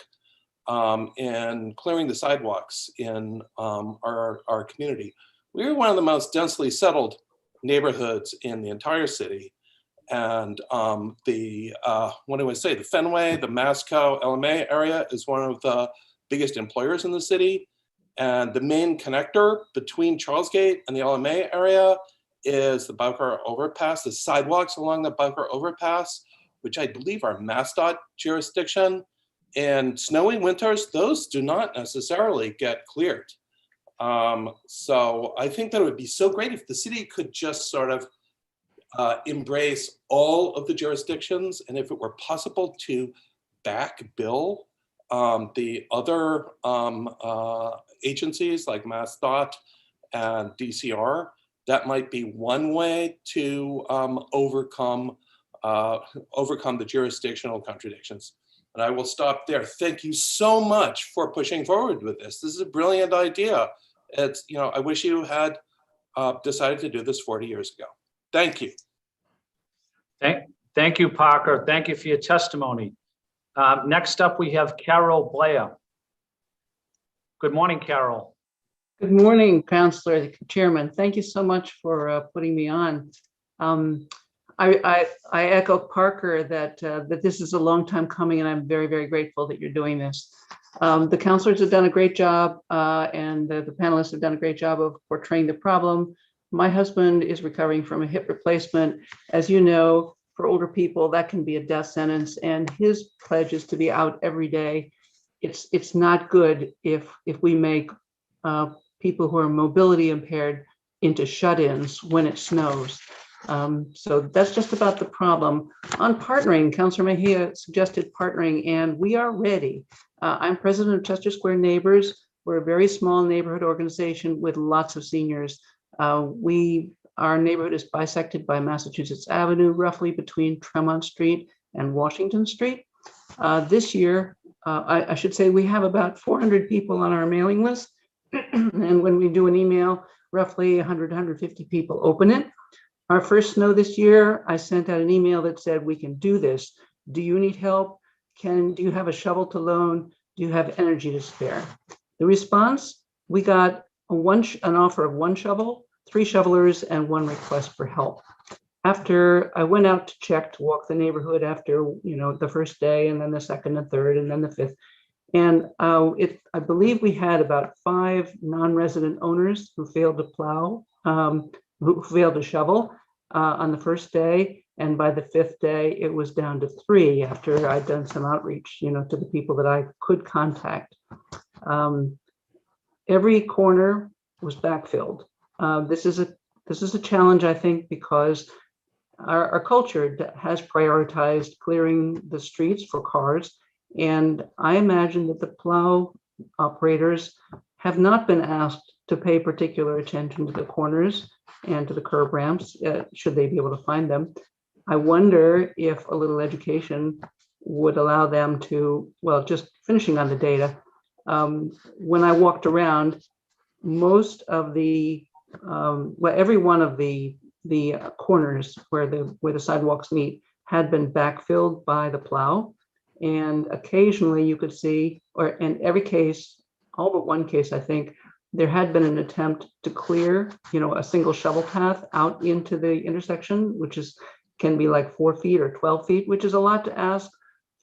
in clearing the sidewalks in our community. We're one of the most densely settled neighborhoods in the entire city. And what do I say? The Fenway, the Masco, LMA area is one of the biggest employers in the city. And the main connector between Charlesgate and the LMA area is the Bunker Overpass, the sidewalks along the Bunker Overpass, which I believe are MassDOT jurisdiction. In snowy winters, those do not necessarily get cleared. So I think that it would be so great if the city could just sort of embrace all of the jurisdictions, and if it were possible to back bill the other agencies like MassDOT and DCR, that might be one way to overcome the jurisdictional contradictions. And I will stop there. Thank you so much for pushing forward with this. This is a brilliant idea. It's, you know, I wish you had decided to do this 40 years ago. Thank you. Thank you, Parker. Thank you for your testimony. Next up, we have Carol Blair. Good morning, Carol. Good morning, Councilor Chairman. Thank you so much for putting me on. I echo Parker that this is a long time coming, and I'm very, very grateful that you're doing this. The councilors have done a great job, and the panelists have done a great job of portraying the problem. My husband is recovering from a hip replacement. As you know, for older people, that can be a death sentence, and his pledge is to be out every day. It's not good if we make people who are mobility impaired into shut-ins when it snows. So that's just about the problem. On partnering, Councilor Mejia suggested partnering, and we are ready. I'm president of Chester Square Neighbors. We're a very small neighborhood organization with lots of seniors. Our neighborhood is bisected by Massachusetts Avenue, roughly between Tremont Street and Washington Street. This year, I should say we have about 400 people on our mailing list. And when we do an email, roughly 100, 150 people open it. Our first snow this year, I sent out an email that said, we can do this. Do you need help? Do you have a shovel to loan? Do you have energy to spare? The response, we got an offer of 1 shovel, 3 shovelers, and 1 request for help. After I went out to walk the neighborhood after, the first day, and then the second and third, and then the 5th. And I believe we had about 5 non-resident owners who failed to plow, who failed to shovel on the first day. And by the 5th day, it was down to 3 after I'd done some outreach, to the people that I could contact. Every corner was backfilled. This is a challenge, I think, because our culture has prioritized clearing the streets for cars. And I imagine that the plow operators have not been asked to pay particular attention to the corners and to the curb ramps, should they be able to find them. I wonder if a little education would allow them to, well, just finishing on the data. When I walked around, most of every one of the corners where the sidewalks meet had been backfilled by the plow. And occasionally you could see, or in every case, all but one case, I think, there had been an attempt to clear, a single shovel path out into the intersection, which can be like 4 feet or 12 feet, which is a lot to ask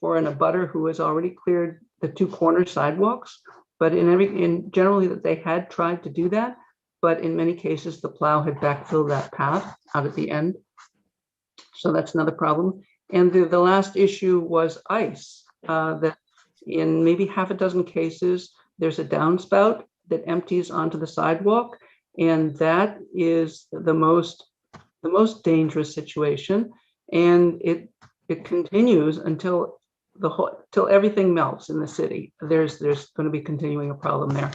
for an abutter who has already cleared the 2 corner sidewalks. But generally that they had tried to do that, but in many cases the plow had backfilled that path out at the end. So that's another problem. And the last issue was ice, that in maybe half a dozen cases, there's a downspout that empties onto the sidewalk. And that is the most dangerous situation. And it continues until everything melts in the city. There's going to be continuing a problem there.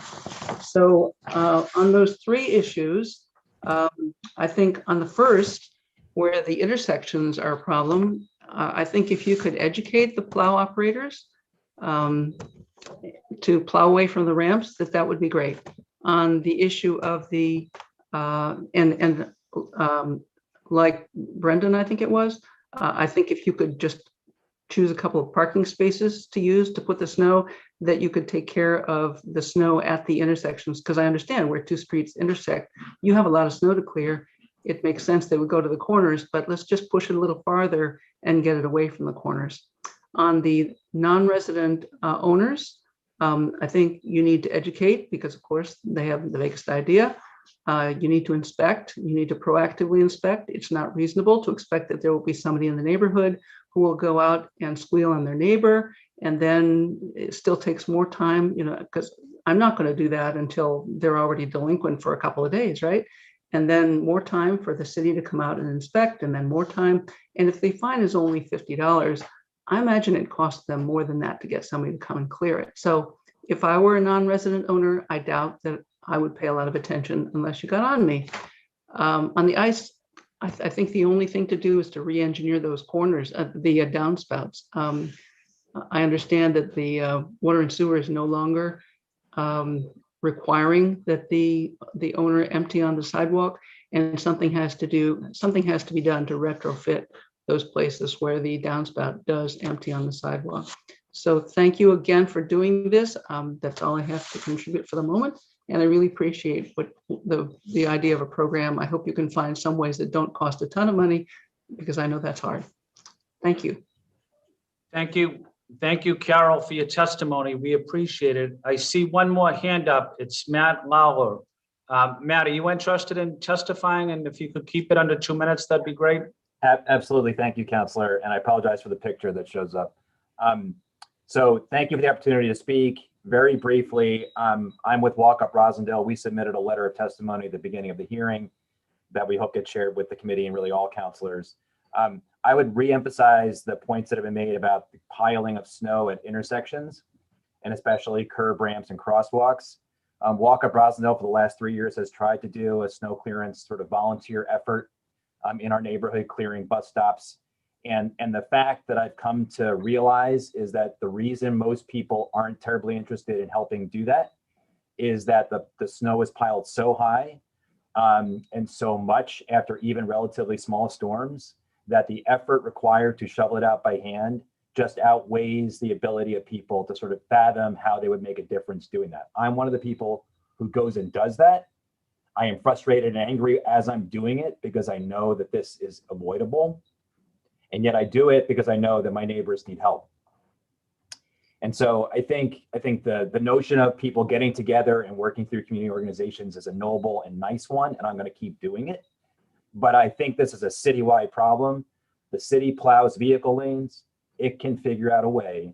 So on those 3 issues, I think on the first, where the intersections are a problem, I think if you could educate the plow operators to plow away from the ramps, that would be great. On the issue of the, like Brendan, I think it was, I think if you could just choose a couple of parking spaces to use to put the snow, that you could take care of the snow at the intersections. Because I understand where 2 streets intersect, you have a lot of snow to clear. it makes sense they would go to the corners, but let's just push it a little farther and get it away from the corners. On the non-resident owners, I think you need to educate because, of course, they have the vaguest idea. You need to inspect. You need to proactively inspect. It's not reasonable to expect that there will be somebody in the neighborhood who will go out and squeal on their neighbor. And then it still takes more time, because I'm not going to do that until they're already delinquent for a couple of days, right? And then more time for the city to come out and inspect, and then more time. And if the fine is only $50, I imagine it costs them more than that to get somebody to come and clear it. So if I were a non-resident owner, I doubt that I would pay a lot of attention unless you got on me. On the ice, I think the only thing to do is to re-engineer those corners, the downspouts. I understand that the water and sewer is no longer requiring that the owner empty on the sidewalk, and something has to be done to retrofit those places where the downspout does empty on the sidewalk. So thank you again for doing this. That's all I have to contribute for the moment. And I really appreciate what the idea of a program. I hope you can find some ways that don't cost a ton of money, because I know that's hard. Thank you. Thank you. Thank you, Carol, for your testimony. We appreciate it. I see one more hand up. It's Matt Lawler. Matt, are you interested in testifying? And if you could keep it under 2 minutes, that'd be great. Absolutely. Thank you, Counselor. And I apologize for the picture that shows up. So thank you for the opportunity to speak. Very briefly, I'm with Walk Up Rosendale. We submitted a letter of testimony at the beginning of the hearing that we hope gets shared with the committee and really all counselors. I would reemphasize the points that have been made about the piling of snow at intersections, and especially curb ramps and crosswalks. Walk Up Rosendale for the last 3 years has tried to do a snow clearance sort of volunteer effort in our neighborhood, clearing bus stops. And the fact that I've come to realize is that the reason most people aren't terribly interested in helping do that is that the snow is piled so high and so much after even relatively small storms that the effort required to shovel it out by hand just outweighs the ability of people to sort of fathom how they would make a difference doing that. I'm one of the people who goes and does that. I am frustrated and angry as I'm doing it because I know that this is avoidable. And yet I do it because I know that my neighbors need help. And so I think the notion of people getting together and working through community organizations is a noble and nice one, and I'm going to keep doing it. But I think this is a citywide problem. The city plows vehicle lanes. It can figure out a way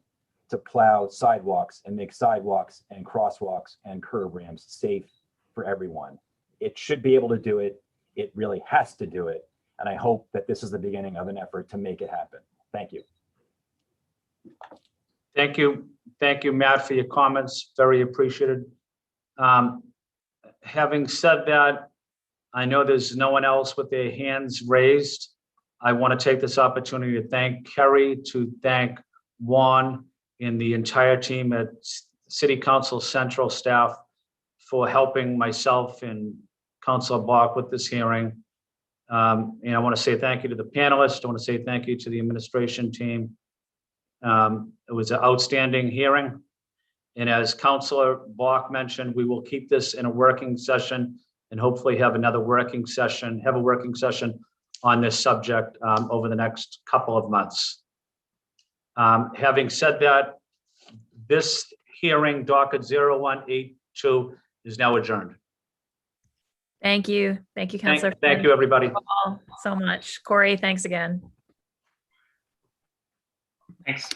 to plow sidewalks and make sidewalks and crosswalks and curb ramps safe for everyone. It should be able to do it. It really has to do it. And I hope that this is the beginning of an effort to make it happen. Thank you. Thank you. Thank you, Matt, for your comments. Very appreciated. Having said that, I know there's no one else with their hands raised. I want to take this opportunity to thank Kerry, to thank Juan and the entire team at City Council Central staff for helping myself and Councilor Bach with this hearing. And I want to say thank you to the panelists. I want to say thank you to the administration team. It was an outstanding hearing. And as Councilor Bach mentioned, we will keep this in a working session and hopefully have a working session on this subject over the next couple of months. Having said that, this hearing, Docket 0182, is now adjourned. Thank you. Thank you, Councilor. Thank you, everybody. All so much. Corey, thanks again. Thanks.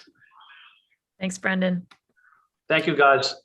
Thanks, Brendan. Thank you, guys.